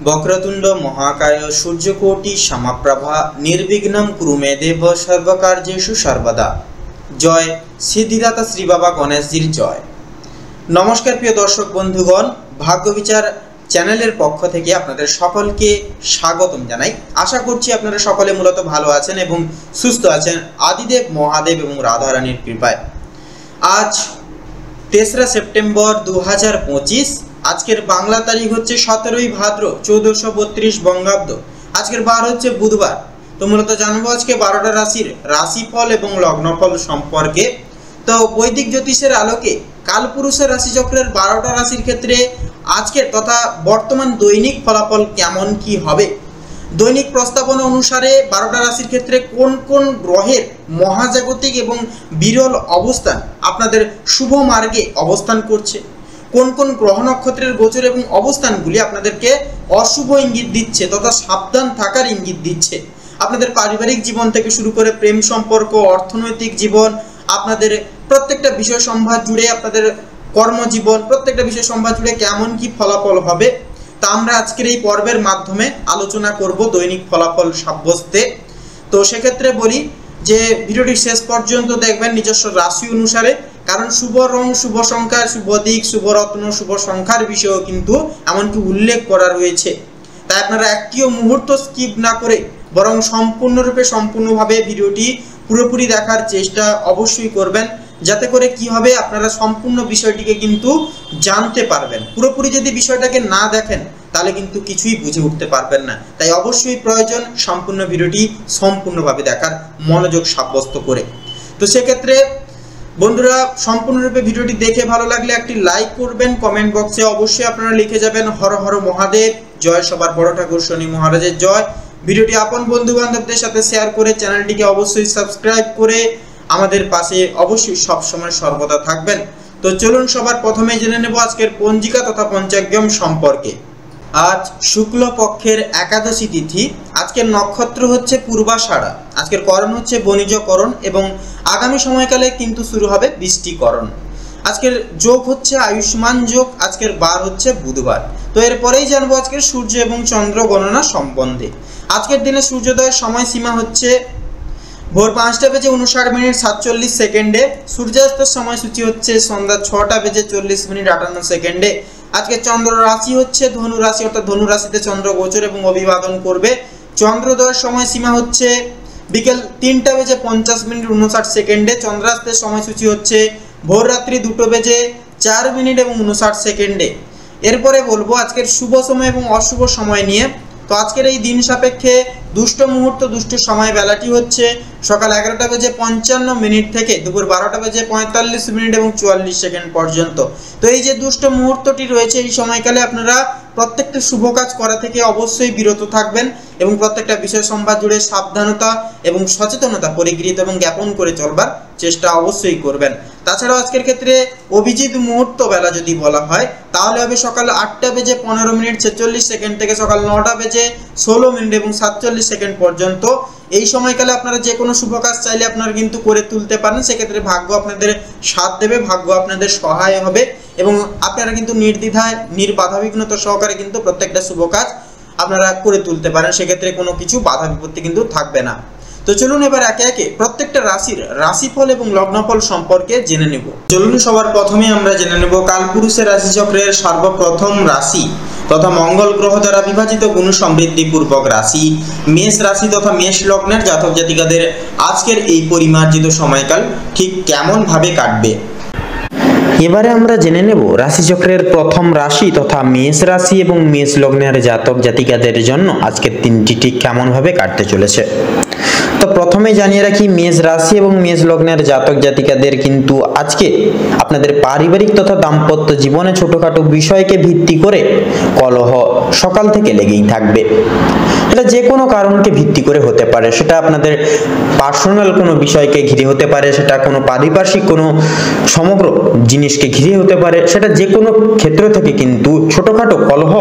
বক্রতুণ্ড মহাকায় সূর্যকোটি সমপ্রভা নির্বিঘ্নম কুরু মে দেব সর্বকার্যেষু সর্বদা। জয় সিদ্ধিদাতা শ্রী বাবা গণেশজির জয়। নমস্কার প্রিয় দর্শক বন্ধুগণ, ভাগ্য বিচার চ্যানেলের পক্ষ থেকে আপনাদের সকলকে স্বাগতম জানাই। আশা করছি আপনারা সকলে মূলত ভালো আছেন এবং সুস্থ আছেন আদিদেব মহাদেব এবং রাধারানীর কৃপায়। আজ 3রা সেপ্টেম্বর 2025। আজকের বাংলা তারিখ হচ্ছে 17ই ভাদ্র 1432 বঙ্গাব্দ। আজকের বার হচ্ছে বুধবার। তো মূলত জানবো আজকে 12টা রাশির রাশিফল এবং লগ্নফল সম্পর্কে। তো বৈদিক জ্যোতিষের আলোকে কালপুরুষের রাশিচক্রের 12টা রাশির ক্ষেত্রে আজকের তথা বর্তমান দৈনিক ফলাফল কেমন কি হবে, দৈনিক প্রস্তাবনা অনুসারে 12টা রাশির ক্ষেত্রে কোন কোন গ্রহের মহাজাগতিক এবং বিরল অবস্থান আপনাদের শুভ মার্গে অবস্থান করছে, কোন কোন গ্রহ নক্ষত্রের গোচর এবং অবস্থানগুলি আপনাদেরকে অশুভ ইঙ্গিত দিচ্ছে তথা সাবধান থাকার ইঙ্গিত দিচ্ছে, আপনাদের পারিবারিক জীবন থেকে শুরু করে প্রেম সম্পর্ক, অর্থনৈতিক জীবন, আপনাদের প্রত্যেকটা বিষয় সম্ভার জুড়ে, আপনাদের কর্মজীবন, প্রত্যেকটা বিষয় সম্ভার জুড়ে কেমন কি ফলাফল হবে তা আমরা আজকের এই পর্বের মাধ্যমে আলোচনা করব দৈনিক ফলাফল সাব্যস্তে। তো সেক্ষেত্রে বলি যে ভিডিওটি শেষ পর্যন্ত দেখবেন নিজস্ব রাশি অনুসারে, কারণ শুভ রং, শুভ সংখ্যা, শুভ দিক, শুভ রত্ন, শুভ সংখ্যার বিষয়েও কিন্তু এমনকি উল্লেখ করা রয়েছে। তাই আপনারা একটিও মুহূর্ত স্কিপ না করে বরং সম্পূর্ণভাবে ভিডিওটি পুরোপুরি দেখার চেষ্টা অবশ্যই করবেন, যাতে করে কি হবে আপনারা সম্পূর্ণ বিষয়টিকে কিন্তু জানতে পারবেন। পুরোপুরি যদি বিষয়টাকে না দেখেন তাহলে কিন্তু কিছুই বুঝে উঠতে পারবেন না। তাই অবশ্যই প্রয়োজন সম্পূর্ণ ভিডিওটি সম্পূর্ণভাবে দেখার মনোযোগ সাব্যস্ত করে। তো সেক্ষেত্রে বন্ধুরা সম্পূর্ণরূপে ভিডিওটি দেখে ভালো লাগলে একটি লাইক করবেন, কমেন্ট বক্সে অবশ্যই আপনারা লিখে যাবেন হর হর মহাদেব, জয় সবার বড় ঠাকুর শনি মহারাজের জয়। ভিডিওটি আপন বন্ধু বান্ধবদের সাথে শেয়ার করে চ্যানেলটিকে অবশ্যই সাবস্ক্রাইব করে আমাদের পাশে অবশ্যই সবসময় সর্বদা থাকবেন। তো চলুন সবার প্রথমে জেনে নেব আজকের পঞ্জিকা তথা পঞ্চাঙ্গম সম্পর্কে। আজ শুক্ল পক্ষের একাদশী তিথি। আজকের নক্ষত্র হচ্ছে পূর্বাষাঢ়া। আজকের করণ হচ্ছে বণিজকরণ এবং আগামী সময়কালে কিন্তু শুরু হবে বৃষ্টিকরণ। আজকের যোগ হচ্ছে আয়ুষ্মান যোগ। আজকের বার হচ্ছে বুধবার। তো এরপরেই জানবো আজকের সূর্য এবং চন্দ্র গণনা সম্বন্ধে। আজকের দিনে সূর্যোদয়ের সময়সীমা হচ্ছে ভোর 5:59:47 সূর্যাস্তের সময়সূচি হচ্ছে সন্ধ্যা 6:40:58। আজকে চন্দ্র রাশি হচ্ছে ধনু রাশি, অর্থাৎ ধনু রাশিতে চন্দ্র গোচর এবং অভিবাদন করবে। চন্দ্রোদয়ের সময়সীমা হচ্ছে বিকেল 3:50:59। চন্দ্রাস্তের সময়সূচি হচ্ছে ভোর রাত্রি 2:04:59। এরপরে বলবো আজকের শুভ সময় এবং অশুভ সময় নিয়ে। তো আজকের এই দিন সাপেক্ষে দুষ্ট মুহূর্ত, দুষ্ট সময় বেলাটি হচ্ছে সকাল 11:55 থেকে দুপুর 12:45 এবং 44 পর্যন্ত। তো এই যে দুষ্ট মুহূর্তটি রয়েছে এই সময়কালে আপনারা প্রত্যেকটা শুভ কাজ করা থেকে অবশ্যই বিরত থাকবেন এবং প্রত্যেকটা বিষয় সম্ভার জুড়ে সাবধানতা এবং সচেতনতা পরিগৃহীত এবং জ্ঞাপন করে চলবার চেষ্টা অবশ্যই করবেন। তাছাড়াও আজকের ক্ষেত্রে অভিজিৎ মুহূর্ত বেলা যদি বলা হয় তাহলে হবে সকাল 8:15:46 থেকে সকাল 9:16 এবং 47 পর্যন্ত। এই সময়কালে আপনারা যে কোনো শুভ কাজ চাইলে আপনারা কিন্তু করে তুলতে পারেন। সেক্ষেত্রে ভাগ্য আপনাদের সাথ দেবে, ভাগ্য আপনাদের সহায় হবে এবং আপনারা কিন্তু নির্দ্বিধায় নির্বাধাবিঘ্নতা সহকারে কিন্তু প্রত্যেকটা শুভ কাজ আপনারা করে তুলতে পারেন। সেক্ষেত্রে কোনো কিছু বাধা বিপত্তি কিন্তু থাকবে না। তো চলুন এবার একে একে প্রত্যেকটা রাশির রাশিফল এবং লগ্নফল সম্পর্কে জেনে নেব। চলুন সবার প্রথমে আমরা জেনে নেব কালপুরুষের রাশিচক্রের সর্বপ্রথম রাশি তথা মঙ্গল গ্রহ দ্বারা বিভাজিত গুণ সমৃদ্ধি পূর্বক রাশি মেষ রাশি তথা মেষ লগ্নের জাতক জাতিকাদের আজকের এই পরিমার্জিত সময়কাল ঠিক কেমন ভাবে কাটবে। এবারে আমরা জেনে নেব রাশিচক্রের প্রথম রাশি তথা মেষ রাশি এবং মেষ লগ্নের জাতক জাতিকাদের জন্য আজকের দিনটি ঠিক কেমন ভাবে কাটতে চলেছে। তো প্রথমে জানিয়ে রাখি মেষ রাশি এবং মেষ লগ্নের জাতক জাতিকাদের কিন্তু আজকে আপনাদের পারিবারিক তথা দাম্পত্য জীবনে ছোটখাটো বিষয়কে ভিত্তি করে কলহ সকাল থেকে লেগেই থাকবে। এটা যে কোনো কারণকে ভিত্তি করে হতে পারে, সেটা আপনাদের পার্সোনাল কোনো বিষয়কে ঘিরে হতে পারে, সেটা কোনো পারিপার্শ্বিক কোনো সমগ্র জিনিসকে ঘিরে হতে পারে, সেটা যে কোনো ক্ষেত্র থেকে কিন্তু ছোটখাটো কলহ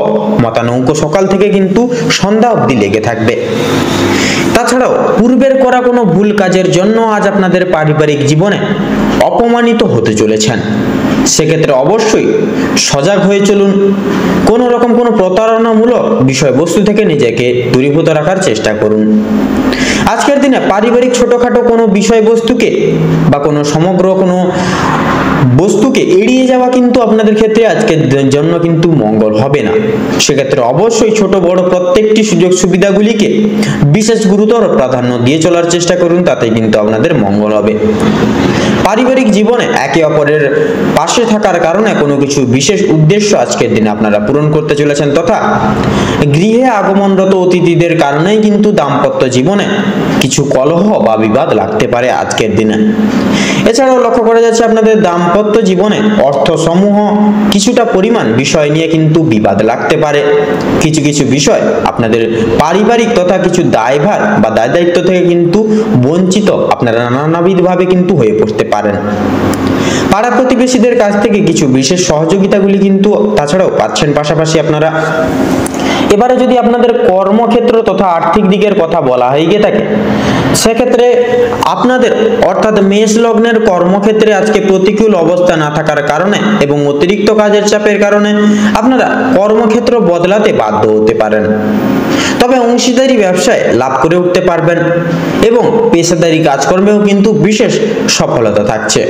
মতানৈক্য সকাল থেকে কিন্তু সন্ধ্যা অবধি লেগে থাকবে। তাছাড়াও পূর্বের করা কোনো ভুল কাজের জন্য আজ আপনাদের পারিবারিক জীবনে অপমানিত হতে চলেছেন। সেক্ষেত্রে অবশ্যই সজাগ হয়ে চলুন। কোনো রকম কোনো প্রতারণামূলক বিষয়বস্তু থেকে নিজেকে দূরীভূত রাখার চেষ্টা করুন। আজকের দিনে পারিবারিক ছোটখাটো কোনো বিষয়বস্তুকে বা কোনো সমগ্র কোনো বস্তুকে এড়িয়ে যাওয়া কিন্তু আপনাদের ক্ষেত্রে আজকের জন্য কিন্তু মঙ্গল হবে না। সেক্ষেত্রে অবশ্যই ছোট বড় প্রত্যেকটি সুযোগ সুবিধাগুলিকে বিশেষ গুরুতর প্রাধান্য দিয়ে চলার চেষ্টা করুন, তাতে কিন্তু আপনাদের মঙ্গল হবে। পারিবারিক জীবনে একে অপরের পাশে থাকার কারণে কোনো কিছু বিশেষ উদ্দেশ্য আজকের দিনে আপনারা পূরণ করতে চলেছেন, তথা গৃহে আগমনরত অতিথিদের কারণেই কিন্তু দাম্পত্য জীবনে কিছু কলহ বা বিবাদ লাগতে পারে আজকের দিনে। এছাড়াও লক্ষ্য করা যাচ্ছে আপনাদের দাম্পত্য জীবনে অর্থ সমূহ কিছুটা পরিমাণ বিষয় নিয়ে কিন্তু বিবাদ লাগতে পারে। কিছু কিছু বিষয় আপনাদের পারিবারিক তথা কিছু দায়ভার বা দায় দায়িত্ব থেকে কিন্তু বঞ্চিত আপনারা নানাবিধভাবে কিন্তু হয়ে পড়তে পারেন। পাড়া প্রতিবেশীদের কাছ থেকে কিছু বিশেষ সহযোগিতাগুলি কিন্তু তাছাড়াও পাচ্ছেন। পাশাপাশি আপনারা এবারে যদি আপনাদের কর্মক্ষেত্র তথা আর্থিক দিকের কথা বলা হয়ে গিয়ে থাকে, সেক্ষেত্রে আপনাদের অর্থাৎ মেষ লগ্নের কর্মক্ষেত্রে আজকে প্রতিকূল অবস্থা না থাকার কারণে এবং অতিরিক্ত কাজের চাপের কারণে আপনারা কর্মক্ষেত্র বদলাতে বাধ্য হতে পারেন। তবে অংশীদারি ব্যবসায় লাভ করে উঠতে পারবেন এবং পেশাদারি কাজকর্মেও কিন্তু বিশেষ সফলতা থাকছে।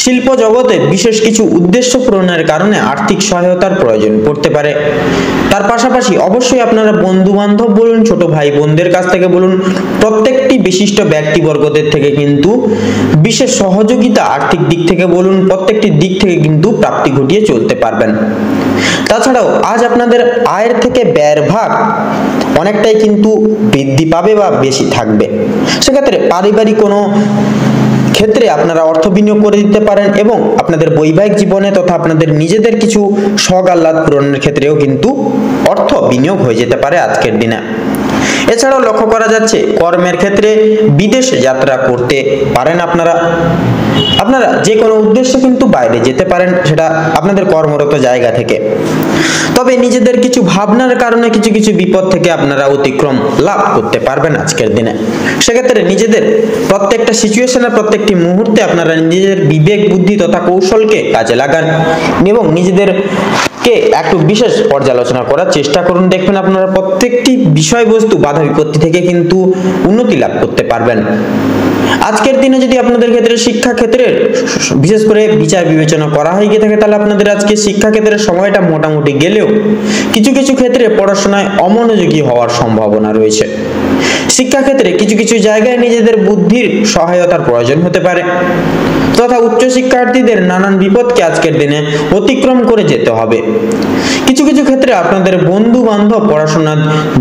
শিল্প জগতে বিশেষ কিছু উদ্দেশ্য পূরণের কারণে আর্থিক সহায়তার প্রয়োজন পড়তে পারে। তার পাশাপাশি অবশ্যই আপনারা বন্ধু বান্ধব বলুন, ছোট ভাই বোনদের কাছ থেকে বলুন, প্রত্যেকটি বিশিষ্ট ব্যক্তিবর্গদের থেকে কিন্তু বিশেষ সহযোগিতা আর্থিক দিক থেকে বলুন, প্রত্যেকটি দিক থেকে কিন্তু প্রাপ্তি ঘটিয়ে চলতে পারবেন। তাছাড়াও আজ আপনাদের আয়ের থেকে ব্যয়ের ভাগ অনেকটাই কিন্তু বৃদ্ধি পাবে বা বেশি থাকবে। সেক্ষেত্রে পারিবারিক কোনো ক্ষেত্রে আপনারা অর্থ বিনিয়োগ করে দিতে পারেন এবং আপনাদের বৈবাহিক জীবনে তথা আপনাদের নিজেদের কিছু শখ আহ্লাদ পূরণের ক্ষেত্রেও কিন্তু অর্থ বিনিয়োগ হয়ে যেতে পারে আজকের দিনে। এছাড়াও লক্ষ্য করা যাচ্ছে কর্মের ক্ষেত্রে বিদেশে যাত্রা করতে পারেন। আপনারা যে কোনো উদ্দেশ্যে কিন্তু বাইরে যেতে পারেন, সেটা আপনাদের কর্মরত জায়গা থেকে। তবে নিজেদের কিছু ভাবনার কারণে কিছু কিছু বিপদ থেকে আপনারা অতিক্রম লাভ করতে পারবেন আজকের দিনে। সেক্ষেত্রে নিজেদের প্রত্যেকটা সিচুয়েশনে প্রত্যেকটি মুহূর্তে আপনারা নিজেদের বিবেক বুদ্ধি তথা কৌশলকে কাজে লাগান এবং নিজেদেরকে একটু বিশেষ পর্যালোচনা করার চেষ্টা করুন। দেখবেন আপনারা প্রত্যেকটি বিষয়বস্তু বাধা বিপত্তি থেকে কিন্তু উন্নতি লাভ করতে পারবেন। আজকের দিনে যদি আপনাদের ক্ষেত্রে শিক্ষা ক্ষেত্রের বিশেষ করে বিচার বিবেচনা করা হয়ে গিয়ে থাকে, তাহলে আপনাদের আজকে শিক্ষা ক্ষেত্রের সময়টা মোটামুটি গেলেও কিছু কিছু ক্ষেত্রে পড়াশোনায় অমনোযোগী হওয়ার সম্ভাবনা রয়েছে। শিক্ষাক্ষেত্রে কিছু কিছু জায়গায় নিজেদের বুদ্ধির সহায়তার প্রয়োজন হতে পারে, তথা উচ্চ শিক্ষার্থীদের নানান বিপদকে আজকের দিনে অতিক্রম করে যেতে হবে। কিছু কিছু ক্ষেত্রে আপনাদের বন্ধু বান্ধব পড়াশোনার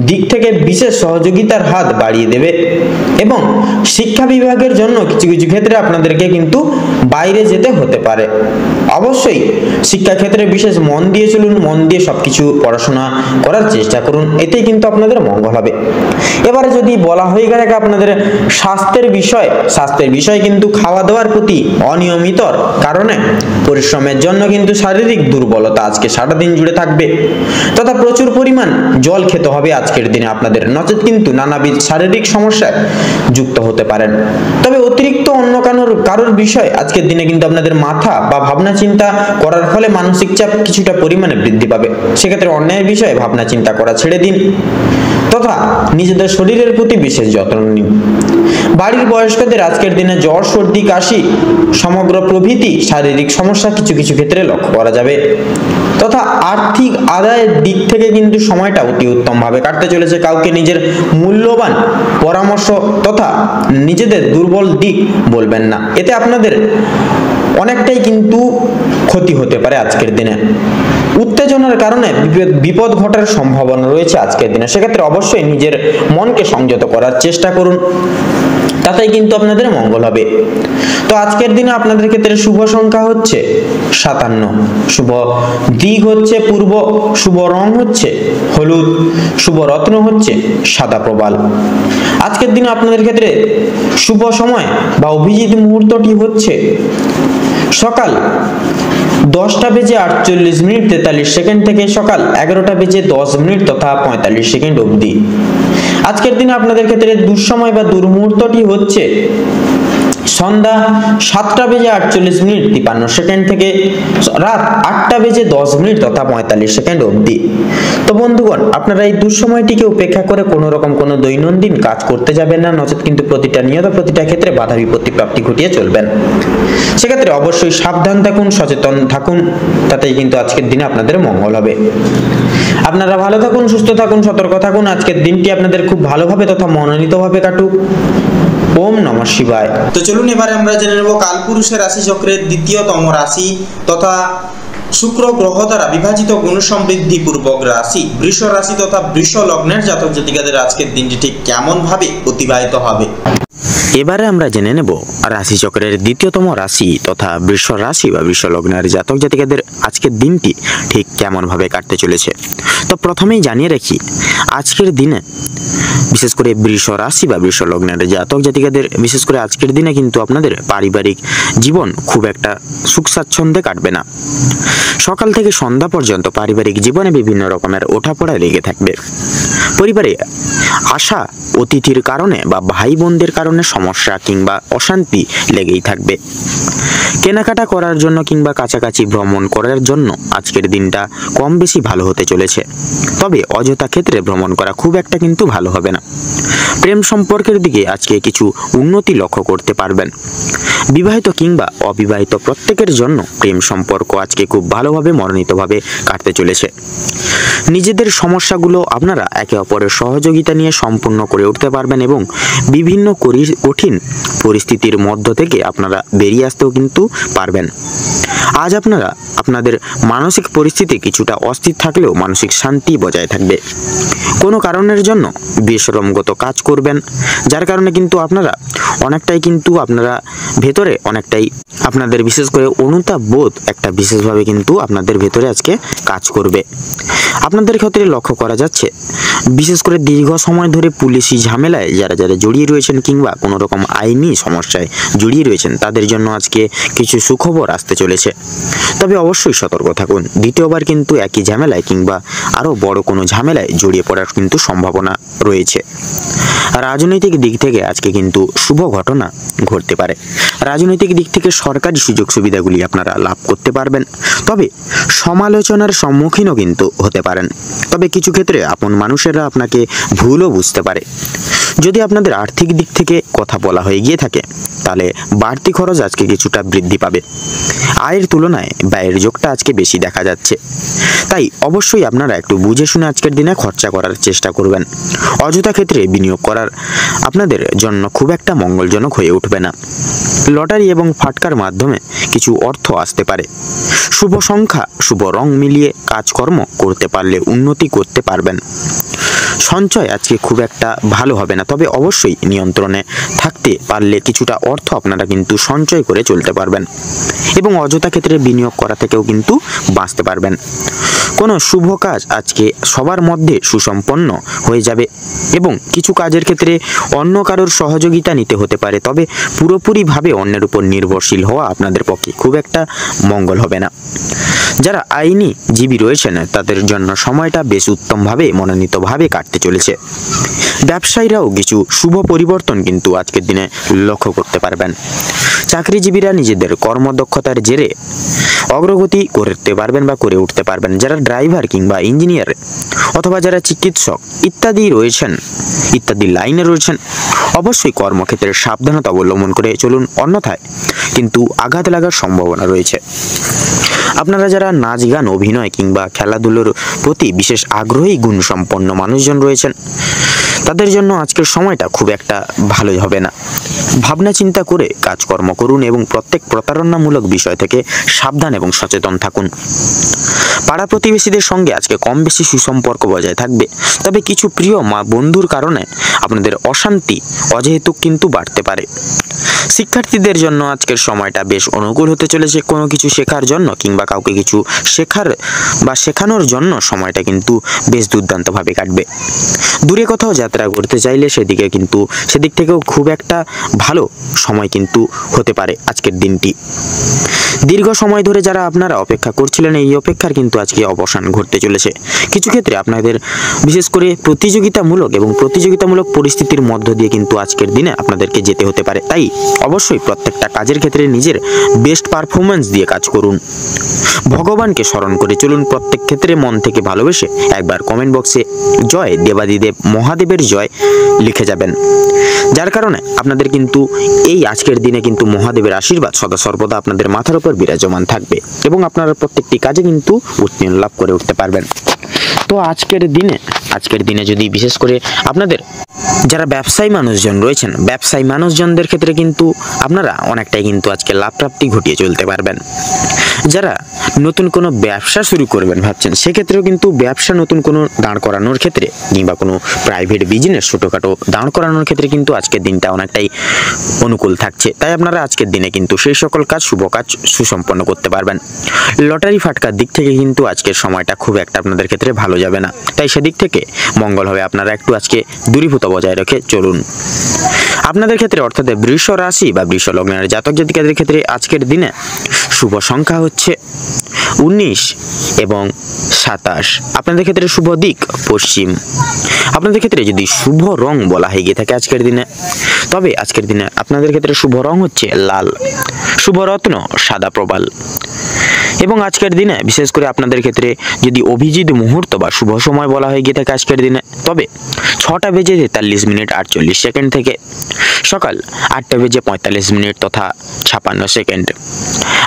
দিক থেকে বিশেষ সহযোগিতার হাত বাড়িয়ে দেবে এবং শিক্ষা বিভাগের জন্য কিছু কিছু ক্ষেত্রে আপনাদেরকে কিন্তু বাইরে যেতে হতে পারে। অবশ্যই শিক্ষাক্ষেত্রে বিশেষ মন দিয়ে চলুন, মন দিয়ে সবকিছু পড়াশোনা করার চেষ্টা করুন, এতেই কিন্তু আপনাদের মঙ্গল হবে। এবারে যদি বলা হয়ে গেলে আপনাদের স্বাস্থ্যের বিষয় কিন্তু খাওয়া দাওয়ার প্রতি অনিয়মিতর কারণে পরিশ্রমের জন্য কিন্তু শারীরিক দুর্বলতা আজকে সারাদিন জুড়ে থাকবে, তথা প্রচুর পরিমাণ জল খেতে হবে আজকের দিনে আপনাদের, নচেত কিন্তু নানাবিধ শারীরিক সমস্যায় যুক্ত হতে পারেন। তবে অতিরিক্ত অন্য কারোর বিষয় আজকের দিনে কিন্তু আপনাদের মাথা বা ভাবনা চিন্তা করার ফলে মানসিক চাপ কিছুটা পরিমাণে বৃদ্ধি পাবে। সেক্ষেত্রে অন্যায় বিষয়ে ভাবনা চিন্তা করা ছেড়ে দিন, তথা নিজেদের শরীরের প্রতি বিশেষ যত্ন নিন। বাড়ির বয়স্কদের আজকের দিনে জ্বর, সর্দি, কাশি সমগ্র প্রভৃতি শারীরিক সমস্যা কিছু কিছু ক্ষেত্রে লক্ষ্য করা যাবে, তথা আর্থিক আদায়ের দিক থেকে কিন্তু সময়টা অতি উত্তম ভাবে কাটতে চলেছে। কাউকে নিজের মূল্যবান পরামর্শ তথা নিজেদের দুর্বল দিক বলবেন না, এতে আপনাদের অনেকটাই কিন্তু ক্ষতি হতে পারে আজকের দিনে। উত্তেজনার কারণে বিপদ ঘটার সম্ভাবনা রয়েছে আজকের দিনে। সেক্ষেত্রে অবশ্যই নিজের মনকে সংযত করার চেষ্টা করুন, তাতেই কিন্তু আপনাদের মঙ্গল হবে। তো আজকের দিনে আপনাদের ক্ষেত্রে শুভ সংখ্যা হচ্ছে 57, শুভ দিক হচ্ছে পূর্ব, শুভ রং হচ্ছে হলুদ, শুভ রত্ন হচ্ছে সাদা প্রবাল। আজকের দিনে আপনাদের ক্ষেত্রে শুভ সময় বা অভিজিৎ মুহূর্তটি হচ্ছে সকাল 10:48:43 থেকে সকাল 11:10 তথা 45 অবধি। আজকের দিনে আপনাদের ক্ষেত্রে দুঃসময় বা দুর্মুহূর্তটি হচ্ছে সন্ধ্যা 7:48:53 থেকে রাত 8:10 তথা 45 অবধি। তো বন্ধুগণ, আপনারা এই দুঃসময়টিকে উপেক্ষা করে কোনো রকম কোনো দৈনন্দিন কাজ করতে যাবেন না, নচেত কিন্তু প্রতিটা ক্ষেত্রে বাধা বিপত্তি প্রাপ্তি ঘটিয়ে চলবেন। সেক্ষেত্রে অবশ্যই সাবধান থাকুন, সচেতন থাকুন, তাতেই কিন্তু আজকের দিনে আপনাদের মঙ্গল হবে। আপনারা ভালো থাকুন, সুস্থ থাকুন, সতর্ক থাকুন। আজকের দিনটি আপনাদের খুব ভালোভাবে তথা মনোনীতভাবে কাটুক। ওম নমঃ শিবায়। তো চলুন এবারে আমরা জেনে নেব কালপুরুষের রাশি চক্রের দ্বিতীয়তম রাশি তথা শুক্র গ্রহ দ্বারা বিভাজিত গুণ সমৃদ্ধি পূর্বক রাশি বৃষ রাশি তথা বৃষ লগ্নের জাতক জাতিকাদের আজকের দিনটি ঠিক কেমন ভাবে অতিবাহিত হবে। এবারে আমরা জেনে নেব রাশিচক্রের দ্বিতীয়তম রাশি তথা বৃষ রাশি বা বৃষ লগ্নের জাতক জাতিকাদের আজকের দিনটি ঠিক কেমন ভাবে কাটতে চলেছে। তো প্রথমেই জানিয়ে রাখি, আজকের দিনে বিশেষ করে বৃষ রাশি বা বৃষ লগ্নের জাতক জাতিকাদের বিশেষ করে আজকের দিনে কিন্তু আপনাদের পারিবারিক জীবন খুব একটা সুখ স্বাচ্ছন্দ্যে কাটবে না। সকাল থেকে সন্ধ্যা পর্যন্ত পারিবারিক জীবনে বিভিন্ন রকমের ওঠাপড়া লেগে থাকবে। পরিবারে আসা অতিথির কারণে বা ভাই বোনদের কারণে সমস্যা কিংবা অশান্তি লেগেই থাকবে। কেনাকাটা করার জন্য কিংবা কাছাকাছি ভ্রমণ করার জন্য আজকের দিনটা কম বেশি ভালো হতে চলেছে, তবে অযথা ক্ষেত্রে ভ্রমণ করা খুব একটা কিন্তু ভালো হবে না। প্রেম সম্পর্কের দিকে আজকে কিছু উন্নতি লক্ষ্য করতে পারবেন। বিবাহিত কিংবা অবিবাহিত প্রত্যেকের জন্য প্রেম সম্পর্ক আজকে খুব ভালোভাবে মনোনীতভাবে কাটতে চলেছে। নিজেদের সমস্যাগুলো আপনারা একে অপরের সহযোগিতা নিয়ে সম্পূর্ণ করে উঠতে পারবেন এবং বিভিন্ন কঠিন পরিস্থিতির মধ্য থেকে আপনারা বেরিয়ে আসতেও কিন্তু পারবেন। আজ আপনারা আপনাদের মানসিক পরিস্থিতি কিছুটা অস্থির থাকলেও মানসিক শান্তি বজায় থাকবে। কোনো কারণের জন্য বেশরমগত কাজ করবেন, যার কারণে কিন্তু আপনারা আপনারা ভেতরে অনেকটাই আপনাদের বিশেষ করে অনুতাপ বোধ একটা বিশেষভাবে কিন্তু আপনাদের ভেতরে আজকে কাজ করবে। আপনাদের ক্ষেত্রে লক্ষ্য করা যাচ্ছে বিশেষ করে দীর্ঘ সময় ধরে পুলিশি ঝামেলায় যারা জড়িয়ে রয়েছেন কিংবা কোনো রকম আইনি সমস্যায় জড়িয়ে রয়েছেন তাদের জন্য আজকে কিছু সুখবর আসতে চলেছে। তবে অবশ্যই সতর্ক থাকুন, দ্বিতীয়বার কিন্তু একই ঝামেলায় কিংবা আরও বড় কোনো ঝামেলায় জড়িয়ে পড়ার কিন্তু সম্ভাবনা রয়েছে। রাজনৈতিক দিক থেকে আজকে কিন্তু শুভ ঘটনা ঘটতে পারে। রাজনৈতিক দিক থেকে সরকারি সুযোগ সুবিধাগুলি আপনারা লাভ করতে পারবেন, তবে সমালোচনার সম্মুখীনও কিন্তু হতে পারেন। তবে কিছু ক্ষেত্রে আপন মানুষেরা আপনাকে ভুলও বুঝতে পারে। যদি আপনাদের আর্থিক দিক থেকে কথা বলা হয়ে গিয়ে থাকে তাহলে বাড়তি খরচ আজকে কিছুটা বৃদ্ধি পাবে। আয়ের তুলনায় ব্যয়ের যোগটা আজকে বেশি দেখা যাচ্ছে, তাই অবশ্যই আপনারা একটু বুঝে শুনে আজকের দিনে খরচা করার চেষ্টা করবেন। অযথা ক্ষেত্রে বিনিয়োগ করার আপনাদের জন্য খুব একটা মঙ্গলজনক হয়ে উঠবে না। লটারি এবং ফাটকার মাধ্যমে কিছু অর্থ আসতে পারে। শুভ সংখ্যা শুভ রং মিলিয়ে কাজকর্ম করতে পারলে উন্নতি করতে পারবেন। সঞ্চয় আজকে খুব একটা ভালো হবে না, তবে অবশ্যই নিয়ন্ত্রণে থাকতে পারলে কিছুটা অর্থ আপনারা কিন্তু সঞ্চয় করে চলতে পারবেন এবং অযথা ক্ষেত্রে বিনিয়োগ করা থেকেও কিন্তু বাঁচতে পারবেন। কোনো শুভ কাজ আজকে সবার মধ্যে সুসম্পন্ন হয়ে যাবে এবং কিছু কাজের ক্ষেত্রে অন্য কারোর সহযোগিতা নিতে হতে পারে, তবে পুরোপুরিভাবে অন্যের উপর নির্ভরশীল হওয়া আপনাদের পক্ষে খুব একটা মঙ্গল হবে না। যারা আইনজীবী রয়েছেন তাদের জন্য সময়টা বেশ উত্তমভাবে মনোনীতভাবে কাটতে চলেছে। ব্যবসায়ীরাও কিছু শুভ পরিবর্তন কিন্তু আজকের দিনে লক্ষ্য করতে পারবেন। চাকরিজীবীরা নিজেদের কর্মদক্ষতার জেরে অগ্রগতি করতে পারবেন বা করে উঠতে পারবেন। যারা ড্রাইভার কিংবা ইঞ্জিনিয়ার অথবা যারা চিকিৎসক ইত্যাদি লাইনে রয়েছেন অবশ্যই কর্মক্ষেত্রে সাবধানতা অবলম্বন করে চলুন, অন্যথায় কিন্তু আঘাত লাগার সম্ভাবনা রয়েছে। আপনারা যারা নাচ গান অভিনয় কিংবা খেলাধুলোর প্রতি বিশেষ আগ্রহী গুণসম্পন্ন মানুষজন রয়েছেন তাদের জন্য আজকের সময়টা খুব একটা ভালো হবে না। ভাবনা চিন্তা করে কাজকর্ম করুন এবং প্রত্যেক প্রতারণামূলক বিষয় থেকে সাবধান এবং সচেতন থাকুন। পাড়া প্রতিবেশীদের সঙ্গে আজকে কম বেশি সুসম্পর্ক বজায় থাকবে, তবে কিছু প্রিয় বন্ধুর কারণে আপনাদের অশান্তি অহেতুক কিন্তু বাড়তে পারে। শিক্ষার্থীদের জন্য আজকের সময়টা বেশ অনুকূল হতে চলেছে। কোনো কিছু শেখার জন্য কিংবা কাউকে কিছু শেখানোর জন্য সময়টা কিন্তু বেশ দুর্দান্তভাবে কাটবে। দূরে কোথাও যাত্রা করতে চাইলে সেদিক থেকেও খুব একটা ভালো সময় কিন্তু হতে পারে আজকের দিনটি। দীর্ঘ সময় ধরে যারা আপনারা অপেক্ষা করছিলেন, এই অপেক্ষার কিন্তু আজকে অবসান ঘটতে চলেছে। কিছু ক্ষেত্রে আপনাদের বিশেষ করে প্রতিযোগিতামূলক পরিস্থিতির মধ্য দিয়ে কিন্তু আজকের দিনে আপনাদেরকে যেতে হতে পারে। তাই অবশ্যই প্রত্যেকটা কাজের ক্ষেত্রে নিজের বেস্ট পারফরমেন্স দিয়ে কাজ করুন, ভগবানকে স্মরণ করে চলুন, প্রত্যেক ক্ষেত্রে মন থেকে ভালোবেসে একবার কমেন্ট বক্সে জয় দেবাদিদেব মহাদেবের জয় লিখে যাবেন। যার কারণে আপনাদের কিন্তু এই আজকের দিনে কিন্তু মহাদেবের আশীর্বাদ সদা সর্বদা আপনাদের মাথার উপর বিরাজমান থাকবে এবং আপনারা প্রত্যেকটি কাজে কিন্তু উত্তীর্ণ লাভ করে উঠতে পারবেন। তো আজকের দিনে যদি বিশেষ করে আপনাদের যারা ব্যবসায়ী মানুষজন রয়েছেন, ব্যবসায়ী মানুষজনদের ক্ষেত্রে কিন্তু আপনারা অনেকটাই কিন্তু আজকে লাভ প্রাপ্তি ঘটিয়ে চলতে পারবেন। যারা নতুন কোনো ব্যবসা শুরু করবেন ভাবছেন, সেক্ষেত্রেও কিন্তু ব্যবসা নতুন কোনো দাঁড় করানোর ক্ষেত্রে কিংবা কোনো প্রাইভেট বিজনেস ছোটোখাটো দাঁড় করানোর ক্ষেত্রে কিন্তু আজকের দিনটা অনেকটাই অনুকূল থাকছে। তাই আপনারা আজকের দিনে কিন্তু সেই সকল কাজ, শুভ কাজ সুসম্পন্ন করতে পারবেন। লটারি ফাটকার দিক থেকে কিন্তু আজকের সময়টা খুব একটা আপনাদের ক্ষেত্রে ভালো যাবে না, তাই সেদিক থেকে মঙ্গল হবে। আপনারা একটু আজকে দূরীভূত বজায় রেখে চলুন। আপনাদের ক্ষেত্রে অর্থাৎ বৃষ রাশি বা বৃষ লগ্নের জাতক জাতিকাদের ক্ষেত্রে আজকের দিনে শুভ সংখ্যা হচ্ছে 19 এবং 27। আপনাদের ক্ষেত্রে শুভ দিক পশ্চিম। আপনাদের ক্ষেত্রে যদি শুভ রং বলা হয়ে গিয়ে থাকে আজকের দিনে, তবে আজকের দিনে আপনাদের ক্ষেত্রে শুভ রং হচ্ছে লাল, শুভ রত্ন সাদা প্রবাল। এবং আজকের দিনে বিশেষ করে আপনাদের ক্ষেত্রে যদি অভিজিৎ মুহূর্ত বা শুভ সময় বলা হয়ে গিয়ে থাকে আজকের দিনে, তবে 6:43 থেকে সকাল 8:45 তথা 56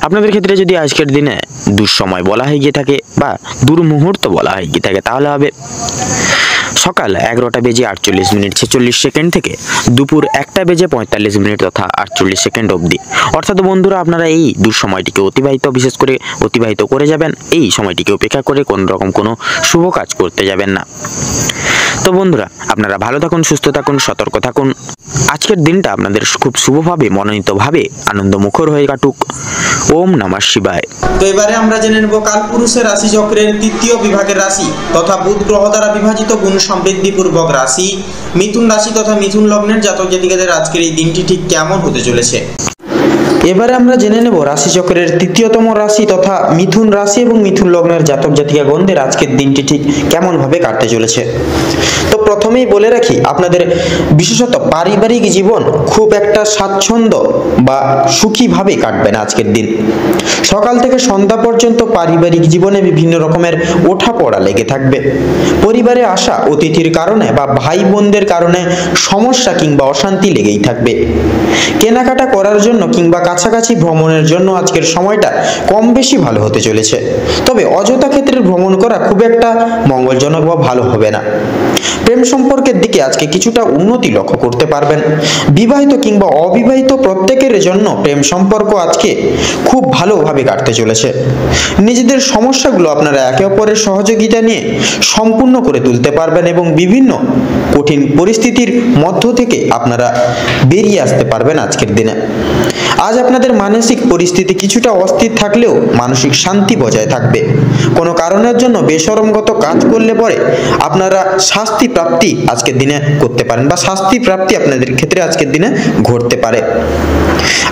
আপনাদের ক্ষেত্রে যদি আজকের দিনে দুঃসময় বলা হয়ে গিয়ে থাকে বা দুর্মুহূর্ত বলা হয়ে গিয়ে থাকে, তাহলে হবে সকাল 11:48 থেকে দুপুর 1:45 তথা 48 অবধি। অর্থাৎ বন্ধুরা, আপনারা এই দুঃসময়টিকে বিশেষ করে অতিবাহিত করে যাবেন। এই সময়টিকে উপেক্ষা করে কোনো রকম কোনো শুভ কাজ করতে যাবেন না। তো বন্ধুরা, আপনারা ভালো থাকুন, সুস্থ থাকুন, সতর্ক থাকুন। আজকের দিনটা আপনাদের খুব শুভভাবে, মনোনীতভাবে আনন্দমুখর হয়ে কাটুক। ওম নমঃ শিবায়। তো এবারে আমরা জেনে নেব কালপুরুষের রাশি চক্রের তৃতীয় বিভাগের রাশি তথা বুধ গ্রহ দ্বারা বিভাজিত গুণ সমৃদ্ধিপূর্বক রাশি মিথুন রাশি তথা মিথুন লগ্নের জাতক জাতিকাদের আজকের এই দিনটি ঠিক কেমন হতে চলেছে। এবারে আমরা জেনে নেব রাশিচক্রের তৃতীয়তম রাশি তথা মিথুন রাশি এবং মিথুন লগ্নের জাতক জাতিকাগণদের আজকের দিনটি ঠিক কেমন ভাবে কাটতে চলেছে। তো প্রথমেই বলে রাখি, আপনাদের বিশেষত পারিবারিক জীবন খুব একটা স্বাচ্ছন্দ্য বা সুখীভাবে কাটবে না আজকের দিন। সকাল থেকে সন্ধ্যা পর্যন্ত পারিবারিক জীবনে বিভিন্ন রকমের ওঠাপড়া লেগে থাকবে। পরিবারে আসা অতিথির কারণে বা ভাই বোনদের কারণে সমস্যা কিংবা অশান্তি লেগেই থাকবে। কেনাকাটা করার জন্য কিংবা কাছাকাছি ভ্রমণের জন্য আজকের সময়টা কম বেশি ভালো হতে চলেছে। তবে অযথা ক্ষেত্রে ভ্রমণ করা খুব একটা মঙ্গলজনক বা ভালো হবে না। প্রেম সম্পর্কের দিকে আজকে কিছুটা উন্নতি লক্ষ্য করতে পারবেন। বিবাহিত কিংবা অবিবাহিত প্রত্যেকের জন্য প্রেম সম্পর্ক আজকে খুব ভালোভাবে কাটতে চলেছে। নিজেদের সমস্যাগুলো আপনারা একে অপরের সহযোগিতা নিয়ে সম্পূর্ণ করে তুলতে পারবেন এবং বিভিন্ন কঠিন পরিস্থিতির মধ্য থেকে আপনারা বেরিয়ে আসতে পারবেন আজকের দিনে। আজ আপনাদের মানসিক পরিস্থিতি কিছুটা অস্থির থাকলেও মানসিক শান্তি বজায় থাকবে। কোনো কারণের জন্য বেশরমগত কাজ করলে পরে আপনারা শাস্তি প্রাপ্তি আজকের দিনে করতে পারেন বা শাস্তি প্রাপ্তি আপনাদের ক্ষেত্রে আজকের দিনে ঘটতে পারে।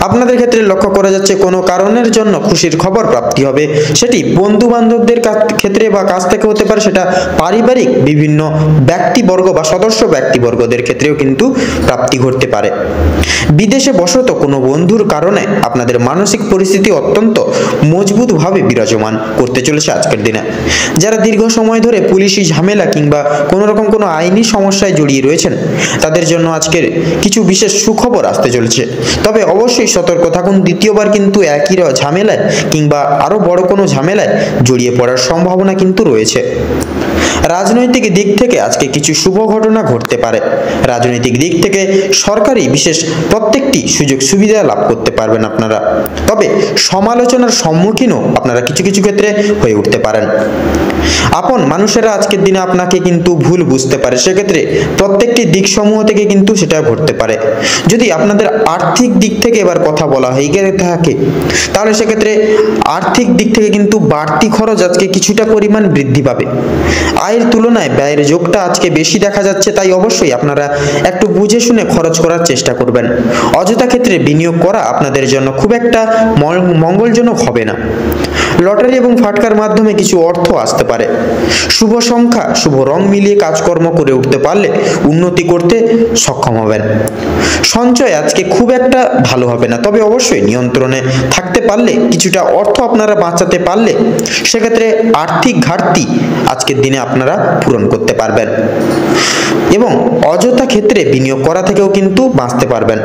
আপনাদের ক্ষেত্রে লক্ষ্য করা যাচ্ছে কোনো কারণের জন্য খুশির খবর প্রাপ্তি হবে। সেটি বন্ধু বান্ধবদের ক্ষেত্রে বা কাছ থেকে হতে পারে, সেটা পারিবারিক বিভিন্ন ব্যক্তিবর্গ বা সদস্য ব্যক্তিবর্গদের ক্ষেত্রেও কিন্তু প্রাপ্তি ঘটতে পারে। বিদেশে বসত কোনো বন্ধুর কারণে আপনাদের মানসিক পরিস্থিতি অত্যন্ত মজবুতভাবে বিরাজমান করতে চলেছে আজকের দিনে। যারা দীর্ঘ সময় ধরে পুলিশি ঝামেলা কিংবা কোনো রকম কোনো আইনি সমস্যায় জড়িয়ে রয়েছেন, তাদের জন্য আজকের কিছু বিশেষ সুখবর আসতে চলেছে। তবে অবশ্যই সতর্ক থাকুন, দ্বিতীয়বার কিন্তু একই ঝামেলায় কিংবা আরো বড় কোনো ঝামেলায় জড়িয়ে পড়ার সম্ভাবনা কিন্তু রয়েছে। রাজনৈতিক দিক থেকে আজকে কিছু শুভ ঘটনা ঘটতে পারে। রাজনৈতিক দিক থেকে সরকারি বিশেষ প্রত্যেকটি সুযোগ সুবিধা লাভ করতে পারবেন আপনারা। তবে সমালোচনার সম্মুখীনও আপনারা কিছু কিছু ক্ষেত্রে হয়ে উঠতে পারেন। আপন মানুষেরা আজকের দিনে আপনাকে কিন্তু ভুল বুঝতে পারে, সেক্ষেত্রে প্রত্যেকটি দিক সমূহ থেকে কিন্তু সেটা ঘটতে পারে। যদি আপনাদের আর্থিক দিক থেকে এবার কথা বলা হয়ে গিয়ে থাকে, তাহলে সেক্ষেত্রে আর্থিক দিক থেকে কিন্তু বাড়তি খরচ আজকে কিছুটা পরিমাণ বৃদ্ধি পাবে। আয় আয়ের তুলনায় ব্যয়ের যোগটা আজকে বেশি দেখা যাচ্ছে, তাই অবশ্যই আপনারা একটু বুঝে শুনে খরচ করার চেষ্টা করবেন। অযথা ক্ষেত্রে বিনিয়োগ করা আপনাদের জন্য খুব একটা মঙ্গলজনক হবে না। লটারি এবং ফাটকার মাধ্যমে কিছু অর্থ আসতে পারে। শুভ সংখ্যা, শুভ রং মিলিয়ে কাজকর্ম করে উঠতে পারলে উন্নতি করতে সক্ষম হবেন। সঞ্চয় আজকে খুব একটা ভালো হবে না, তবে অবশ্যই নিয়ন্ত্রণে থাকতে পারলে, কিছুটা অর্থ আপনারা বাঁচাতে পারলে সেক্ষেত্রে আর্থিক ঘাটতি আজকের দিনে আপনারা পূরণ করতে পারবেন এবং অযথা ক্ষেত্রে বিনিয়োগ করা থেকেও কিন্তু বাঁচতে পারবেন।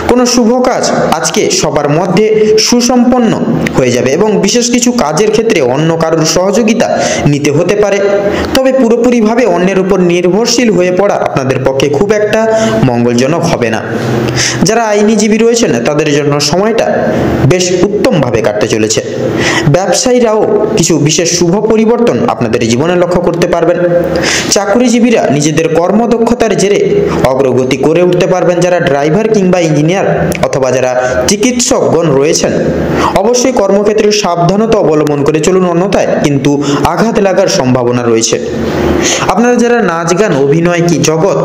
কোনো শুভ কাজ আজকে সবার মধ্যে সুসম্পন্ন হয়ে যাবে এবং বিশেষ কিছু কাজের ক্ষেত্রে অন্য কারোর সহযোগিতা নিতে হতে পারে, তবে পুরোপুরিভাবে অন্যের উপর নির্ভরশীল হয়ে পড়া আপনাদের পক্ষে খুব একটা মঙ্গলজনক হবে না। যারা আইনজীবী রয়েছেন তাদের জন্য সময়টা বেশ উত্তমভাবে কাটতে চলেছে। ব্যবসায়ীরাও কিছু বিশেষ শুভ পরিবর্তন আপনাদের জীবনে লক্ষ্য করতে পারবেন। চাকরিজীবীরা নিজেদের কর্মদক্ষতার জেরে অগ্রগতি করে উঠতে পারবেন। যারা ড্রাইভার কিংবা ইঞ্জিনিয়ার অথবা যারা চিকিৎসকগণ রয়েছেন অবশ্যই কর্মক্ষেত্রে সাবধানতা অবলম্বন করে চলুন, অন্যথায় কিন্তু আঘাত লাগার সম্ভাবনা রয়েছে। আপনারা যারা নাচ গান, অভিনয় কি জগৎ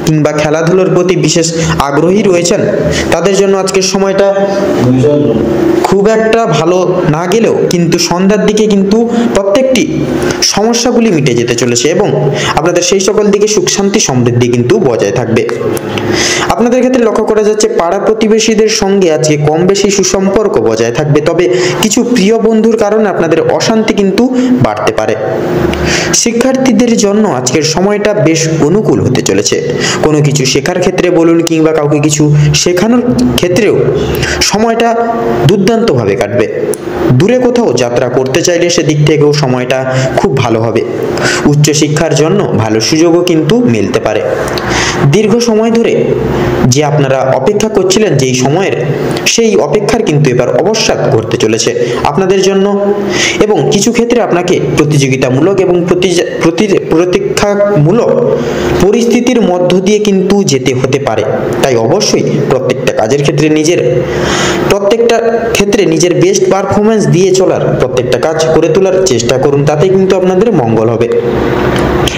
কিংবা খেলাধুলার প্রতি বিশেষ আগ্রহী রয়েছেন তাদের জন্য আজকের সময়টা খুব একটা ভালো না গেলেও কিন্তু সন্ধ্যার দিকে কিন্তু প্রত্যেকটি সমস্যাগুলি মিটে যেতে চলেছে এবং আপনাদের সেই সকল দিকে সুখ শান্তি সমৃদ্ধি কিন্তু বজায় থাকবে। আপনাদের ক্ষেত্রে লক্ষ্য করা যাচ্ছে পাড়া প্রতিবেশীদের সঙ্গে আজকে কম বেশি সুসম্পর্ক বজায় থাকবে, তবে কিছু প্রিয় বন্ধুর কারণে আপনাদের অশান্তি কিন্তু বাড়তে পারে। শিক্ষার্থীদের জন্য আজকের সময়টা বেশ অনুকূল হতে চলেছে। কোনো কিছু শেখার ক্ষেত্রে বলুন কিংবা কাউকে কিছু শেখানোর ক্ষেত্রেও সময়টা দুর্দান্তভাবে কাটবে। দূরে কোথাও যাত্রা করতে চাইলে সেদিক থেকেও সময়টা খুব ভালো হবে। উচ্চশিক্ষার জন্য ভালো সুযোগও কিন্তু মিলতে পারে। দীর্ঘ সময় ধরে যে আপনারা অপেক্ষা করছিলেন যেই সময়ের, সেই অপেক্ষার কিন্তু এবার অবসাদ ঘটতে চলেছে আপনাদের জন্য এবং কিছু ক্ষেত্রে আপনাকে প্রতিযোগিতামূলক এবং প্রতীক্ষামূলক পরিস্থিতির মধ্য দিয়ে কিন্তু যেতে হতে পারে। তাই অবশ্যই প্রত্যেকটা ক্ষেত্রে নিজের বেস্ট পারফরমেন্স দিয়ে চলার, প্রত্যেকটা কাজ করে তোলার চেষ্টা করুন, তাতে কিন্তু আপনাদের মঙ্গল হবে।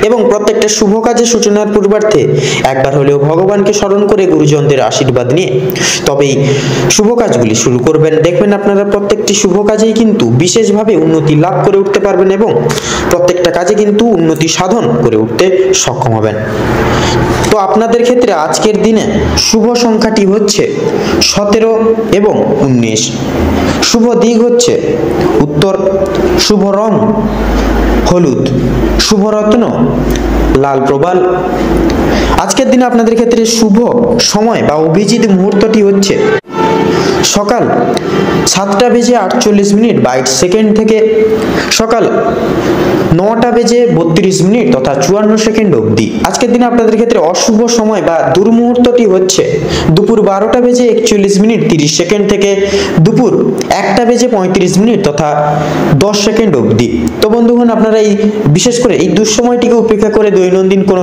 এবং প্রত্যেকটা শুভ কাজের সূচনার পূর্বার্থে একবার হলেও ভগবানকে স্মরণ করে গুরুজনদের আশীর্বাদ নিয়ে তবেই শুভ কাজগুলি শুরু করবেন। দেখবেন আপনারা প্রত্যেকটি শুভ কাজেই কিন্তু বিশেষভাবে উন্নতি লাভ করে উঠতে পারবেন এবং প্রত্যেকটা কাজে কিন্তু উন্নতি সাধন করে উঠতে সক্ষম হবেন। তো আপনাদের ক্ষেত্রে আজকের দিনে শুভ সংখ্যাটি হচ্ছে 17 এবং 19। শুভ দিক হচ্ছে উত্তর, শুভ রং হলুদ, শুভ রত্ন লাল প্রবাল। আজকের দিনে আপনাদের ক্ষেত্রে শুভ সময় বা অভিজিৎ মুহূর্তটি হচ্ছে সকাল 7:48 থেকে সকাল 9:32 তথা 54 অবধি। আজকের দিনে আপনাদের ক্ষেত্রে অশুভ সময় বা দুর্মুহূর্তটি হচ্ছে দুপুর 12:41 থেকে দুপুর 1:35 তথা 10 অবধি। তো বন্ধুগণ, আপনারা এই বিশেষ করে এই দুঃসময়টিকে উপেক্ষা করে দৈনন্দিন কোনো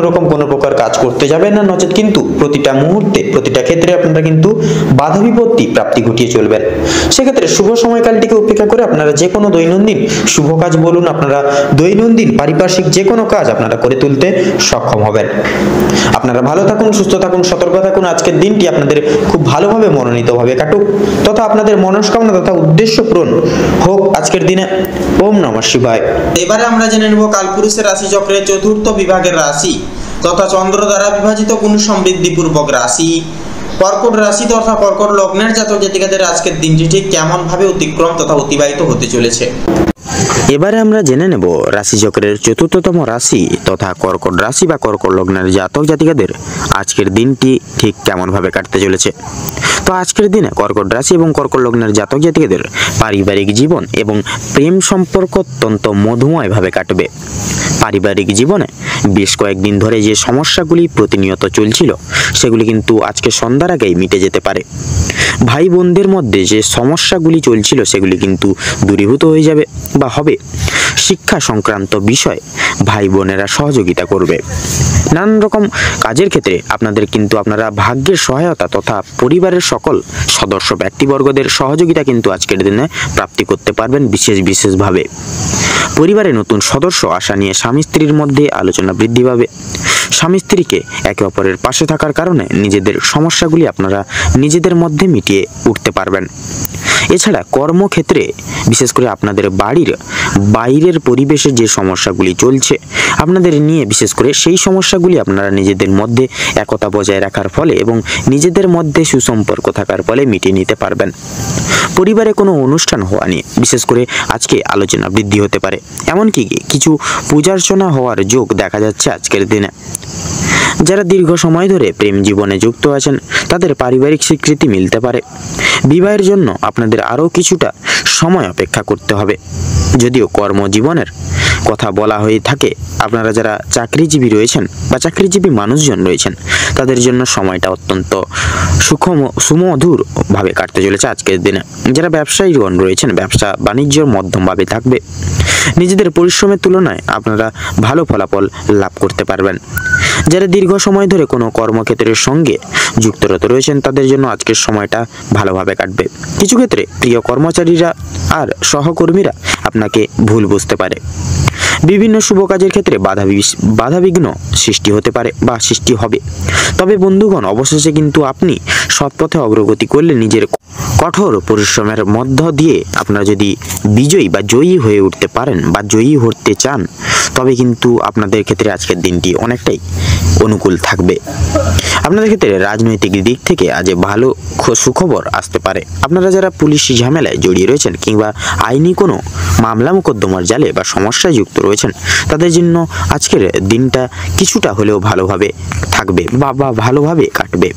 প্রকার কাজ করতে যাবেন না, নচেত কিন্তু প্রতিটা মুহূর্তে প্রতিটা ক্ষেত্রে আপনারা কিন্তু বাধা বিপত্তি প্রাপ্তি ঘটিয়ে চলবেন। সেক্ষেত্রে শুভ সময়কালটিকে উপেক্ষা করে আপনারা যে কোনো দৈনন্দিন শুভ কাজ বলুন, আপনারা দৈনন্দিন পারিপার্শ্বিক যে কোনো কাজ আপনারা করে তুলতে সক্ষম হবেন। আপনারা ভালো থাকুন, সুস্থ থাকুন, সতর্ক থাকুন। আজকের দিনটি আপনাদের খুব ভালোভাবে মনোনীতভাবে কাটুক তথা আপনাদের মনস্কামনা তথা উদ্দেশ্য পূরণ হোক আজকের দিনে। ওম নমঃ শিবায়। এবারে আমরা জেনে নেব কালপুরুষের রাশি চক্রের চতুর্থ বিভাগের রাশি তথা চন্দ্র দ্বারা বিভাজিত গুণ সমৃদ্ধিপূর্বক রাশি কর্কট রাশি তথা কর্কট লগ্নের জাতক জাতিকাদের আজকের দিনটি ঠিক কেমন ভাবে অতিক্রম তথা অতিবাহিত হতে চলেছে। এবারে আমরা জেনে নেব রাশিচক্রের চতুর্থতম রাশি তথা কর্কট রাশি বা কর্কট লগ্নের জাতক জাতিকাদের আজকের দিনটি ঠিক কেমন ভাবে কাটতে চলেছে। তো আজকের দিনে কর্কট রাশি এবং কর্কট লগ্নের জাতক জাতিকাদের পারিবারিক জীবন এবং প্রেম সম্পর্ক অত্যন্ত মধুময় ভাবে কাটবে। পারিবারিক জীবনে বেশ কয়েকদিন ধরে যে সমস্যাগুলি প্রতিনিয়ত চলছিল সেগুলি কিন্তু আজকে সন্ধ্যার আগেই মিটে যেতে পারে। ভাই বোনদের মধ্যে যে সমস্যাগুলি চলছিল সেগুলি কিন্তু দূরীভূত হয়ে যাবে বা হবে। শিক্ষা সংক্রান্ত বিষয়ে ভাই বোনেরা সহযোগিতা করবে। নানান রকম কাজের ক্ষেত্রে আপনাদের কিন্তু আপনারা ভাগ্যের সহায়তা তথা পরিবারের সকল সদস্য ব্যক্তিবর্গদের সহযোগিতা কিন্তু আজকের দিনে প্রাপ্তি করতে পারবেন বিশেষভাবে। পরিবারে নতুন সদস্য আসা নিয়ে স্বামী স্ত্রীর মধ্যে আলোচনা বৃদ্ধি পাবে। স্বামী স্ত্রীকে একে অপরের পাশে থাকার কারণে নিজেদের সমস্যাগুলি আপনারা নিজেদের মধ্যে মিটিয়ে উঠতে পারবেন। এছাড়া কর্মক্ষেত্রে বিশেষ করে আপনাদের বাড়ির বাইরের পরিবেশে যে সমস্যাগুলি চলছে আপনাদের নিয়ে, বিশেষ করে সেই সমস্যাগুলি আপনারা নিজেদের মধ্যে একতা বজায় রাখার ফলে এবং নিজেদের মধ্যে সুসম্পর্ক থাকার ফলে মিটিয়ে নিতে পারবেন। পরিবারে কোনো অনুষ্ঠান হওয়া নিয়ে বিশেষ করে আজকে আলোচনা বৃদ্ধি হতে পারে, এমনকি কিছু পূজার্চনা হওয়ার যোগ দেখা যাচ্ছে আজকের দিনে। যারা দীর্ঘ সময় ধরে প্রেম জীবনে যুক্ত আছেন তাদের পারিবারিক স্বীকৃতি মিলতে পারে। বিবাহের জন্য আপনাদের আরও কিছুটা সময় অপেক্ষা করতে হবে। যদিও কর্মজীবনের কথা বলা হয়ে থাকে, আপনারা যারা চাকরিজীবী রয়েছেন বা চাকরিজীবী মানুষজন রয়েছেন তাদের জন্য সময়টা অত্যন্ত সুমধুরভাবে কাটতে চলেছে আজকের দিনে। যারা ব্যবসায়ীগণ রয়েছেন ব্যবসা বাণিজ্যর মধ্যমভাবে থাকবে। নিজেদের পরিশ্রমের তুলনায় আপনারা ভালো ফলাফল লাভ করতে পারবেন। যারা দীর্ঘ সময় ধরে কোনো কর্মক্ষেত্রের সঙ্গে যুক্তরত রয়েছেন তাদের জন্য আজকের সময়টা ভালোভাবে কাটবে। কিছু ক্ষেত্রে প্রিয় কর্মচারীরা আর সহকর্মীরা আপনাকে ভুল বুঝতে পারে। বিভিন্ন শুভ কাজের ক্ষেত্রে বাধাবিঘ্ন সৃষ্টি হতে পারে বা সৃষ্টি হবে। তবে বন্ধুগণ, অবশেষে কিন্তু আপনি সৎপথে অগ্রগতি করলে নিজের কঠোর পরিশ্রমের মধ্য দিয়ে আপনারা যদি বিজয়ী বা জয়ী হয়ে উঠতে পারেন বা জয়ী হতে চান তবে কিন্তু আপনাদের ক্ষেত্রে আজকের দিনটি অনেকটাই অনুকূল থাকবে। আপনাদের ক্ষেত্রে রাজনৈতিক দিক থেকে আজ ভালো সুখবর আসতে পারে। আপনারা যারা পুলিশি ঝামেলায় জড়িয়ে রয়েছেন কিংবা আইনি কোনো মামলা মোকদ্দমার জালে বা সমস্যায় যুক্ত রয়েছেন তাদের জন্য আজকের দিনটা কিছুটা হলেও ভালোভাবে থাকবে বা ভালোভাবে কাটবে।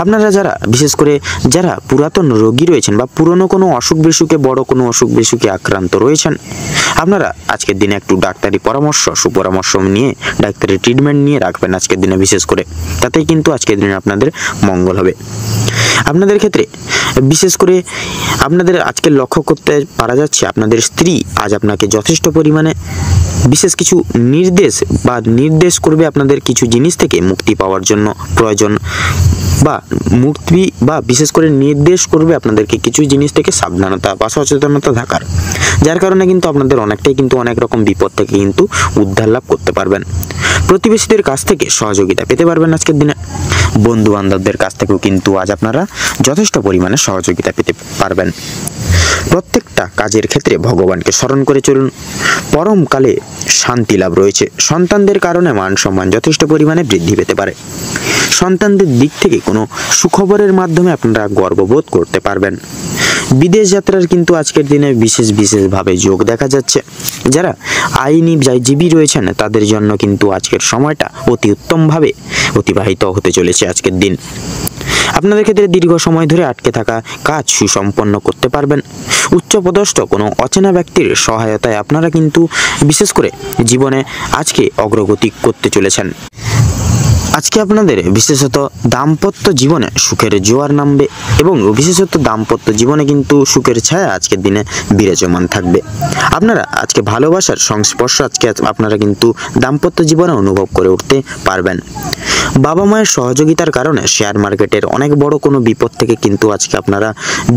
আপনারা যারা বিশেষ করে যারা পুরাতন রোগী রয়েছেন বা পুরনো কোনো অসুখ বিসুখে বড় কোনো অসুখ বিসুখে আক্রান্ত রয়েছেন আপনারা আজকের দিনে একটু ডাক্তারি সুপরামর্শ নিয়ে ডাক্তারি ট্রিটমেন্ট নিয়ে রাখবেন আজকের দিনে বিশেষ করে। তাতেই কিন্তু আজকের দিনে আপনাদের মঙ্গল হবে। আপনাদের ক্ষেত্রে বিশেষ করে আপনাদের আজকে লক্ষ্য করতে পারা যাচ্ছে আপনাদের স্ত্রী আজ আপনাকে যথেষ্ট পরিমাণে বিশেষ কিছু নির্দেশ করবে আপনাদের কিছু জিনিস থেকে মুক্তি পাওয়ার জন্য প্রয়োজন বা বিশেষ করে নির্দেশ করবে আপনাদেরকে কিছু জিনিস থেকে সাবধানতা বা সচেতনতা থাকার, যার কারণে কিন্তু আপনাদের অনেক রকম বিপদ থেকে কিন্তু উদ্ধার লাভ করতে পারবেন। প্রতিবেশীদের কাছ থেকে সহযোগিতা পেতে পারবেন আজকের দিনে। বন্ধু বান্ধবদের কাছ থেকেও কিন্তু আজ আপনারা যথেষ্ট পরিমাণে সহযোগিতা পেতে পারবেন। প্রত্যেকটা কাজের ক্ষেত্রে ভগবানকে স্মরণ করে চলুন। পরমকালে শান্তি লাভ রয়েছে। সন্তানদের কারণে মান সম্মান যথেষ্ট পরিমাণে বৃদ্ধি পেতে পারে। সন্তানদের দিক থেকে কোনো সুখবরের মাধ্যমে আপনারা গর্ববোধ করতে পারবেন। বিদেশ যাত্রার কিন্তু আজকের দিনে বিশেষভাবে যোগ দেখা যাচ্ছে। যারা আইনজীবী রয়েছেন তাদের জন্য কিন্তু আজকের সময়টা অতি উত্তমভাবে অতিবাহিত হতে চলেছে আজকের দিন। আপনাদের ক্ষেত্রে দীর্ঘ সময় ধরে আটকে থাকা কাজ সুসম্পন্ন করতে পারবেন। উচ্চপদস্থ কোনো অচেনা ব্যক্তির সহায়তায় আপনারা কিন্তু বিশেষ করে জীবনে আজকে অগ্রগতি করতে চলেছেন। আজকে আপনাদের বিশেষত দাম্পত্য জীবনে সুখের জোয়ার নামবে এবং বিশেষত দাম্পত্য জীবনে কিন্তু সুখের ছায়া আজকের দিনে বিরাজমান থাকবে। আপনারা আজকে ভালোবাসার সংস্পর্শ আজকে আপনারা কিন্তু দাম্পত্য জীবনে অনুভব করে উঠতে পারবেন। বাবা মায়ের সহযোগিতার কারণে শেয়ার মার্কেটের অনেক বড় কোনো বিপদ থেকে কিন্তু আজকে আপনারা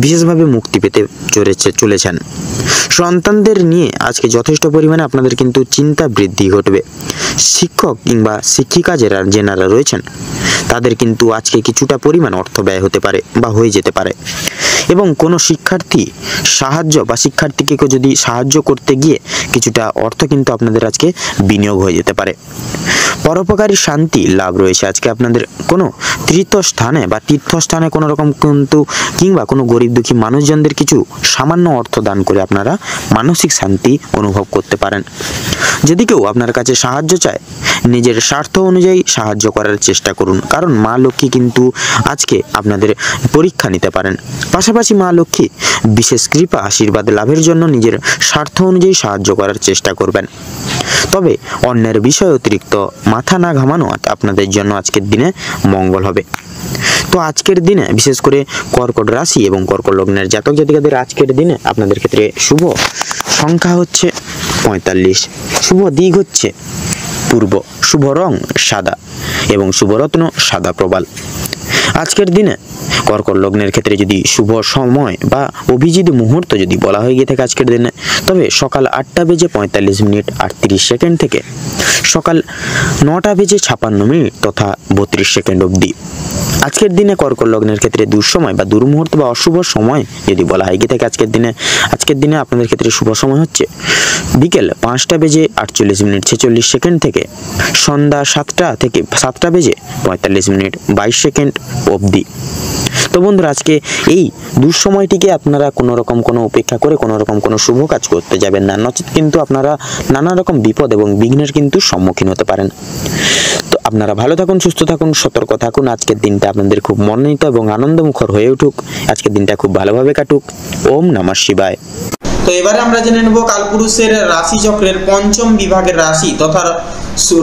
বিশেষভাবে মুক্তি পেতে চলেছেন। সন্তানদের নিয়ে আজকে যথেষ্ট পরিমাণে আপনাদের কিন্তু চিন্তা বৃদ্ধি ঘটবে। শিক্ষক কিংবা শিক্ষিকা যেনারা রয়েছেন তাদের কিন্তু আজকে কিছুটা পরিমাণ অর্থ ব্যয় হতে পারে বা হয়ে যেতে পারে এবং কোনো শিক্ষার্থীকে যদি সাহায্য করতে গিয়ে কিছুটা অর্থ কিন্তু আপনাদের আজকে বিনিয়োগ হয়ে যেতে পারে। পরোপকারী শান্তি লাভ রয়েছে আজকে আপনাদের কোনো তীর্থস্থানে কোনো রকম কিন্তু কিংবা কোনো গরিব দুঃখী মানুষজনদের কিছু সামান্য অর্থ দান করে আপনারা মানসিক শান্তি অনুভব করতে পারেন। যদি কেউ আপনার কাছে সাহায্য চায় নিজের স্বার্থ অনুযায়ী সাহায্য করার চেষ্টা করুন, কারণ মা লক্ষ্মী কিন্তু আজকে আপনাদের পরীক্ষা নিতে পারেন। পাশাপাশি মা লক্ষ্মী বিশেষ কৃপা আশীর্বাদ লাভের জন্য নিজের স্বার্থ অনুযায়ী সাহায্য করার চেষ্টা করবেন। তবে অন্যের বিষয় অতিরিক্ত মাথা না ঘামানো আপনাদের জন্য আজকের দিনে মঙ্গল হবে। তো আজকের দিনে বিশেষ করে কর্কট রাশি এবং কর্কট লগ্নের জাতক জাতিকাদের আজকের দিনে আপনাদের ক্ষেত্রে শুভ সংখ্যা হচ্ছে 45, শুভ দিক হচ্ছে পূর্ব, শুভ রং সাদা এবং শুভরত্ন সাদা প্রবাল। আজকের দিনে কর্কট লগ্নের ক্ষেত্রে যদি শুভ সময় বা অভিজিৎ মুহূর্ত যদি বলা হয়ে গিয়ে থাকে আজকের দিনে, তবে সকাল 8:45 থেকে সকাল 9:56 তথা 32 অবধি। আজকের দিনে কর্কট লগ্নের ক্ষেত্রে দুঃসময় বা দুর্মুহূর্ত বা অশুভ সময় যদি বলা হয় গিয়ে থাকে আজকের দিনে আপনাদের ক্ষেত্রে শুভ সময় হচ্ছে বিকেল 5:48 থেকে সন্ধ্যা 7:45 অবধি। তো বন্ধুরা, আজকে এই দুঃসময়টিকে আপনারা কোনো উপেক্ষা করে কোনো শুভ কাজ করতে যাবেন না, নচেত কিন্তু আপনারা নানা রকম বিপদ এবং বিঘ্নের কিন্তু সম্মুখীন হতে পারেন। তো আপনারা ভালো থাকুন, সুস্থ থাকুন, সতর্ক থাকুন। আজকের দিনটা আপনাদের খুব মনোনীত এবং আনন্দমুখর হয়ে উঠুক। আজকের দিনটা খুব ভালোভাবে কাটুক। ওম নমঃ শিবায়। তো এবারে আমরা জেনে নেব কালপুরুষের রাশি চক্রের পঞ্চম বিভাগের রাশি তথা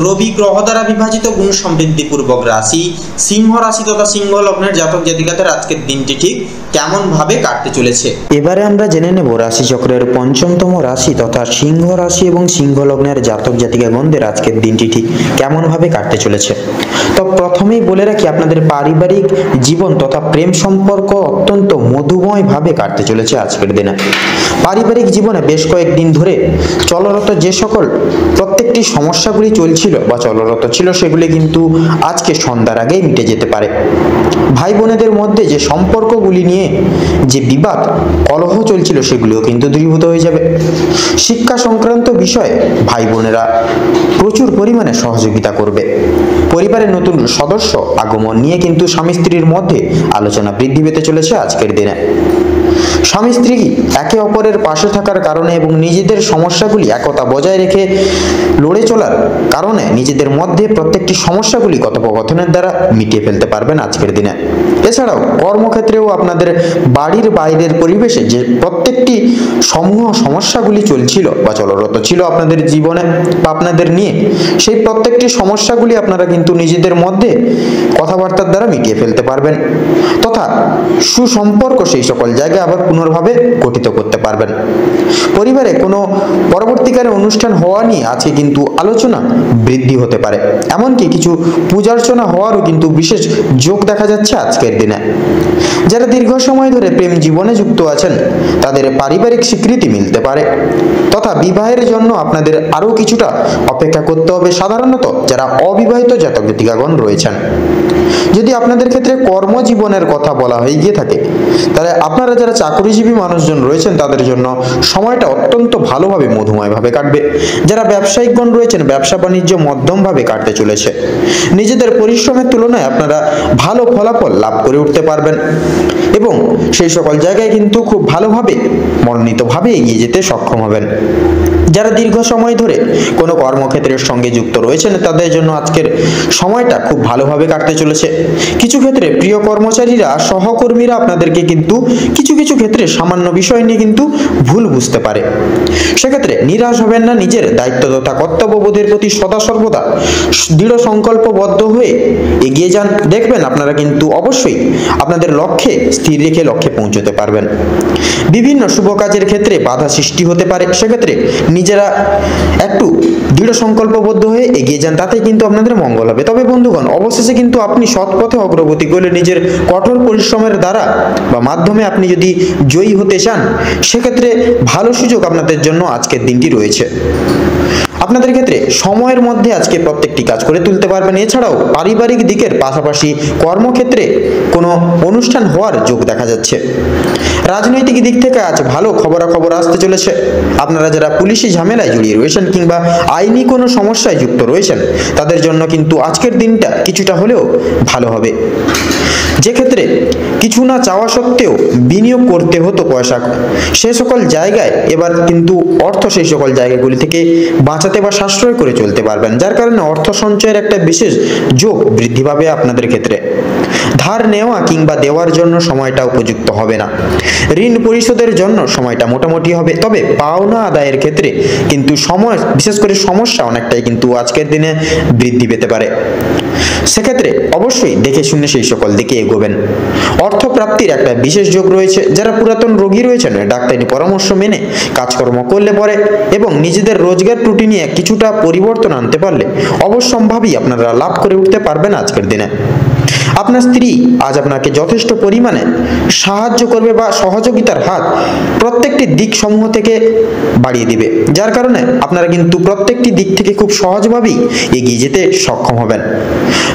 রবি গ্রহ দ্বারা বিভাজিত গুণ সমৃদ্ধি পূর্বক রাশি সিংহ রাশি তথা সিংহ লগ্নের জাতক জাতিকাদের আজকের দিনটি ঠিক কেমন ভাবে কাটতে চলেছে। এবারে আমরা জেনে নেব রাশি চক্রের পঞ্চমতম রাশি তথা সিংহ রাশি এবং সিংহ লগ্নের জাতক জাতিকাগণদের আজকের দিনটি ঠিক কেমন ভাবে কাটতে চলেছে। তো প্রথমেই বলে রাখি, আপনাদের পারিবারিক জীবন তথা প্রেম সম্পর্ক অত্যন্ত মধুময় ভাবে কাটতে চলেছে আজকের দিনে। পারিবারিক জীবনে বেশ কয়েকদিন ধরে চলরত যে সকল প্রত্যেকটি সমস্যাগুলি চলছিল বা চলরত ছিল, সেগুলি কিন্তু আজকে সন্ধ্যার আগেই মিটে যেতে পারে। ভাই বোনেদের মধ্যে যে সম্পর্কগুলি নিয়ে যে বিবাদ কলহ চলছিল, সেগুলিও কিন্তু দূরীভূত হয়ে যাবে। শিক্ষা সংক্রান্ত বিষয়ে ভাই বোনেরা প্রচুর পরিমাণে সহযোগিতা করবে। পরিবারের নতুন সদস্য আগমন নিয়ে কিন্তু স্বামী স্ত্রীর মধ্যে আলোচনা বৃদ্ধি পেতে চলেছে আজকের দিনে। স্বামী স্ত্রী একে অপরের পাশে থাকার কারণে এবং নিজেদের সমস্যাগুলি একতা বজায় রেখে লড়ে চলার কারণে নিজেদের মধ্যে প্রত্যেকটি সমস্যাগুলি কথোপকথনের দ্বারা মিটিয়ে ফেলতে পারবেন আজকের দিনে। এছাড়াও কর্মক্ষেত্রেও আপনাদের বাড়ির বাইরের পরিবেশে যে প্রত্যেকটি সমূহ সমস্যাগুলি চলছিল বা চলরত ছিল আপনাদের জীবনে বা আপনাদের নিয়ে, সেই প্রত্যেকটি সমস্যাগুলি আপনারা কিন্তু নিজেদের মধ্যে কথাবার্তার দ্বারা মিটিয়ে ফেলতে পারবেন তথা সুসম্পর্ক সেই সকল জায়গায় আবার পুনর্ভাবে গঠিত করতে পারবেন। পরিবারে কোনো পরবর্তীকালে অনুষ্ঠান হওয়া নিয়ে আজকে কিন্তু আলোচনা বৃদ্ধি হতে পারে, এমনকি কিছু পূজার্চনা হওয়ারও কিন্তু বিশেষ যোগ দেখা যাচ্ছে আজকের দিনে। যারা দীর্ঘ সময় ধরে প্রেম জীবনে যুক্ত আছেন তাদের পারিবারিক স্বীকৃতি মিলতে পারে তথা বিবাহের জন্য আপনাদের আরও কিছুটা অপেক্ষা করতে হবে। সাধারণত যারা অবিবাহিত জাতক জাতিকাগণ রয়েছেন, যদি আপনাদের ক্ষেত্রে কর্মজীবনের কথা বলা হয়ে গিয়ে থাকে, তাহলে আপনারা যারা চাকরিজীবী মানুষজন রয়েছেন তাদের জন্য সময়টা অত্যন্ত ভালোভাবে মধুময়ভাবে কাটবে। যারা ব্যবসায়িকগণ রয়েছেন, ব্যবসা বাণিজ্য মধ্যমভাবে কাটতে চলেছে। নিজেদের পরিশ্রমের তুলনায় আপনারা ভালো ফলাফল লাভ করে উঠতে পারবেন এবং সেই সকল জায়গায় কিন্তু খুব ভালোভাবে মনোনীতভাবে এগিয়ে যেতে সক্ষম হবেন। যারা দীর্ঘ সময় ধরে কোনো কর্মক্ষেত্রের সঙ্গে যুক্ত রয়েছেন তাদের জন্য আজকের সময়টা খুব ভালোভাবে কাটতে চলেছে। কিছু ক্ষেত্রে প্রিয় কর্মচারীরা সহকর্মীরা আপনাদেরকে কিন্তু কিছু ক্ষেত্রে সামান্য বিষয় নিয়ে কিন্তু ভুল বুঝতে পারে। সেক্ষেত্রে নিরাশ হবেন না, নিজের দায়িত্ব তথা কর্তব্যবোধের প্রতি সদা সর্বদা দৃঢ় সংকল্পবদ্ধ হয়ে এগিয়ে যান। দেখবেন আপনারা কিন্তু অবশ্যই আপনাদের লক্ষ্যে স্থির রেখে লক্ষ্যে পৌঁছতে পারবেন। বিভিন্ন শুভ কাজের ক্ষেত্রে বাধা সৃষ্টি হতে পারে, সেক্ষেত্রে নিজেরা একটু দৃঢ় সংকল্পবদ্ধ হয়ে এগিয়ে যান, তাতে কিন্তু আপনাদের মঙ্গল হবে। তবে বন্ধুগণ, অবশেষে কিন্তু আপনি সৎ পথে অগ্রগতি করলে নিজের কঠোর পরিশ্রমের দ্বারা বা মাধ্যমে আপনি যদি জয়ী হতে চান, সেক্ষেত্রে ভালো সুযোগ আপনাদের জন্য আজকের দিনটি রয়েছে। আপনাদের ক্ষেত্রে সময়ের মধ্যে আজকে প্রত্যেকটি কাজ করে তুলতে পারবেন। এছাড়াও পারিবারিক দিকের পাশাপাশি কর্মক্ষেত্রে কোনো অনুষ্ঠান হওয়ার যোগ দেখা যাচ্ছে। রাজনৈতিক দিক থেকে আজ ভালো খবরাখবর আসতে চলেছে। আপনারা যারা পুলিশি ঝামেলায় জড়িয়ে রয়েছেন কিংবা আইনি কোনো সমস্যায় যুক্ত রয়েছেন, তাদের জন্য কিন্তু আজকের দিনটা কিছুটা হলেও ভালো হবে। যে ক্ষেত্রে কিছু না চাওয়া সত্ত্বেও বিনিয়োগ করতে হতো পয়সা, সে সকল জায়গায় এবার কিন্তু অর্থ সেই সকল জায়গাগুলি থেকে বাঁচাতে বা সাশ্রয় করে চলতে পারবেন, যার কারণে অর্থ সঞ্চয়ের একটা বিশেষ যোগ বৃদ্ধি পাবে আপনাদের ক্ষেত্রে। ধার নেওয়া কিংবা দেওয়ার জন্য সময়টা উপযুক্ত হবে না। ঋণ পরিশোধের জন্য সময়টা মোটামুটি হবে, তবে পাওনা আদায়ের ক্ষেত্রে কিন্তু সময় বিশেষ করে সমস্যা অনেকটাই কিন্তু আজকের দিনে বৃদ্ধি পেতে পারে। সেক্ষেত্রে অবশ্যই দেখে শুনে সেই সকল দিকে এগোবেন। অর্থ প্রাপ্তির একটা বিশেষ যোগ রয়েছে। যারা পুরাতন রোগী রয়েছেন, ডাক্তারি পরামর্শ মেনে কাজকর্ম করলে পরে এবং নিজেদের রোজগার ত্রুটি নিয়ে কিছুটা পরিবর্তন আনতে পারলে অবশ্যম্ভাবী আপনারা লাভ করে উঠতে পারবেন আজকের দিনে। আপনার স্ত্রী আজ আপনাকে যথেষ্ট পরিমাণে সাহায্য করবে বা সহযোগিতার হাত প্রত্যেকটি দিক সমূহ থেকে বাড়িয়ে দিবে, যার কারণে আপনারা কিন্তু প্রত্যেকটি দিক থেকে খুব সহজভাবেই এগিয়ে যেতে সক্ষম হবেন।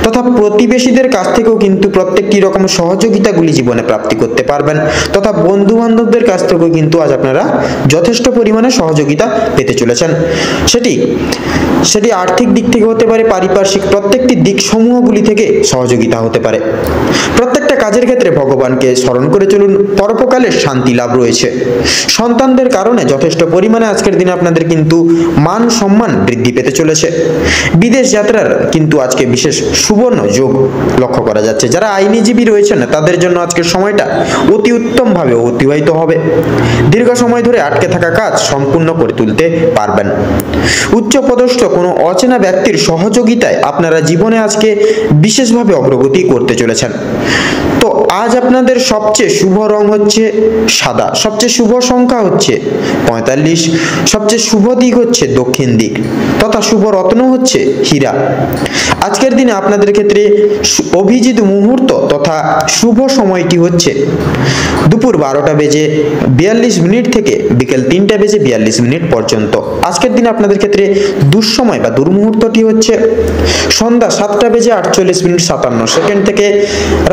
তথা প্রতিবেশীদের কাছ থেকেও কিন্তু প্রত্যেকটি রকম সহযোগিতাগুলি জীবনে প্রাপ্তি করতে পারবেন, তথা বন্ধু বান্ধবদের কাছ থেকেও কিন্তু আজ আপনারা যথেষ্ট পরিমাণে সহযোগিতা পেতে চলেছেন। সেটি আর্থিক দিক থেকে হতে পারে, পারিপার্শ্বিক প্রত্যেকটি দিক সমূহগুলি থেকে সহযোগিতা হতে পারে। প্রত্যেকটা কাজের ক্ষেত্রে ভগবানকে স্মরণ করে চলুন, পরোপকালে শান্তি লাভ রয়েছে। সন্তানদের কারণে যথেষ্ট পরিমাণে আজকের দিনে আপনাদের কিন্তু মান সম্মান বৃদ্ধি পেতে চলেছে। বিদেশ যাত্রার কিন্তু আজকে বিশেষ সুবর্ণ যোগ লক্ষ্য করা যাচ্ছে। যারা আইনজীবী রয়েছেন তাদের জন্য আজকের সময়টা অতি উত্তমভাবে অতিবাহিত হবে। দীর্ঘ সময় ধরে আটকে থাকা কাজ সম্পূর্ণ করে তুলতে পারবেন। উচ্চপদস্থ কোনো অচেনা ব্যক্তির সহযোগিতায় আপনারা জীবনে আজকে বিশেষভাবে অগ্রগতি করতে চলেছেন। তো আজ আপনাদের সবচেয়ে শুভ রং হচ্ছে সাদা, সবচেয়ে শুভ সংখ্যা হচ্ছে 45, সবচেয়ে শুভ দিক হচ্ছে দক্ষিণ দিক, তথা শুভ রত্ন হচ্ছে হীরা। আজকের দিনে আপনাদের ক্ষেত্রে অভিজিৎ মুহূর্ত তথা শুভ সময়টি হচ্ছে দুপুর 12:42 থেকে বিকেল 3:42 পর্যন্ত। আজকের দিনে আপনাদের ক্ষেত্রে দুঃসময় বা দুর্মুহূর্তটি হচ্ছে সন্ধ্যা 7:48 থেকে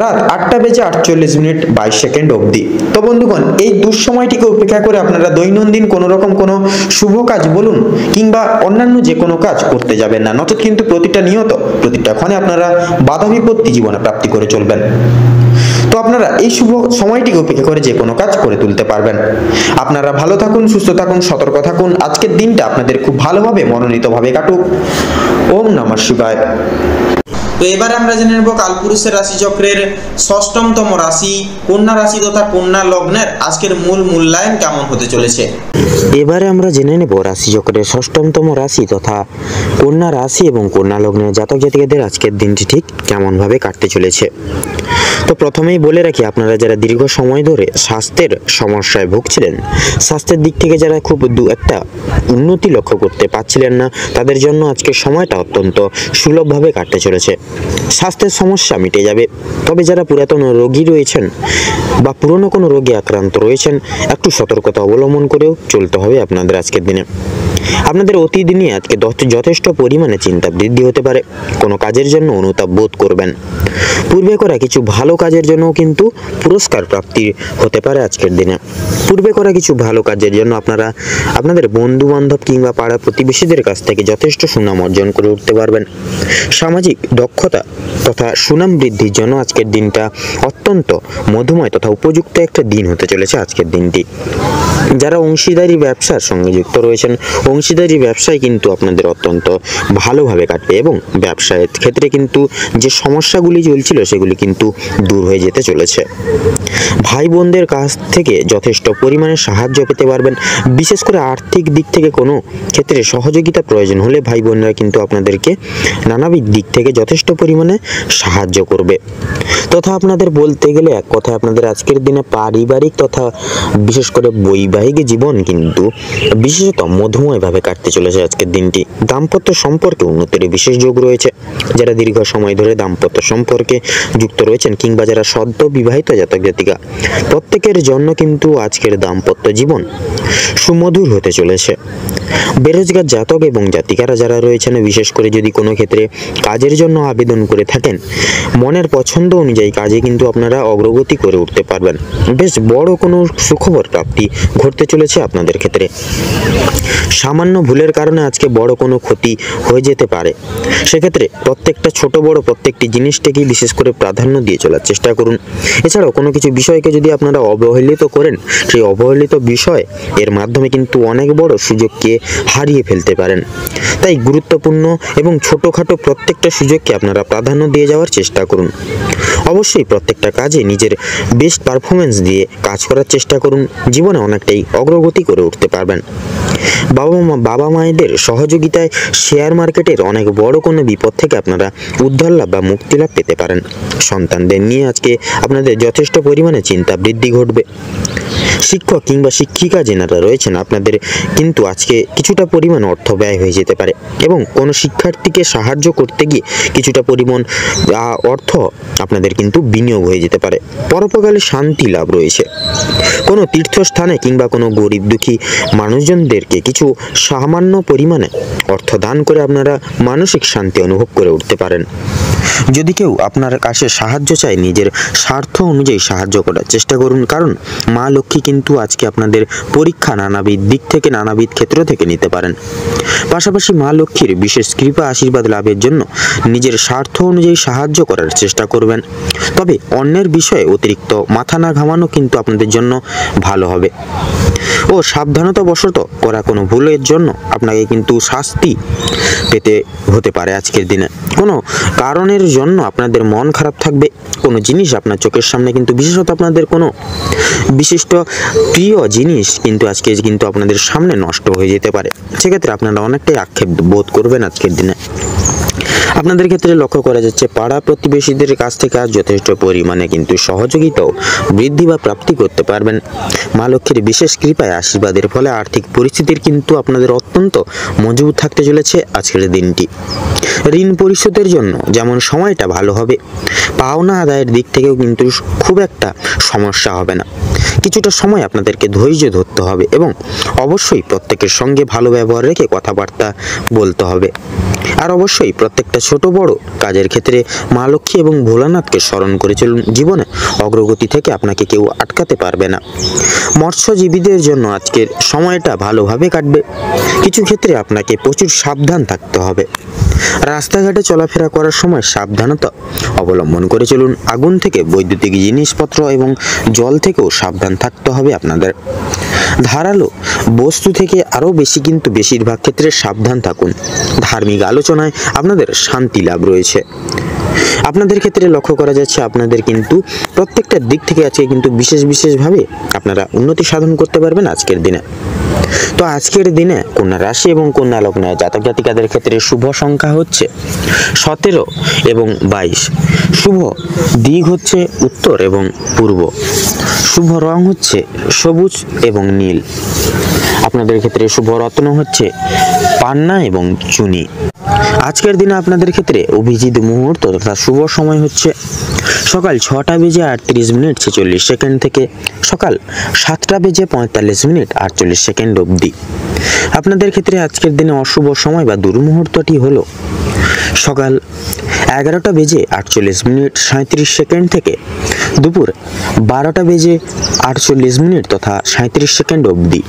রাত 8:48 অবধি। তো বন্ধুগণ, এই দুঃসময়টিকে উপেক্ষা করে আপনারা দৈনন্দিন কোনো রকম কোনো শুভ কাজ বলুন কিংবা অন্যান্য যে কোনো কাজ করতে যাবেন না, নচেত কিন্তু প্রতিটা ক্ষণে আপনারা বাধা বিপত্তি জীবনে প্রাপ্তি করে চলবেন। তো আপনারা এই শুভ সময়টিকে উপেক্ষা করে যে কোনো কাজ করে তুলতে পারবেন। আপনারা ভালো থাকুন, সুস্থ থাকুন, সতর্ক থাকুন। আজকের দিনটা আপনাদের খুব ভালোভাবে মনোনীতভাবে কাটুক। ওম নমঃ শিবায়। তো এবারে আমরা জেনে নেব কালপুরুষের রাশিচক্রের ষষ্ঠতম রাশি কন্যা রাশি তথা কন্যা লগ্নের আজকের মূল্যায়ন কেমন হতে চলেছে। এবারে আমরা জেনে নেব রাশিচক্রের ষষ্ঠতম রাশি তথা কন্যা রাশি এবং কন্যা লগ্নের জাতক জাতিকাদের আজকের দিনটি ঠিক কেমন ভাবে কাটতে চলেছে। তো প্রথমেই বলে রাখি, আপনারা যারা দীর্ঘ সময় ধরে স্বাস্থ্যের সমস্যায় ভুগছিলেন, স্বাস্থ্যের দিক থেকে যারা খুব একটা উন্নতি লক্ষ্য করতে পারছিলেন না, তাদের জন্য আজকের সময়টা অত্যন্ত সুলভভাবে কাটতে চলেছে। স্বাস্থ্যের সমস্যা মিটে যাবে। তবে যারা পুরাতন রোগী রয়েছেন বা পুরনো কোনো রোগে আক্রান্ত রয়েছেন, একটু সতর্কতা অবলম্বন করেও চলতে হবে আপনাদের আজকের দিনে। আপনাদের অতীত নিয়ে আজকে যথেষ্ট পরিমাণে চিন্তা বৃদ্ধি হতে পারে। কোনো কাজের জন্য অনুতাপ বোধ করবেন। পূর্বে করা কিছু ভালো কাজের জন্য কিন্তু পুরস্কার প্রাপ্তি হতে পারে আজকের দিনে। পূর্বে করা কিছু ভালো কাজের জন্য আপনারা আপনাদের বন্ধু বান্ধব কিংবা পাড়া প্রতিবেশীদের কাছ থেকে যথেষ্ট সুনাম অর্জন করে উঠতে পারবেন। সামাজিক দক্ষতা তথা সুনাম বৃদ্ধির জন্য আজকের দিনটা অত্যন্ত মধুময় তথা উপযুক্ত একটা দিন হতে চলেছে আজকের দিনটি। যারা অংশীদারি ব্যবসার সঙ্গে যুক্ত রয়েছেন, অংশীদারি ব্যবসায় কিন্তু আপনাদের অত্যন্ত ভালোভাবে কাটবে এবং ব্যবসায়ের ক্ষেত্রে কিন্তু যে সমস্যাগুলি চলছিল সেগুলি কিন্তু দূর হয়ে যেতে চলেছে। ভাই বোনদের কাছ থেকে যথেষ্ট পরিমাণে সাহায্য পেতে পারবেন। বিশেষ করে আর্থিক দিক থেকে কোনো ক্ষেত্রে সহযোগিতা প্রয়োজন হলে ভাই বোনরা কিন্তু আপনাদেরকে নানাবিধ দিক থেকে যথেষ্ট পরিমাণে সাহায্য করবে। তথা আপনাদের বলতে গেলে এক কথায় আপনাদের আজকের দিনে পারিবারিক তথা বিশেষ করে বৈবাহিক জীবন কিন্তু বিশেষত মধুময়ভাবে কাটতে চলেছে আজকের দিনটি। দাম্পত্য সম্পর্কে উন্নতির বিশেষ যোগ রয়েছে। যারা দীর্ঘ সময় ধরে দাম্পত্য সম্পর্কে যুক্ত রয়েছেন কিংবা যারা সদ্য বিবাহিত জাতক জাতিকা, প্রত্যেকের জন্য কিন্তু আজকের দাম্পত্য জীবন সুমধুর হতে চলেছে। বেরোজগার জাতক এবং জাতিকারা যারা রয়েছেন, বিশেষ করে যদি কোনো ক্ষেত্রে কাজের জন্য আবেদন করে থাকেন, মনের পছন্দ অনুযায়ী কাজে কিন্তু আপনারা অগ্রগতি করে উঠতে পারবেন। বেশ বড় কোনো সুখবর প্রাপ্তি ঘটতে চলেছে আপনাদের ক্ষেত্রে। সামান্য ভুলের কারণে আজকে বড় কোনো ক্ষতি হয়ে যেতে পারে। সেক্ষেত্রে প্রত্যেকটা ছোট বড় প্রত্যেকটি জিনিসটাকে বিশেষ করে প্রাধান্য দিয়ে চলার চেষ্টা করুন। এছাড়াও কোনো কিছু বিষয়কে যদি আপনারা অবহেলিত করেন, সেই অবহেলিত বিষয় এর মাধ্যমে কিন্তু অনেক বড় সুযোগকে হারিয়ে ফেলতে পারেন। তাই গুরুত্বপূর্ণ এবং ছোটোখাটো প্রত্যেকটা সুযোগকে আপনারা প্রাধান্য দিয়ে যাওয়ার চেষ্টা করুন। অবশ্যই প্রত্যেকটা কাজে নিজের বেস্ট পারফরমেন্স দিয়ে কাজ করার চেষ্টা করুন। জীবনে অনেকটাই অগ্রগতি করে উঠতে পারবেন। বাবা মায়েদের সহযোগিতায় শেয়ার মার্কেটের অনেক বড় কোনো বিপদ থেকে আপনারা উদ্ধার লাভ বা মুক্তি লাভ পেতে পারেন। সন্তানদের নিয়ে আজকে আপনাদের যথেষ্ট পরিমাণে চিন্তা বৃদ্ধি ঘটবে। শিক্ষক কিংবা শিক্ষিকা যেনারা রয়েছেন আপনাদের কিন্তু আজকে কিছুটা পরিমাণ অর্থ ব্যয় হয়ে যেতে পারে এবং কোনো শিক্ষার্থীকে সাহায্য করতে গিয়ে কিছুটা পরিমাণ অর্থ আপনাদের কিন্তু বিনিয়োগ হয়ে যেতে পারে। পরোপকালে শান্তি লাভ রয়েছে। কোনো তীর্থস্থানে কিংবা কোনো গরিব দুঃখী মানুষজনদেরকে কিছু সামান্য পরিমাণে অর্থ দান করে আপনারা মানসিক শান্তি অনুভব করে উঠতে পারেন। যদি কেউ আপনার কাছে সাহায্য চায় নিজের স্বার্থ অনুযায়ী সাহায্য করার চেষ্টা করুন, কারণ মা লক্ষ্মী কিন্তু আজকে আপনাদের পরীক্ষা নানাবিধ দিক থেকে নানাবিধ ক্ষেত্র থেকে নিতে পারেন। পাশাপাশি মা লক্ষ্মীর বিশেষ কৃপা আশীর্বাদ লাভের জন্য নিজের স্বার্থ অনুযায়ী সাহায্য করার চেষ্টা করবেন। তবে অন্যের বিষয়ে অতিরিক্ত মাথা না ঘামানো কিন্তু আপনাদের জন্য ভালো হবে ও সাবধানতাবশত করা কোনো ভুলের জন্য আপনাকে কিন্তু শাস্তি পেতে হতে পারে। আজকের দিনে কোনো কারণের জন্য আপনাদের মন খারাপ থাকবে, কোনো জিনিস আপনার চোখের সামনে কিন্তু বিশেষত আপনাদের কোনো বিশিষ্ট প্রিয় জিনিস কিন্তু আজকে কিন্তু আপনাদের সামনে নষ্ট হয়ে যেতে পারে। সেক্ষেত্রে আপনারা অনেকটাই আক্ষেপ বোধ করবেন আজকের দিনে। আপনাদের ক্ষেত্রে লক্ষ্য করা যাচ্ছে পাড়া প্রতিবেশীদের কাছ থেকে আজ যথেষ্ট পরিমাণে কিন্তু সহযোগিতাও বৃদ্ধি বা প্রাপ্তি করতে পারবেন। মা লক্ষ্মীর বিশেষ কৃপায় আশীর্বাদের ফলে আর্থিক পরিস্থিতির কিন্তু আপনাদের অত্যন্ত মজবুত থাকতে চলেছে আজকের দিনটি। ঋণ পরিশোধের জন্য যেমন সময়টা ভালো হবে, পাওনা আদায়ের দিক থেকেও কিন্তু খুব একটা সমস্যা হবে না। কিছুটা সময় আপনাদেরকে ধৈর্য ধরতে হবে এবং অবশ্যই প্রত্যেকের সঙ্গে ভালো ব্যবহার রেখে কথাবার্তা বলতে হবে। আর অবশ্যই প্রত্যেকটা ছোট বড় কাজের ক্ষেত্রে মা লক্ষ্মী এবং ভোলানাথকে স্মরণ করে চলুন। জীবনে অগ্রগতি থেকে আপনাকে কেউ আটকাতে পারবে না। মৎস্যজীবীদের জন্য আজকের সময়টা ভালোভাবে কাটবে। কিছু ক্ষেত্রে আপনাকে প্রচুর সাবধান থাকতে হবে। রাস্তাঘাটে চলাফেরা করার সময় সাবধানতা অবলম্বন করে চলুন। আগুন থেকে, বৈদ্যুতিক জিনিসপত্র এবং জল থেকেও সাবধান থাকতে হবে আপনাদের। ধারালো বস্তু থেকে আরও বেশি কিন্তু বেশিরভাগ ক্ষেত্রে সাবধান থাকুন। ধার্মিক আলোচনায় আপনাদের শান্তি লাভ রয়েছে। আপনাদের ক্ষেত্রে লক্ষ্য করা যাচ্ছে আপনাদের কিন্তু প্রত্যেকটা দিক থেকে আজকে কিন্তু বিশেষভাবে আপনারা উন্নতি সাধন করতে পারবেন আজকের দিনে। তো আজকের দিনে কন্যা রাশি এবং কন্যা লগ্নের জাতক জাতিকাদের ক্ষেত্রে শুভ সংখ্যা হচ্ছে 17 এবং 22। শুভ দিক হচ্ছে উত্তর এবং পূর্ব। শুভ রং হচ্ছে সবুজ এবং নীল। আপনাদের ক্ষেত্রে শুভ রত্ন হচ্ছে পান্না এবং চুনি। আজকের দিনে আপনাদের ক্ষেত্রে অভিজিৎ মুহূর্ত তথা শুভ সময় হচ্ছে সকাল 6:38:46 থেকে সকাল 7:45:48 অবধি। আপনাদের ক্ষেত্রে আজকের দিনে অশুভ সময় বা দুর্মুহূর্তটি হলো সকাল 11:48:37 থেকে দুপুর 12:48 তথা 37 অবধি।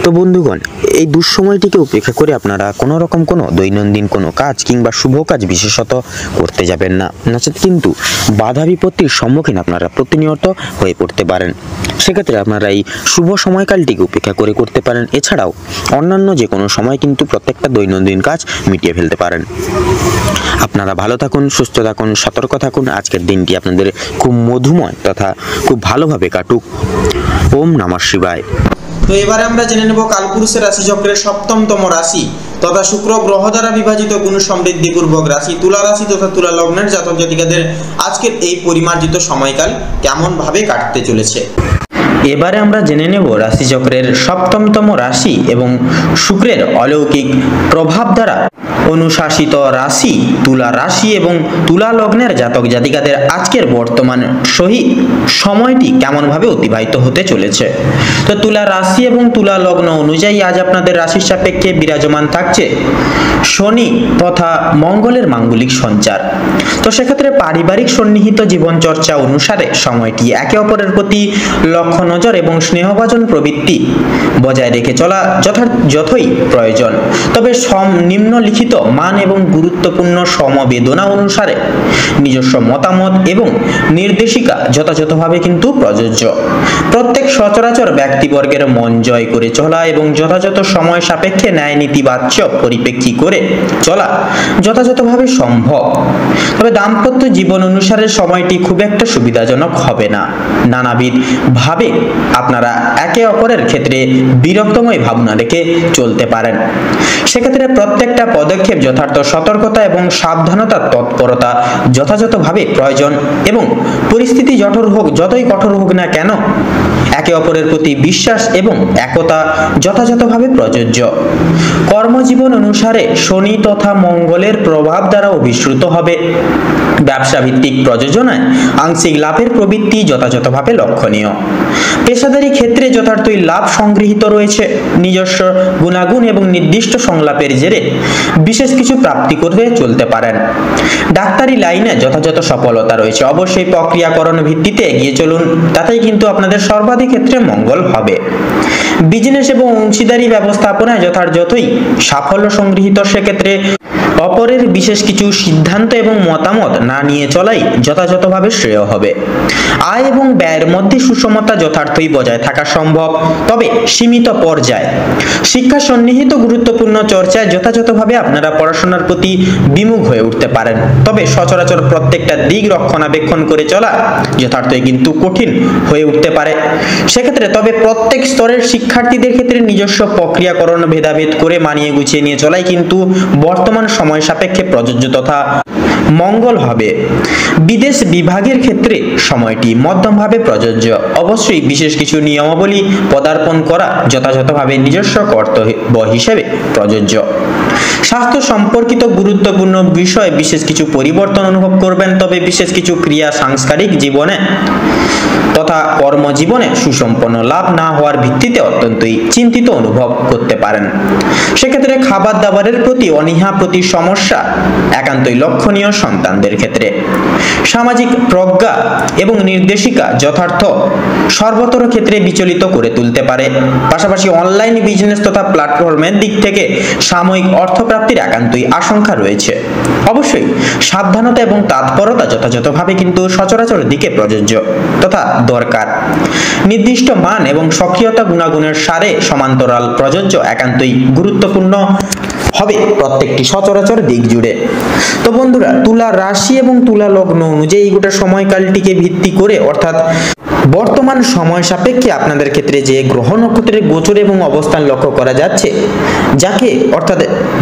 তো বন্ধুগণ, এই দুঃসময়টিকে উপেক্ষা করে আপনারা কোনো রকম কোনো দৈনন্দিন কোনো কাজ কিংবা শুভ কাজ বিশেষত করতে যাবেন না, নচেৎ কিন্তু বাধা বিপত্তির সম্মুখীন আপনারা প্রতিনিয়ত হয়ে পড়তে পারেন। সেক্ষেত্রে আপনারা এই শুভ সময়কালটিকে উপেক্ষা করে করতে পারেন। এছাড়াও অন্যান্য যে কোনো সময় কিন্তু প্রত্যেকটা দৈনন্দিন কাজ মিটিয়ে ফেলতে পারেন। আপনারা ভালো থাকুন, সুস্থ থাকুন, সতর্ক থাকুন। আজকের দিনটি আপনাদের খুব মধুময় তথা খুব ভালোভাবে কাটুক। ওম নমঃ শিবায়। তো এবারে আমরা জেনে নেব কালপুরুষের রাশিচক্রের সপ্তমতম রাশি তথা শুক্র গ্রহ দ্বারা বিভাজিত গুণ সমৃদ্ধিপূর্বক রাশি তুলা রাশি তথা তুলা লগ্নের জাতক জাতিকাদের আজকের এই পরিমার্জিত সময়কাল কেমন ভাবে কাটতে চলেছে। এবারে আমরা জেনে নেব রাশিচক্রের সপ্তমতম রাশি এবং শুক্রের অলৌকিক প্রভাব দ্বারা অনুশাসিত রাশি তুলা রাশি এবং তুলা লগ্নের জাতক জাতিকাদের আজকের বর্তমান সহিত সময়টি কেমনভাবে অতিবাহিত হতে চলেছে। তো তুলা রাশি এবং তুলা লগ্ন অনুযায়ী আজ আপনাদের রাশির সাপেক্ষে বিরাজমান থাকছে শনি তথা মঙ্গলের মাঙ্গলিক সঞ্চার। তো সেক্ষেত্রে পারিবারিক সন্নিহিত জীবনচর্চা অনুসারে সময়টি একে অপরের প্রতি লক্ষ্য নজর এবং স্নেহভাজন প্রবৃত্তি বজায় রেখে চলা যথই প্রয়োজন। তবে নিম্নলিখিত মান এবং গুরুত্বপূর্ণ সমবেদনা অনুসারে নিজস্ব মতামত এবং নির্দেশিকা যথাযথভাবে কিন্তু প্রযোজ্য। প্রত্যেক সচরাচর ব্যক্তিবর্গের মন জয় করে চলা এবং যথাযথ সময় সাপেক্ষে ন্যায় নীতিবাচ্য পরিপ্রেক্ষী করে চলা যথাযথভাবে সম্ভব। তবে দাম্পত্য জীবন অনুসারে সময়টি খুব একটা সুবিধাজনক হবে না। নানাবিধ ভাবে আপনারা একে অপরের ক্ষেত্রে বিরক্তময় ভাবনা রেখে চলতে পারেন। সেক্ষেত্রে প্রত্যেকটা পদক্ষেপ পদক্ষেপ, যথার্থ সতর্কতা এবং সাবধানতার তৎপরতা যথাযথভাবে প্রয়োজন এবং পরিস্থিতি যতই কঠোর হোক না কেন একে অপরের প্রতি বিশ্বাস এবং একতা যথাযথভাবে প্রযোজ্য। কর্মজীবন অনুসারে শনি তথা মঙ্গলের প্রভাব দ্বারা অভিশ্রুত হবে। ব্যবসা ভিত্তিক প্রযোজনায় আংশিক লাভের প্রবৃত্তি যথাযথভাবে লক্ষণীয়। পেশাদারী ক্ষেত্রে যথার্থই লাভ সংগৃহীত রয়েছে। নিজস্ব গুণাগুণ এবং নির্দিষ্ট সংলাপের জেরে বিশেষ কিছু প্রাপ্তি করতে চলতে পারেন। ডাক্তারি লাইনে যথাযথ সফলতা রয়েছে। অবশ্যই প্রক্রিয়াকরণ ভিত্তিতে এগিয়ে চলুন, তাতেই কিন্তু আপনাদের সর্বাধিক ক্ষেত্রে মঙ্গল হবে। বিজনেস এবং অংশীদারি ব্যবস্থাপনায় যথাযথই সাফল্য সংগৃহীত। সেক্ষেত্রে অপরের বিশেষ কিছু সিদ্ধান্ত এবং মতামত না নিয়ে চলাই যথাযথভাবে শ্রেয় হবে। আয় এবং ব্যয়ের মধ্যে সুষমতা যথার্থই বজায় থাকা সম্ভব, তবে সীমিত পর্যায়ে। শিক্ষা সন্নিহিত গুরুত্বপূর্ণ চর্চায় যথাযথভাবে আপনারা পড়াশোনার প্রতি বিমুখ হয়ে উঠতে পারেন, তবে সচরাচর প্রত্যেকটা দিক রক্ষণাবেক্ষণ করে চলা যথার্থই কিন্তু কঠিন হয়ে উঠতে পারে। সেক্ষেত্রে তবে প্রত্যেক স্তরের শিক্ষার্থীদের ক্ষেত্রে নিজস্ব প্রক্রিয়াকরণ ভেদাভেদ করে মানিয়ে গুছিয়ে নিয়ে চলাই কিন্তু বর্তমান সময় সাপেক্ষে প্রযোজ্য তথা মঙ্গল হবে। বিদেশ বিভাগের ক্ষেত্রে সময়টি মধ্যমভাবে প্রযোজ্য। অবশ্যই বিশেষ কিছু নিয়মাবলী পদার্পণ করা যথাযথভাবে নিজস্ব কর্তব্য হিসেবে প্রযোজ্য। স্বাস্থ্য সম্পর্কিত গুরুত্বপূর্ণ বিষয়ে বিশেষ কিছু পরিবর্তন অনুভব করবেন, তবে বিশেষ কিছু ক্রিয়া সাংস্কারিক জীবনে তথা কর্মজীবনে সুসম্পন্ন লাভ না হওয়ার ভিত্তিতে অত্যন্তই চিন্তিত অনুভব করতে পারেন। সেক্ষেত্রে খাবার দাবারের প্রতি অনীহা প্রতি সমস্যা একান্তই লক্ষণীয় সন্তানদের ক্ষেত্রে। সামাজিক প্রজ্ঞা এবং নির্দেশিকা যথার্থ সর্বতর ক্ষেত্রে বিচলিত করে তুলতে পারে। পাশাপাশি অনলাইন বিজনেস তথা প্ল্যাটফর্মের দিক থেকে সাময়িক অর্থপ্রাপ্তির একান্তই আশঙ্কা রয়েছে। অবশ্যই সাবধানতা এবং তৎপরতা যথাযথভাবে কিন্তু সচরাচর দিকে প্রযোজ্য তথা দরকার। নির্দিষ্ট মান এবং সক্রিয়তা গুণাগুণের সারে সমান্তরাল প্রযোজ্য একান্তই গুরুত্বপূর্ণ হবে প্রত্যেকটি সচরাচর দিক জুড়ে। তো বন্ধুরা, তুলা রাশি এবং তুলা লগ্ন অনুযায়ী এই গোটা সময়কালটিকে ভিত্তি করে অর্থাৎ বর্তমান সময় সাপেক্ষে আপনাদের ক্ষেত্রে যে গ্রহ নক্ষত্রের গোচর এবং অবস্থান লক্ষ্য করা যাচ্ছে, যাকে অর্থাৎ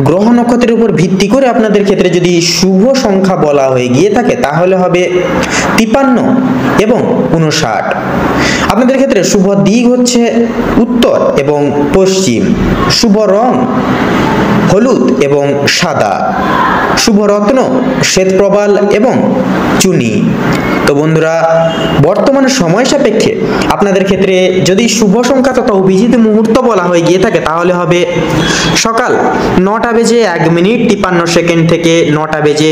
গ্রহ নক্ষত্রের উপর ভিত্তি করে আপনাদের ক্ষেত্রে যদি শুভ সংখ্যা বলা হয়ে গিয়ে থাকে তাহলে হবে 53 এবং 59। আপনাদের ক্ষেত্রে শুভ দিক হচ্ছে উত্তর এবং পশ্চিম। শুভ রং হলুদ এবং সাদা। শুভ রত্ন শ্বেতপ্রবাল এবং চুনি। তো বন্ধুরা, বর্তমান সময় সাপেক্ষে আপনাদের ক্ষেত্রে যদি শুভ সংখ্যা তথা অভিজিৎ মুহূর্ত বলা হয়ে গিয়ে থাকে তাহলে হবে সকাল 9টা বেজে 1 মিনিট 53 সেকেন্ড থেকে 9টা বেজে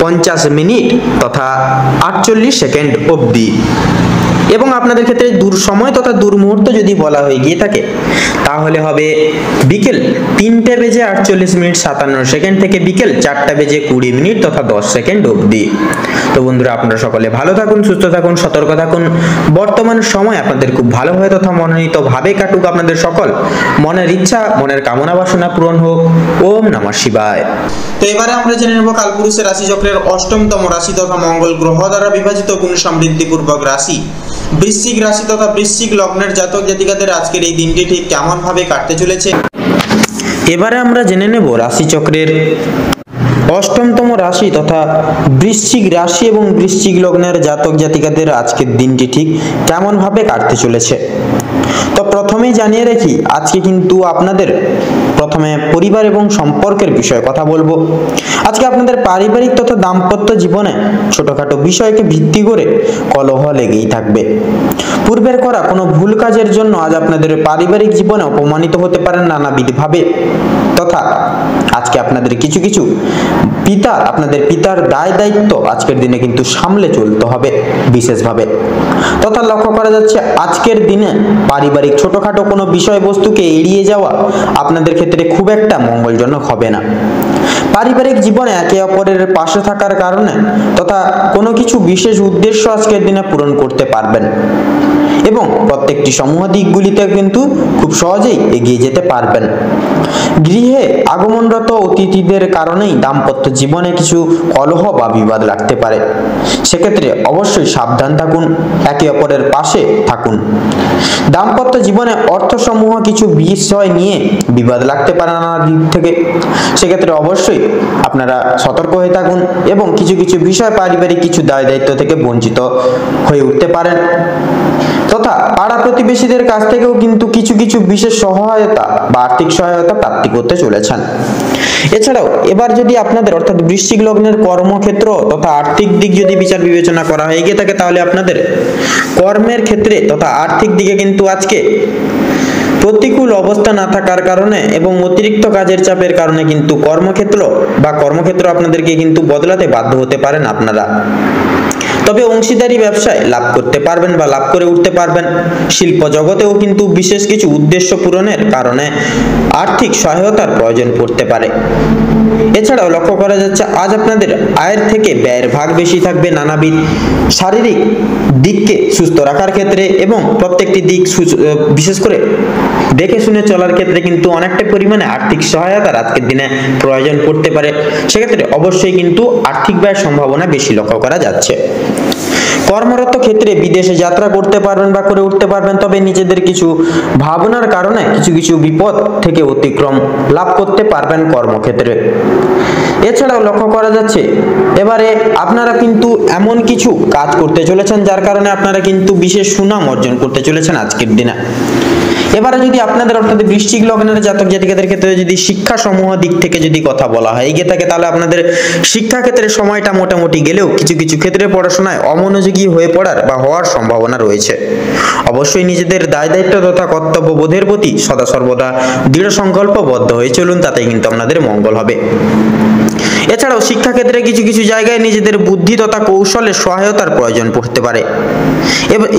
50 মিনিট তথা 48 সেকেন্ড অবধি। এবং আপনাদের ক্ষেত্রে দূর সময় তথা দূর মুহূর্ত যদি বলা হয়ে গিয়ে থাকে তাহলে হবে বিকেল 3টে বেজে 48 মিনিট 57 সেকেন্ড থেকে বিকেল 4টা বেজে 20 মিনিট তথা 10 সেকেন্ড অবধি। তো বন্ধুরা, আপনারা সকলে ভালো থাকুন, সুস্থ থাকুন, সতর্ক থাকুন। বর্তমান সময় আপনাদের খুব ভালোভাবে তথা মনোনীত ভাবে কাটুক। আপনাদের সকল মনের ইচ্ছা, মনের কামনা বাসনা পূরণ হোক। ওম নমঃ শিবায়। তো এবারে আমরা জেনে নেব কালপুরুষের রাশি চক্রের অষ্টমতম রাশি তথা মঙ্গল গ্রহ দ্বারা বিভাজিত গুণ সমৃদ্ধিপূর্বক রাশি বৃশ্চিক রাশি তথা বৃশ্চিক লগ্নের জাতক জাতিকাদের আজকের এই দিনটি ঠিক কেমন ভাবে কাটতে চলেছে। এবারে আমরা জেনে নেব রাশিচক্রের অষ্টমতম রাশি তথা বৃশ্চিক রাশি এবং বৃশ্চিক লগ্নের জাতক জাতিকাদের আজকের দিনটি ঠিক কেমন ভাবে কাটতে চলেছে। তো প্রথমেই জানিয়ে রাখি, আজকে কিন্তু আপনাদের প্রথমে পরিবার এবং সম্পর্কের বিষয়ে কথা বলবো। আজকে আপনাদের পারিবারিক তথা দাম্পত্য জীবনে ছোটখাটো বিষয়কে ভিত্তি করে কলহ লেগেই থাকবে। পূর্বের করা কোনো ভুল কাজের জন্য আজ আপনাদের পারিবারিক জীবনে অপমানিত হতে পারেন নানাবিধভাবে, তথা আজকে আপনাদের কিছু কিছু আপনাদের পিতার দায় দায়িত্ব আজকের দিনে কিন্তু সামলে চলতে হবে বিশেষভাবে। তথা লক্ষ্য করা যাচ্ছে আজকের দিনে পারিবারিক ছোটখাটো কোনো বিষয়বস্তুকে এড়িয়ে যাওয়া আপনাদের ক্ষেত্রে খুব একটা মঙ্গলজনক হবে না। পারিবারিক জীবনে একে অপরের পাশে থাকার কারণে তথা কোনো কিছু বিশেষ উদ্দেশ্য আজকের দিনে পূরণ করতে পারবেন এবং প্রত্যেকটি সমূহ দিকগুলিতে কিন্তু খুব সহজেই এগিয়ে যেতে পারবেন। গৃহে আগমনরত অতিথিদের কারণেই দাম্পত্য জীবনে কিছু কলহ বা বিবাদ লাগতে পারে। সেক্ষেত্রে অবশ্যই সাবধান থাকুন, একে অপরের পাশে থাকুন। দাম্পত্য জীবনে অর্থসমূহ কিছু বিষয় নিয়ে বিবাদ লাগতে পারে নানা দিক থেকে। সেক্ষেত্রে অবশ্যই আপনারা সতর্ক হয়ে থাকুন এবং কিছু কিছু বিষয় পারিবারিক কিছু দায় দায়িত্ব থেকে বঞ্চিত হয়ে উঠতে পারেন, তথা পাড়া প্রতিবেশীদের কাছ থেকেও কিন্তু কিছু কিছু বিশেষ সহায়তা বা আর্থিক সহায়তা প্রাপ্তি করতে চলেছেন। এছাড়াও এবার যদি আপনাদের অর্থাৎ বৃশ্চিক লগ্নের কর্মক্ষেত্র তথা আর্থিক দিক যদি বিচার বিবেচনা করা হয়ে গিয়ে থাকে, তাহলে আপনাদের কর্মের ক্ষেত্রে তথা আর্থিক দিকে কিন্তু আজকে প্রতিকূল অবস্থা না থাকার কারণে এবং অতিরিক্ত কাজের চাপের কারণে কিন্তু কর্মক্ষেত্র আপনাদেরকে কিন্তু বদলাতে বাধ্য হতে পারেন আপনারা। তবে অংশীদারি ব্যবসায় লাভ করতে পারবেন বা লাভ করে উঠতে পারবেন। শিল্প জগতেও কিন্তু বিশেষ কিছু উদ্দেশ্য পূরণের কারণে আর্থিক সহায়তার প্রয়োজন পড়তে পারে। এছাড়াও লক্ষ্য করা যাচ্ছে আজ আপনাদের আয়ের থেকে ব্যয়ের ভাগ বেশি থাকবে নানাবিধ শারীরিক দিককে সুস্থ রাখার ক্ষেত্রে এবং প্রত্যেকটি দিক বিশেষ করে দেখে শুনে চলার ক্ষেত্রে কিন্তু অনেকটা পরিমাণে আর্থিক সহায়তার আজকের দিনে প্রয়োজন পড়তে পারে। সেক্ষেত্রে অবশ্যই কিন্তু আর্থিক ব্যয়ের সম্ভাবনা বেশি লক্ষ্য করা যাচ্ছে। কর্মরত ক্ষেত্রে বিদেশে যাত্রা করতে পারবেন বা করে উঠতে পারবেন, তবে নিজেদের কিছু ভাবনার কারণে কিছু কিছু বিপদ থেকে অতিক্রম লাভ করতে পারবেন কর্মক্ষেত্রে। এছাড়াও লক্ষ্য করা যাচ্ছে এবারে আপনারা কিন্তু এমন কিছু কাজ করতে চলেছেন যার কারণে আপনারা কিন্তু বিশেষ সুনাম অর্জন করতে চলেছেন আজকের দিনে। এবারে যদি আপনাদের অর্থাৎ বৃশ্চিক লগ্নের জাতক জাতিকাদের ক্ষেত্রে যদি শিক্ষা সমূহ দিক থেকে যদি কথা বলা হয় গিয়ে থাকে, তাহলে আপনাদের শিক্ষা ক্ষেত্রে সময়টা মোটামুটি গেলেও কিছু কিছু ক্ষেত্রে পড়াশোনায় অমনোযোগী হয়ে পড়ার বা হওয়ার সম্ভাবনা রয়েছে। অবশ্যই নিজেদের দায় দায়িত্ব তথা কর্তব্য বোধের প্রতি সদা সর্বদা দৃঢ় সংকল্পবদ্ধ হয়ে চলুন, তাতেই কিন্তু আপনাদের মঙ্গল হবে। এছাড়াও শিক্ষাক্ষেত্রে কিছু কিছু জায়গায় নিজেদের বুদ্ধি তথা কৌশলের সহায়তার প্রয়োজন পড়তে পারে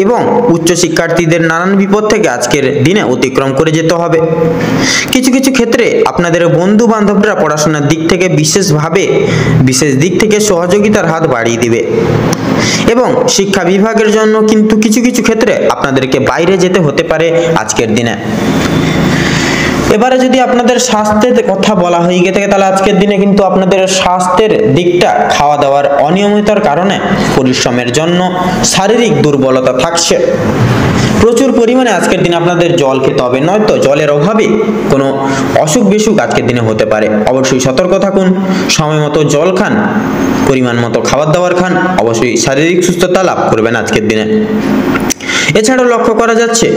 এবং উচ্চ শিক্ষার্থীদের নানান বিপদ থেকে আজকের দিনে অতিক্রম করে যেতে হবে। কিছু কিছু ক্ষেত্রে আপনাদের বন্ধু বান্ধবরা পড়াশোনার দিক থেকে বিশেষ দিক থেকে সহযোগিতার হাত বাড়িয়ে দিবে এবং শিক্ষা বিভাগের জন্য কিন্তু কিছু কিছু ক্ষেত্রে আপনাদেরকে বাইরে যেতে হতে পারে আজকের দিনে। এবারে যদি আপনাদের স্বাস্থ্যের কথা বলা হয়ে গিয়ে থাকে, তাহলে আজকের দিনে কিন্তু আপনাদের স্বাস্থ্যের দিকটা খাওয়া দাওয়ার অনিয়মিততার কারণে পরিশ্রমের জন্য শারীরিক দুর্বলতা থাকছে। প্রচুর পরিমাণে আজকের দিনে আপনাদের জল খেতে হবে, নয়তো জলের অভাবে কোনো অসুখ বিসুখ আজকের দিনে হতে পারে। অবশ্যই সতর্ক থাকুন, সময় মতো জল খান, পরিমাণ মতো খাবার দাবার খান, অবশ্যই শারীরিক সুস্থতা লাভ করবেন আজকের দিনে। এছাড়াও লক্ষ্য করা যাচ্ছে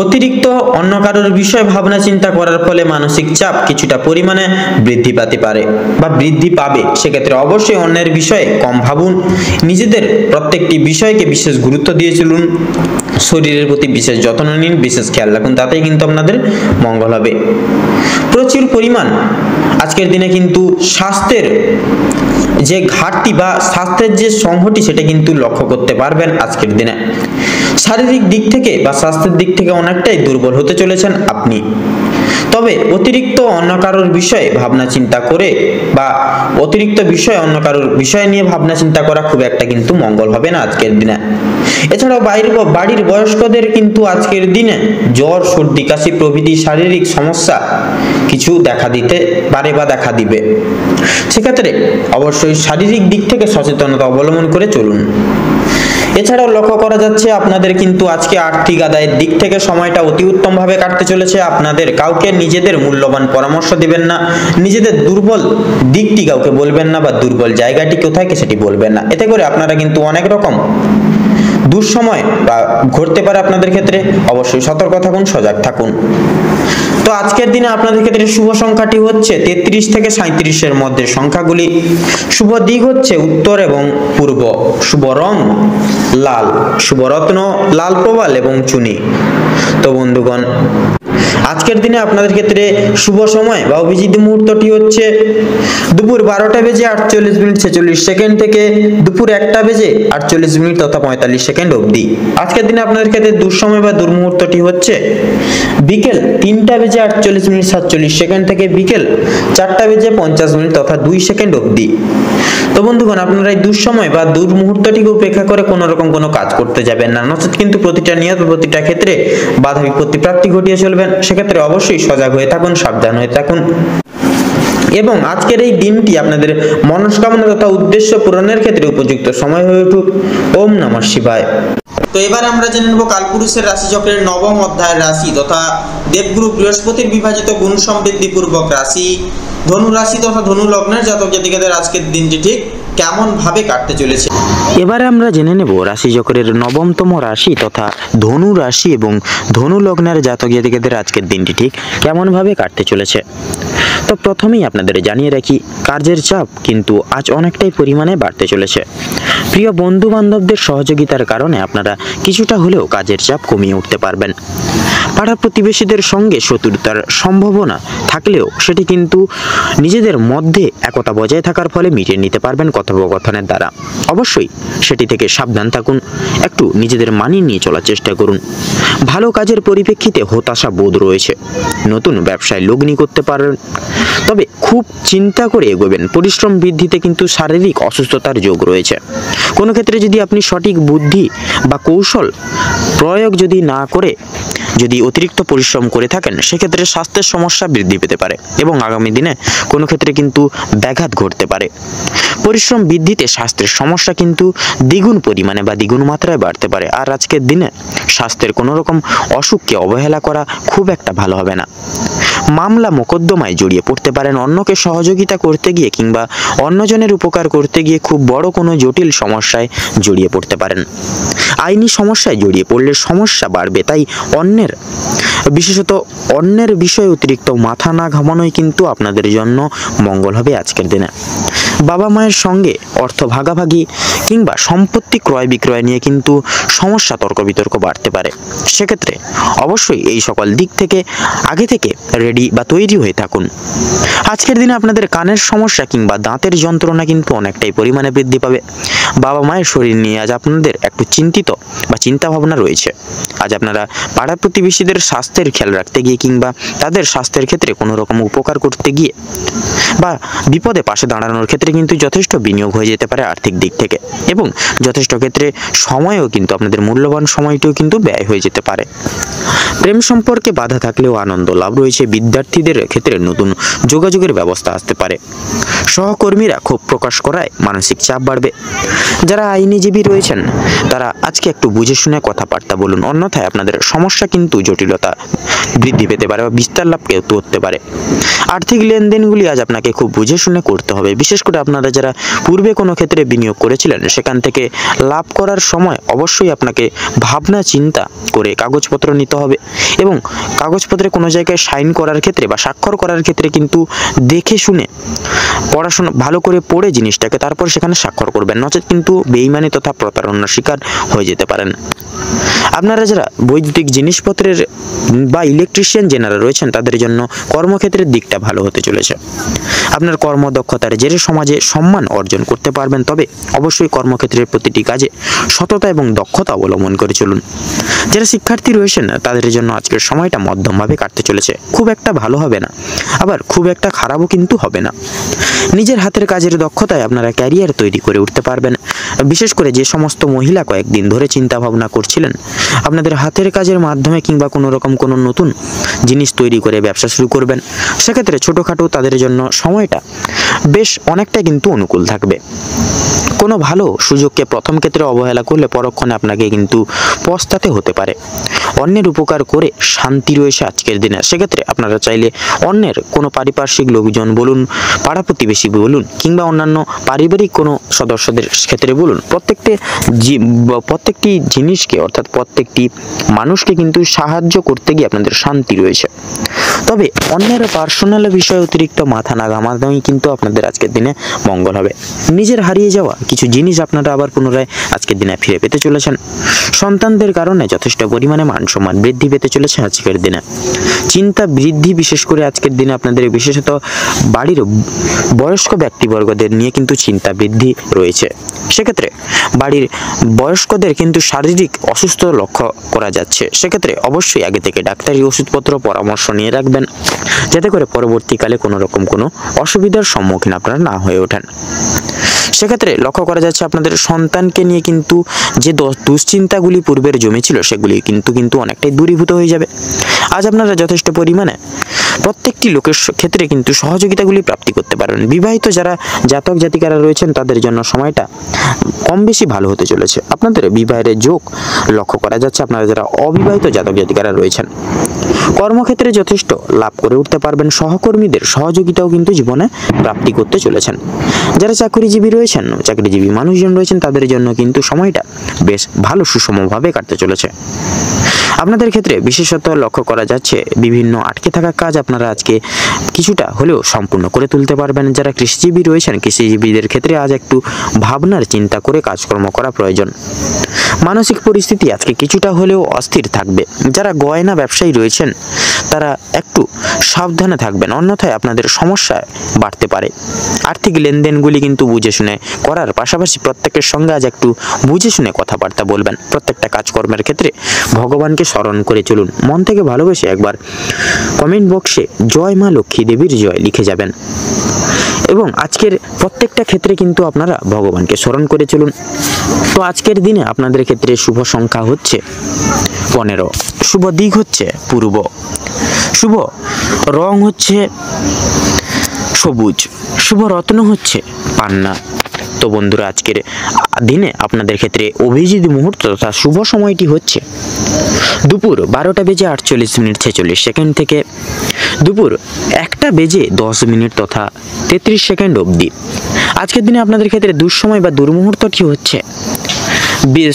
অতিরিক্ত অন্য কারোর বিষয় ভাবনা চিন্তা করার ফলে মানসিক চাপ কিছুটা পরিমাণে বৃদ্ধি পেতে পারে বা বৃদ্ধি পাবে। সেক্ষেত্রে অবশ্যই অন্যের বিষয়ে কম ভাবুন, নিজেদের প্রত্যেকটি বিষয়কে বিশেষ গুরুত্ব দিয়ে চলুন, শরীরের প্রতি বিশেষ যত্ন নিন, বিশেষ খেয়াল রাখুন, তাতেই কিন্তু আপনাদের মঙ্গল হবে। প্রচুর পরিমাণ আজকের দিনে কিন্তু স্বাস্থ্যের যে ঘাটতি বা স্বাস্থ্যের যে সংহতি সেটা কিন্তু লক্ষ্য করতে পারবেন আজকের দিনে। শারীরিক দিক থেকে বা স্বাস্থ্যের দিক থেকে অনেকটাই দুর্বল হতে চলেছেন আপনি। তবে অতিরিক্ত অন্য কারোর বিষয়ে ভাবনা চিন্তা করে বা অতিরিক্ত অন্য কারোর বিষয় নিয়ে ভাবনা চিন্তা করা খুব একটা কিন্তু মঙ্গল হবে না আজকের দিনে। এছাড়াও বাড়ির বয়স্কদের কিন্তু আজকের দিনে জ্বর, সর্দি, কাশি প্রভৃতি শারীরিক সমস্যা কিছু দেখা দিতে পারে বা দেখা দিবে। সেক্ষেত্রে অবশ্যই শারীরিক দিক থেকে সচেতনতা অবলম্বন করে চলুন। এছাড়াও লক্ষ্য করা যাচ্ছে আপনাদের কিন্তু আজকে আর্থিক আদায়ের দিক থেকে সময়টা অতি উত্তম ভাবে কাটতে চলেছে। আপনাদের কাউকে নিজেদের মূল্যবান পরামর্শ দিবেন না, নিজেদের দুর্বল দিকটি কাউকে বলবেন না বা দুর্বল জায়গাটি কোথায় সেটি বলবেন না। এতে করে আপনারা কিন্তু অনেক রকম দুঃসময় বা ঘটতে পারে আপনাদের ক্ষেত্রে। অবশ্যই সতর্ক থাকুন, সজাগ থাকুন। তো আজকের দিনে আপনাদের ক্ষেত্রে শুভ সংখ্যাটি হচ্ছে 33 থেকে 37-এর মধ্যে সংখ্যাগুলি। শুভ দিক হচ্ছে উত্তর এবং পূর্ব। শুভ রং লাল। শুভ রত্ন লাল প্রবাল এবং চুনি। তো বন্ধুগণ, আজকের দিনে আপনাদের ক্ষেত্রে শুভ সময় বা অভিজিৎ মুহূর্তটি হচ্ছে দুপুর 12টা বেজে 48 মিনিট 46 সেকেন্ড থেকে দুপুর 1টা বেজে 48 মিনিট তথা 45 সেকেন্ড অবধি। আজকের দিনে আপনাদের ক্ষেত্রে দুঃসময় বা দুর্মুহূর্তটি হচ্ছে বিকেল 3টা বেজে 48 মিনিট 47 সেকেন্ড থেকে বিকেল 4টা বেজে 50 মিনিট তথা 2 সেকেন্ড অবধি। তো বন্ধুগণ, আপনারা এই দুঃসময় বা দুর্মুহূর্তটিকে উপেক্ষা করে কোনো রকম কোনো কাজ করতে যাবেন না, নচেত কিন্তু প্রতিটা নিয়ত প্রতিটা ক্ষেত্রে বাধা বিপত্তি প্রাপ্তি ঘটিয়ে চলবেন। সেক্ষেত্রে অবশ্যই সজাগ হয়ে থাকুন, সাবধান হয়ে থাকুন। এবং আজকের এই দিনটি আপনাদের মনস্কামনা তথা উদ্দেশ্য পূরণের ক্ষেত্রে উপযুক্ত সময় হয়ে উঠুক। ওম নমঃ শিবায়। তো এবার আমরা জেনে নেব কালপুরুষের রাশিচক্রের নবম অধ্যায়ের রাশি তথা দেবগুরু বৃহস্পতির বিভাজিত গুণ সমৃদ্ধিপূর্বক রাশি ধনু রাশি তথা ধনু লগ্নের জাতক জাতিকাদের আজকের দিনটি ঠিক কেমন ভাবে কাটতে চলেছে। এবারে আমরা জেনে নেব রাশিচক্রের নবমতম রাশি তথা ধনু রাশি এবং ধনু লগ্নের জাতক জাতিকাদের আজকের দিনটি ঠিক কেমনভাবে কাটতে চলেছে। তো প্রথমেই আপনাদের জানিয়ে রাখি, কাজের চাপ কিন্তু আজ অনেকটাই পরিমাণে বাড়তে চলেছে। প্রিয় বন্ধু বান্ধবদের সহযোগিতার কারণে আপনারা কিছুটা হলেও কাজের চাপ কমিয়ে উঠতে পারবেন। পাড়া প্রতিবেশীদের সঙ্গে শত্রুতার সম্ভাবনা থাকলেও সেটি কিন্তু নিজেদের মধ্যে একতা বজায় থাকার ফলে মিটিয়ে নিতে পারবেন কথোপকথনের দ্বারা। অবশ্যই সেটি থেকে সাবধান থাকুন, একটু নিজেদের মানিয়ে নিয়ে চলার চেষ্টা করুন। ভালো কাজের পরিপ্রেক্ষিতে হতাশা বোধ রয়েছে, নতুন ব্যবসায় লগ্নি করতে পারেন, তবে খুব চিন্তা করে এগোবেন। পরিশ্রম বৃদ্ধিতে কিন্তু শারীরিক অসুস্থতার যোগ রয়েছে। কোনো ক্ষেত্রে যদি আপনি সঠিক বুদ্ধি বা কৌশল প্রয়োগ যদি না করে যদি অতিরিক্ত পরিশ্রম করে থাকেন, সেক্ষেত্রে স্বাস্থ্যের সমস্যা বৃদ্ধি পেতে পারে এবং আগামী দিনে কোনো ক্ষেত্রে কিন্তু ব্যাঘাত ঘটতে পারে। পরিশ্রম বৃদ্ধিতে স্বাস্থ্যের সমস্যা কিন্তু দ্বিগুণ পরিমাণে বা দ্বিগুণ মাত্রায় বাড়তে পারে। আর আজকের দিনে স্বাস্থ্যের কোনো রকম অসুখকে অবহেলা করা খুব একটা ভালো হবে না। মামলা মোকদ্দমায় জড়িয়ে পড়তে পারেন, অন্যকে সহযোগিতা করতে গিয়ে কিংবা অন্যজনের উপকার করতে গিয়ে খুব বড় কোনো জটিল সমস্যায় জড়িয়ে পড়তে পারেন। আইনি সমস্যায় জড়িয়ে পড়লে সমস্যা বাড়বে, তাই বিশেষত অন্যের বিষয়ে অতিরিক্ত মাথা না ঘামানোই কিন্তু আপনাদের জন্য মঙ্গল হবে আজকের দিনে। বাবা মায়ের সঙ্গে অর্থ ভাগাভাগি কিংবা সম্পত্তি ক্রয় বিক্রয় নিয়ে কিন্তু সমস্যা তর্ক বিতর্ক বাড়তে পারে। সেক্ষেত্রে অবশ্যই এই সকল দিক থেকে আগে থেকে রেডি বা তৈরি হয়ে থাকুন। আজকের দিনে আপনাদের কানের সমস্যা কিংবা দাঁতের যন্ত্রণা কিন্তু অনেকটাই পরিমাণে বৃদ্ধি পাবে। বাবা মায়ের শরীর নিয়ে আজ আপনাদের একটু চিন্তিত বা চিন্তা ভাবনা রয়েছে। আজ আপনারা পাড়া প্রতিবেশীদের স্বাস্থ্যের খেয়াল রাখতে গিয়ে কিংবা তাদের স্বাস্থ্যের ক্ষেত্রে কোনো রকম উপকার করতে গিয়ে বা বিপদে পাশে দাঁড়ানোর ক্ষেত্রে কিন্তু যথেষ্ট বিনিয়োগ হয়ে যেতে পারে আর্থিক দিক থেকে, এবং যথেষ্ট ক্ষেত্রে সময়ও কিন্তু আপনাদের মূল্যবান সময়টিও কিন্তু ব্যয় হয়ে যেতে পারে। প্রেম সম্পর্কে বাধা থাকলেও আনন্দ লাভ রয়েছে। বিদ্যার্থীদের ক্ষেত্রে নতুন যোগাযোগের ব্যবস্থা আসতে পারে। সহকর্মীরা ক্ষোভ প্রকাশ করায় মানসিক চাপ বাড়বে। যারা আইনজীবী রয়েছেন তারা আজকে একটু বুঝে শুনে কথাবার্তা বলুন, অন্যথায় আপনাদের সমস্যা কিন্তু জটিলতা বৃদ্ধি পেতে পারে বা বিস্তার লাভ করতে পারে। আর্থিক লেনদেনগুলি আজ আপনাকে খুব বুঝে শুনে করতে হবে। বিশেষ করে আপনারা যারা পূর্বে কোনো ক্ষেত্রে বিনিয়োগ করেছিলেন, সেখান থেকে লাভ করার সময় অবশ্যই আপনাকে ভাবনা চিন্তা করে কাগজপত্র নিতে হবে, এবং কাগজপত্রে কোনো জায়গায় সাইন করার ক্ষেত্রে বা স্বাক্ষর করার ক্ষেত্রে কিন্তু দেখে শুনে পড়াশোনা ভালো করে পড়ে জিনিসটাকে তারপর সেখানে স্বাক্ষর করবেন, নচেত কিন্তু বেইমানি তথা প্রতারণার শিকার হয়ে যেতে পারেন। আপনারা যারা বৈদ্যুতিক জিনিসপত্রের বা ইলেকট্রিশিয়ান যারা রয়েছেন, তাদের জন্য কর্মক্ষেত্রের দিকটা ভালো হতে চলেছে। আপনার কর্মদক্ষতার জেরে সমাজে সম্মান অর্জন করতে পারবেন, তবে অবশ্যই কর্মক্ষেত্রের প্রতিটি কাজে সততা এবং দক্ষতা অবলম্বন করে চলুন। যারা শিক্ষার্থী রয়েছেন তাদের জন্য আজকের সময়টা মধ্যমভাবে কাটতে চলেছে। খুব একটা ভালো হবে না, আবার খুব একটা খারাপও কিন্তু হবে না। নিজের হাতের কাজের দক্ষতায় আপনারা ক্যারিয়ার তৈরি করে উঠতে পারবেন। বিশেষ করে যে সমস্ত মহিলা কয়েকদিন ধরে চিন্তা ভাবনা করছিলেন আপনাদের হাতের কাজের মাধ্যমে কিংবা কোনো রকম কোনো নতুন জিনিস তৈরি করে ব্যবসা শুরু করবেন, সেক্ষেত্রে ছোটোখাটো তাদের জন্য সময়টা বেশ অনেকটা কিন্তু অনুকূল থাকবে। কোনো ভালো সুযোগকে প্রথম ক্ষেত্রে অবহেলা করলে পরক্ষণে আপনাকে কিন্তু পস্তাতে হতে পারে। অন্যের উপকার করে শান্তি রয়েছে আজকের দিনে। সেক্ষেত্রে আপনারা চাইলে অন্যের কোনো পারিপার্শ্বিক লোকজন বলুন, পাড়া প্রতিবেশী বলুন, কিংবা অন্যান্য পারিবারিক কোনো সদস্যদের ক্ষেত্রে বলুন, প্রত্যেকটি জিনিসকে অর্থাৎ প্রত্যেকটি মানুষকে কিন্তু সাহায্য করতে গিয়ে আপনাদের শান্তি রয়েছে। তবে অন্যের পার্সোনাল বিষয়ে অতিরিক্ত মাথা না ঘামানোই কিন্তু আপনাদের আজকের দিনে মঙ্গল হবে। নিজের হারিয়ে যাওয়া কিছু জিনিস আপনারা আবার পুনরায় আজকের দিনে ফিরে পেতে চলেছেন। সন্তানদের কারণে যথেষ্ট পরিমাণে মান সম্মান বৃদ্ধি পেতে চলেছে আজকের দিনে। চিন্তা বৃদ্ধি বিশেষ করে আজকের দিনে আপনাদের বিশেষত বাড়ির বয়স্ক ব্যক্তিবর্গদের নিয়ে কিন্তু চিন্তা বৃদ্ধি রয়েছে। সেক্ষেত্রে বাড়ির বয়স্কদের কিন্তু শারীরিক অসুস্থ লক্ষ্য করা যাচ্ছে। সেক্ষেত্রে অবশ্যই আগে থেকে ডাক্তারি ওষুধপত্র পরামর্শ নিয়ে রাখবেন, যাতে করে পরবর্তীকালে কোনো রকম কোনো অসুবিধার সম্মুখীন আপনারা না হয়ে ওঠেন। সেক্ষেত্রে লক্ষ্য করা যাচ্ছে আপনাদের সন্তানকে নিয়ে কিন্তু যে দুশ্চিন্তাগুলি পূর্বের জমেছিল সেগুলি কিন্তু অনেকটাই দূরীভূত হয়ে যাবে। আজ আপনারা যথেষ্ট পরিমাণে প্রত্যেকটি লোকের ক্ষেত্রে কিন্তু সহযোগিতাগুলি প্রাপ্তি করতে পারবেন। বিবাহিত যারা জাতক জাতিকারা রয়েছেন তাদের জন্য সময়টা কম বেশি ভালো হতে চলেছে। আপনাদের বিবাহের যোগ লক্ষ্য করা যাচ্ছে। আপনারা যারা অবিবাহিত জাতক জাতিকারা রয়েছেন কর্মক্ষেত্রে যথেষ্ট লাভ করে উঠতে পারবেন। সহকর্মীদের সহযোগিতাও কিন্তু জীবনে প্রাপ্তি করতে চলেছেন। যারা চাকরিজীবী রয়েছেন, চাকরিজীবী মানুষজন রয়েছেন, তাদের জন্য কিন্তু সময়টা বেশ ভালো সুষমভাবে কাটতে চলেছে। আপনাদের ক্ষেত্রে বিশেষত লক্ষ্য করা যাচ্ছে বিভিন্ন আটকে থাকা কাজ আপনারা আজকে কিছুটা হলেও সম্পূর্ণ করে তুলতে পারবেন। যারা কৃষিজীবী রয়েছেন, কৃষিজীবীদের ক্ষেত্রে আজ একটু ভাবনার চিন্তা করে কাজকর্ম করা প্রয়োজন। মানসিক পরিস্থিতি আজকে কিছুটা হলেও অস্থির থাকবে। যারা গয়না ব্যবসায়ী রয়েছেন তারা একটু সাবধানে থাকবেন, অন্যথায় আপনাদের সমস্যা বাড়তে পারে। আর্থিক লেনদেনগুলি কিন্তু বুঝে শুনে করার পাশাপাশি প্রত্যেকের সঙ্গে আজ একটু বুঝে শুনে কথাবার্তা বলবেন। প্রত্যেকটা কাজকর্মের ক্ষেত্রে ভগবানকে স্মরণ করে চলুন। মন থেকে ভালোবেসে একবার কমেন্ট বক্সে জয় মা লক্ষ্মী দেবীর জয় লিখে যাবেন এবং আজকের প্রত্যেকটা ক্ষেত্রে কিন্তু আপনারা ভগবানকে স্মরণ করে চলুন। তো আজকের দিনে আপনাদের ক্ষেত্রে শুভ সংখ্যা হচ্ছে 15, শুভ দিক হচ্ছে পূর্ব, শুভ রং হচ্ছে সবুজ, শুভ রত্ন হচ্ছে পান্না। তো বন্ধুরা, আজকের দিনে আপনাদের ক্ষেত্রে অভিজিৎ মুহূর্ত তথা শুভ সময়টি হচ্ছে দুপুর 12:48:46 থেকে দুপুর 1:10 তথা 33 অবধি। আজকের দিনে আপনাদের ক্ষেত্রে দুঃসময় বা দুর্মুহূর্তটি হচ্ছে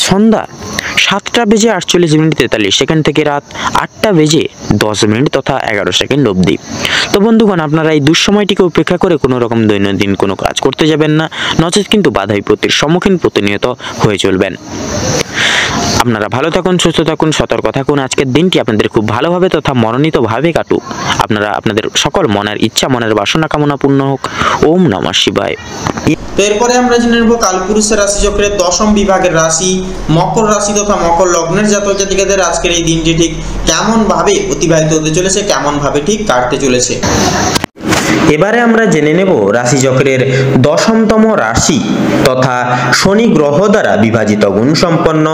সন্ধ্যা 7:48:43 থেকে রাত 8:10 তথা 11 অবধি। তো বন্ধুগণ, আপনারা এই দুঃসময়টিকে উপেক্ষা করে কোনো রকম দৈনন্দিন কোনো কাজ করতে যাবেন না, নচেত কিন্তু বাধা বিপত্তির সম্মুখীন প্রতিনিয়ত হয়ে চলবেন। আপনারা ভালো থাকুন, সুস্থ থাকুন, সতর্ক থাকুন। আজকের দিনটি আপনাদের খুব ভালোভাবে তথা মনোনীতভাবে কাটুক। আপনারা আপনাদের সকল মনের ইচ্ছা, মনের বাসনা কামনা পূর্ণ হোক। ওম নমঃ শিবায়। তো এরপরে আমরা জেনে নেব কালপুরুষের রাশিচক্রের দশম বিভাগের রাশি মকর রাশি তথা মকর লগ্নের জাতক জাতিকাদের আজকের এই দিনটি ঠিক কেমন ভাবে অতিবাহিত হতে চলেছে, কেমন ভাবে ঠিক কাটতে চলেছে। এবারে আমরা জেনে নেব রাশিচক্রের দশমতম রাশি তথা শনি গ্রহ দ্বারা বিভাজিত গুণসম্পন্ন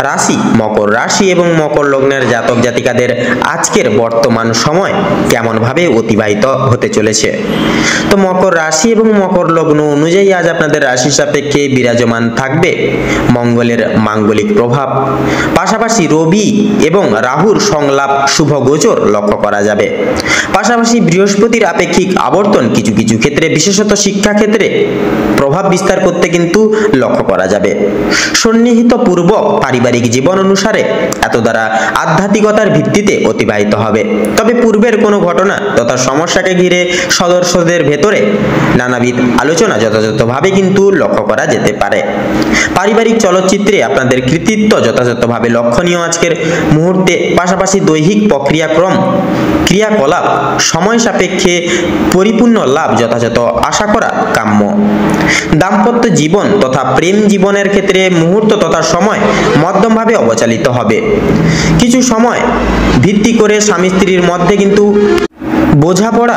রাশি মকর রাশি এবং মকর লগ্নের জাতক জাতিকাদের আজকের বর্তমান সময় কেমনভাবে অতিবাহিত হতে চলেছে। তো মকর রাশি এবং মকর লগ্ন অনুযায়ী আজ আপনাদের রাশি সাপেক্ষে বিরাজমান থাকবে মঙ্গলের মাঙ্গলিক প্রভাব, পাশাপাশি রবি এবং রাহুর সংলাপ শুভ গোচর লক্ষ্য করা যাবে। পাশাপাশি বৃহস্পতির আপেক্ষিক আবর্তন কিছু কিছু ক্ষেত্রে বিশেষত শিক্ষা ক্ষেত্রে প্রভাব বিস্তার করতে কিন্তু লক্ষ্য করা যাবে। সন্নিহিত পূর্বক পারিবারিক জীবন অনুসারে এত দ্বারা আধ্যাত্মিকতার ভিত্তিতে অতিবাহিত হবে। তবে পূর্বের কোনো ঘটনা তথা সমস্যাকে ঘিরে সদস্যদের ভেতরে নানাবিধ আলোচনা যথাযথভাবে কিন্তু লক্ষ্য করা যেতে পারে। পারিবারিক চলচ্চিত্রে আপনাদের কৃতিত্ব যথাযথভাবে লক্ষণীয় আজকের মুহূর্তে। পাশাপাশি দৈহিক ক্রিয়াকলাপ সময় সাপেক্ষে পরিপূর্ণ লাভ যথাযথ আশা করা কাম্য। দাম্পত্য জীবন তথা প্রেম জীবনের ক্ষেত্রে মুহূর্ত তথা সময় মধ্যমভাবে অবচালিত হবে। কিছু সময় ভিত্তি করে স্বামী স্ত্রীর মধ্যে কিন্তু বোঝাপড়া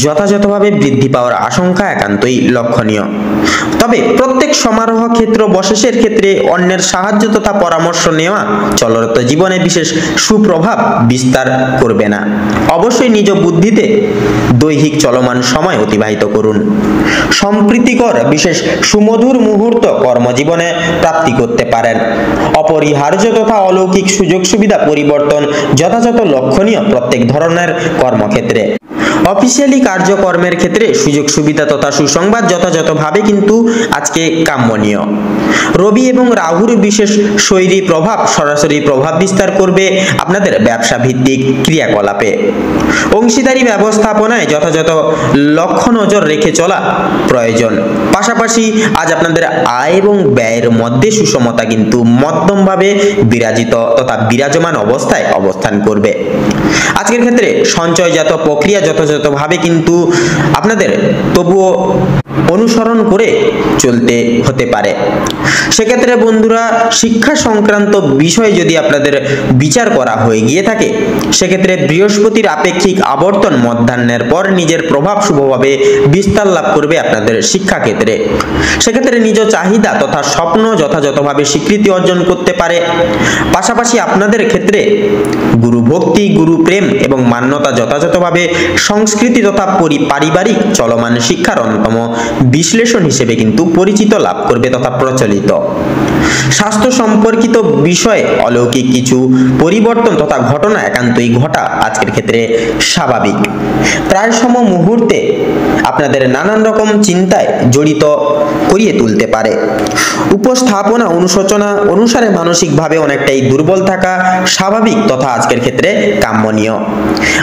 যথাযথভাবে বৃদ্ধি পাওয়ার আশঙ্কা একান্তই লক্ষণীয়। তবে প্রত্যেক সমারোহ ক্ষেত্র বশেষের ক্ষেত্রে অন্যের সাহায্য তথা পরামর্শ নেওয়া চলরত জীবনে বিশেষ সুপ্রভাব বিস্তার করবে না। অবশ্যই নিজ বুদ্ধিতে দৈহিক চলমান সময় অতিবাহিত করুন। সম্প্রীতিকর বিশেষ সুমধুর মুহূর্ত কর্মজীবনে প্রাপ্তি করতে পারেন। অপরিহার্য তথা অলৌকিক সুযোগ সুবিধা পরিবর্তন যথাযথ লক্ষণীয় প্রত্যেক ধরনের কর্মক্ষেত্রে। অফিসিয়ালি কার্যকর্মের ক্ষেত্রে সুযোগ সুবিধা তথা সুসংবাদ যথাযথভাবে কিন্তু আজকে কাম্যনীয়। রবি এবং রাহুর বিশেষ শৈলী প্রভাব সরাসরি প্রভাব বিস্তার করবে আপনাদের ব্যবসা ভিত্তিক ক্রিয়াকলাপে। অংশীদারি ব্যবস্থাপনায় যথাযথ লক্ষ্য নজর রেখে চলা প্রয়োজন। পাশাপাশি আজ আপনাদের আয় এবং ব্যয়ের মধ্যে সুষমতা কিন্তু মধ্যমভাবে বিরাজিত তথা বিরাজমান অবস্থায় অবস্থান করবে। আজকের ক্ষেত্রে সঞ্চয়জাত প্রক্রিয়া যথাযথভাবে কিন্তু আপনাদের তবুও অনুসরণ করে চলতে হতে পারে। সেক্ষেত্রে বন্ধুরা, শিক্ষা সংক্রান্ত বিষয়ে যদি আপনাদের বিচার করা হয়ে গিয়ে থাকে, সেক্ষেত্রে বৃহস্পতির আপেক্ষিক আবর্তন মধ্যাহ্নের পর নিজের প্রভাব শুভভাবে বিস্তার লাভ করবে আপনাদের শিক্ষাক্ষেত্রে। সেক্ষেত্রে নিজ চাহিদা তথা স্বপ্ন যথাযথভাবে স্বীকৃতি অর্জন করতে পারে। পাশাপাশি আপনাদের ক্ষেত্রে গুরু ভক্তি, গুরু প্রেম এবং মান্যতা যথাযথভাবে সংস্কৃতি তথা পারিবারিক চলমান শিক্ষার অন্যতম বিশ্লেষণ হিসেবে কিন্তু পরিচিত লাভ করবে তথা প্রচলিত। স্বাস্থ্য সম্পর্কিত বিষয়ে অলৌকিক কিছু পরিবর্তন তথা ঘটনা একান্তই ঘটা আজকের ক্ষেত্রে স্বাভাবিক। প্রায় সম মুহূর্তে আপনাদের নানান রকম চিন্তায় জড়িত করিয়ে তুলতে পারে। উপস্থাপনা অনুশোচনা অনুসারে মানসিকভাবে অনেকটাই দুর্বল থাকা স্বাভাবিক তথা আজকের ক্ষেত্রে কাম্যনীয়।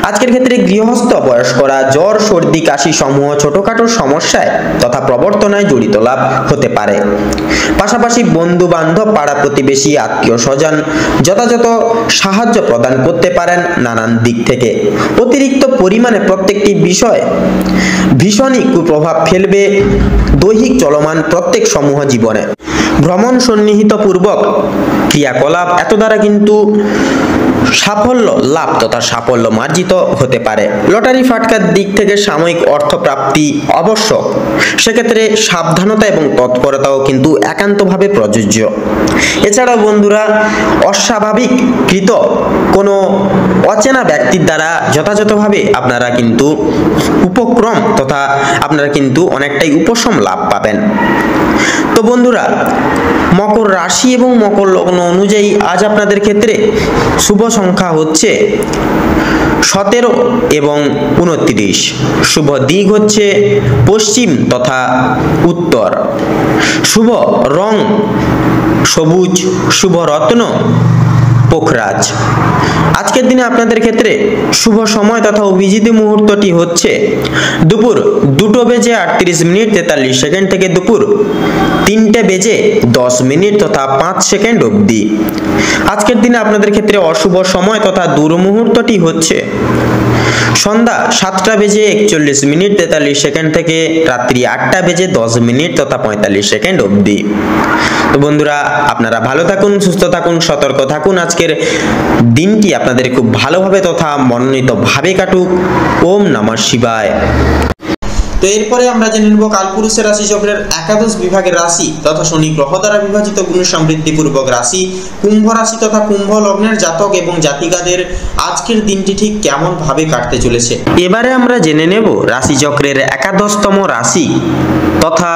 আজকের ক্ষেত্রে গৃহস্থ বয়স্করা জ্বর, সর্দি, কাশি সমূহ ছোটখাটো সমস্যায় তথা প্রবর্তনায় জড়িত লাভ হতে পারে। পাশাপাশি বন্ধু বান্ধব, পাড়া প্রতিবেশী, আত্মীয় স্বজন যথাযথ সাহায্য প্রদান করতে পারেন নানান দিক থেকে। অতিরিক্ত পরিমাণে প্রত্যেকটি বিষয় ভীষণই কুপ্রভাব ফেলবে দৈহিক চলমান প্রত্যেক সমূহ জীবনে। ভ্রমণ সন্নিহিত পূর্বক ক্রিয়াকলাপ এত দ্বারা কিন্তু সাফল্য লাভ তথা সাফল্য মার্জিত হতে পারে। লটারি ফাটকার দিক থেকে সাময়িক অর্থপ্রাপ্তি আবশ্যক। সেক্ষেত্রে সাবধানতা এবং তৎপরতাও কিন্তু একান্তভাবে প্রযোজ্য। এছাড়াও বন্ধুরা, অস্বাভাবিক কৃত কোনো অচেনা ব্যক্তির দ্বারা যথাযথভাবে আপনারা কিন্তু উপক্রম তথা আপনারা কিন্তু অনেকটাই উপশম লাভ পাবেন। তো বন্ধুরা, মকর রাশি এবং মকর লগ্ন অনুযায়ী আজ আপনাদের ক্ষেত্রে শুভ সংখ্যা হচ্ছে 17 এবং 29। শুভ দিক হচ্ছে পশ্চিম তথা উত্তর। শুভ রং সবুজ। শুভ রত্ন পোখরাজ। আজকের দিনে আপনাদের ক্ষেত্রে শুভ সময় তথা অভিজিৎ মুহূর্তটি হচ্ছে দুপুর 2:38 থেকে দুপুর 3:10 তথা 5 সেকেন্ড অবধি। আজকের দিনে আপনাদের ক্ষেত্রে অশুভ সময় তথা দুর্মুহূর্তটি হচ্ছে সন্ধ্যা 7:41 থেকে রাত্রি 8:10 তথা 45 সেকেন্ড অবধি। তো বন্ধুরা, আপনারা ভালো থাকুন, সুস্থ থাকুন, সতর্ক থাকুন। আজকের দিনটি আপনাদের খুব ভালোভাবে তথা মনোনীতভাবে কাটুক। ওম নমঃ শিবায়। তো এরপরে আমরা জেনে নেব কালপুরুষের রাশি চক্রের একাদশ বিভাগের রাশি তথা শনি গ্রহ দ্বারা বিভাজিত গুণ সমৃদ্ধিপূর্বক রাশি কুম্ভ রাশি তথা কুম্ভ লগ্নের জাতক এবং জাতিকাদের আজকের দিনটি ঠিক কেমন ভাবে কাটতে চলেছে। এবারে আমরা জেনে নেব রাশি চক্রের একাদশতম রাশি তথা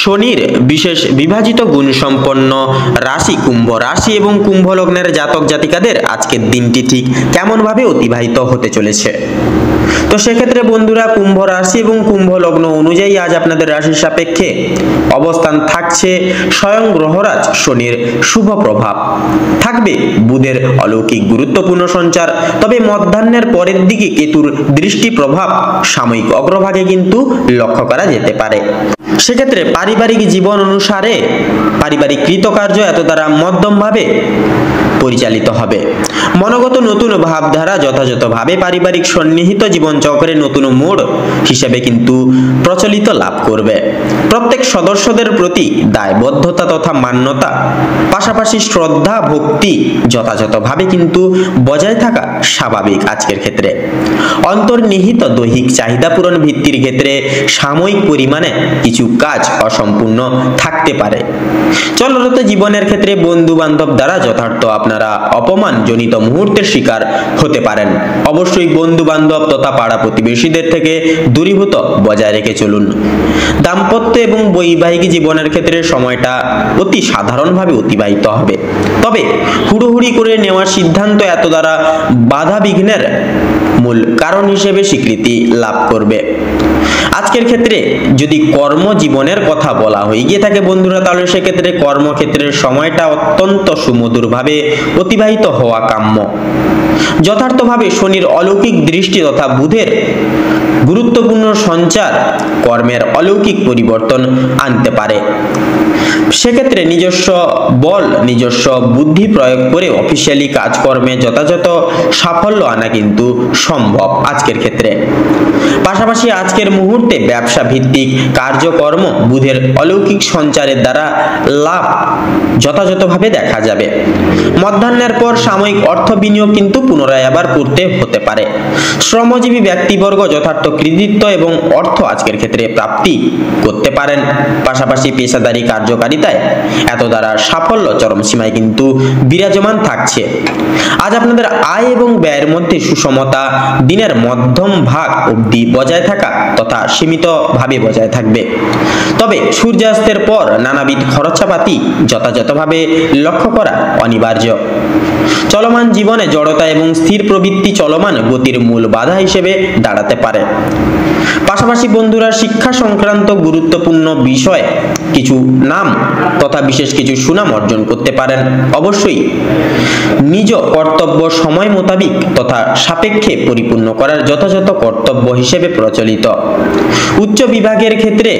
শনির বিশেষ বিভাজিত গুণ সম্পন্ন রাশি কুম্ভ রাশি এবং কুম্ভ লগ্নের জাতক জাতিকাদের আজকের দিনটি ঠিক কেমন ভাবে অতিবাহিত হতে চলেছে। তো সেক্ষেত্রে বন্ধুরা, কুম্ভ রাশি এবং কুম্ভ লগ্ন অনুযায়ী আজ আপনাদের রাশির সাপেক্ষে অবস্থান থাকছে স্বয়ং গ্রহরাজ শনির শুভ প্রভাব। থাকবে বুধের অলৌকিক গুরুত্বপূর্ণ সঞ্চার। তবে মধ্যাহ্নের পরের দিকে কেতুর দৃষ্টি প্রভাব সাময়িক অগ্রভাগে কিন্তু লক্ষ্য করা যেতে পারে। সেক্ষেত্রে পারিবারিক জীবন অনুসারে পারিবারিক কৃতকার্য এত দ্বারা মধ্যমভাবে পরিচালিত হবে। মনোগত নতুন ভাবধারা যথাযথভাবে পারিবারিক সন্নিহিত জীবন চক্রে নতুন মোড় হিসেবে কিন্তু প্রচলিত লাভ করবে। প্রত্যেক সদস্যদের প্রতি দায়বদ্ধতা তথা মান্যতা, পাশাপাশি শ্রদ্ধা ভক্তি যথাযথভাবে কিন্তু বজায় থাকা স্বাভাবিক। আজকের ক্ষেত্রে অন্তর্নিহিত দৈহিক চাহিদা পূরণ ভিত্তির ক্ষেত্রে সাময়িক পরিমাণে কিছু কাজ অসম্পূর্ণ থাকতে পারে। চলরত জীবনের ক্ষেত্রে বন্ধু বান্ধব দ্বারা যথার্থ আপনারা অপমানজনিত মুহূর্তের শিকার হতে পারেন। অবশ্যই বন্ধু বান্ধব তথা পাড়া প্রতিবেশীদের থেকে দূরীভূত বজায় রেখে চলুন। দাম্পত্য এবং বৈবাহিক জীবনের ক্ষেত্রে সময়টা অতি সাধারণভাবে অতিবাহিত হবে। তবে হুড়োহুড়ি করে নেওয়া সিদ্ধান্ত এত দ্বারা বাধা বিঘ্নের মূল কারণ হিসেবে স্বীকৃতি লাভ করবে। আজকের ক্ষেত্রে যদি কর্মজীবনের কথা বলা হয়ে গিয়ে থাকে বন্ধুরা, তাহলে সেক্ষেত্রে কর্মক্ষেত্রের সময়টা অত্যন্ত সুমধুরভাবে অতিবাহিত হওয়া কাম্য। যথার্থভাবে শনির অলৌকিক দৃষ্টি তথা বুধের গুরুত্বপূর্ণ সঞ্চার কর্মের অলৌকিক পরিবর্তন আনতে পারে। সেক্ষেত্রে নিজস্ব বল নিজস্ব বুদ্ধি প্রয়োগ করে অফিসিয়ালি কাজকর্মে যথাযথ সাফল্য আনা কিন্তু সম্ভব আজকের ক্ষেত্রে। পাশাপাশি আজকের মুহূর্তে মুহূর্তে ব্যবসা ভিত্তিক কার্যকর্ম বুধের অলৌকিক সঞ্চারের দ্বারা লাভ যথাযথভাবে দেখা যাবে। মধ্যাহ্নের পর সাময়িক অর্থ বিনিয়োগ কিন্তু পুনরায় আবার করতে হতে পারে। শ্রমজীবী ব্যক্তিবর্গ যথার্থ কৃতিত্ব এবং অর্থ আজকের ক্ষেত্রে প্রাপ্তি করতে পারেন। পাশাপাশি পেশাদারি কার্যকারিতায় এত দ্বারা সাফল্য চরম সীমায় কিন্তু বিরাজমান থাকছে। আজ আপনাদের আয় এবং ব্যয়ের মধ্যে সুষমতা দিনের মধ্যম ভাগ অবধি বজায় থাকা তথা সীমিতভাবে বজায় থাকবে। তবে সূর্যাস্তের পর নানাবিধ খরচাপাতি যথাযথভাবে লক্ষ্য করা অনিবার্য। চলমান জীবনে জড়তা এবং স্থির প্রবৃত্তি চলমান গতির মূল বাধা হিসেবে দাঁড়াতে পারে। পাশাপাশি বন্ধুরা, শিক্ষা সংক্রান্ত গুরুত্বপূর্ণ বিষয় কিছু নাম তথা বিশেষ কিছু সুনাম অর্জন করতে পারেন। অবশ্যই নিজ কর্তব্য সময় মোতাবিক তথা সাপেক্ষে পরিপূর্ণ করার যথাযথ কর্তব্য হিসেবে প্রচলিত। উচ্চ বিভাগের ক্ষেত্রে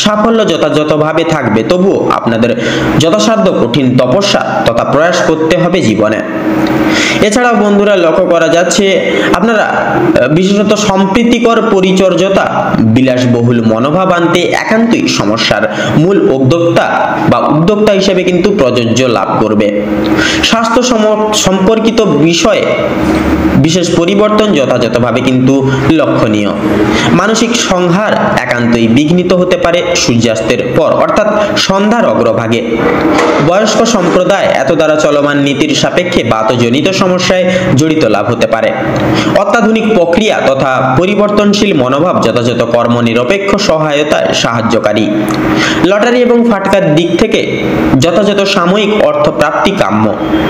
সাফল্য যথাযথভাবে থাকবে, তবুও আপনাদের যথাসাধ্য কঠিন তপস্যা তথা প্রয়াস করতে হবে জীবনে। এছাড়াও বন্ধুরা, লক্ষ্য করা যাচ্ছে আপনারা বিশেষত সম্প্রীতিকর পরিচর্যতা বিলাসবহুল মনোভাব আনতে একান্তই সমস্যার মূল উদ্যোক্তা হিসেবে কিন্তু প্রযোজ্য লাভ করবে। স্বাস্থ্য সম্পর্কিত বিষয়ে বিশেষ পরিবর্তন যথাযথভাবে কিন্তু লক্ষণীয়। মানসিক সংহার একান্তই বিঘ্নিত হতে পারে সূর্যাস্তের পর, অর্থাৎ সন্ধ্যার অগ্রভাগে। বয়স্ক সম্প্রদায় এত দ্বারা চলমান নীতির সাপেক্ষে বাতজনিত সমস্যায় জড়িত লাভ হতে পারে। অত্যাধুনিক প্রক্রিয়া তথা পরিবর্তনশীল মনোভাব যথাযথ কর্মনিরপেক্ষ সহায়তায় সাহায্যকারী। লটারি এবং ফাটকার দিক থেকে যথাযথ সাময়িক অর্থ প্রাপ্তি কাম্য।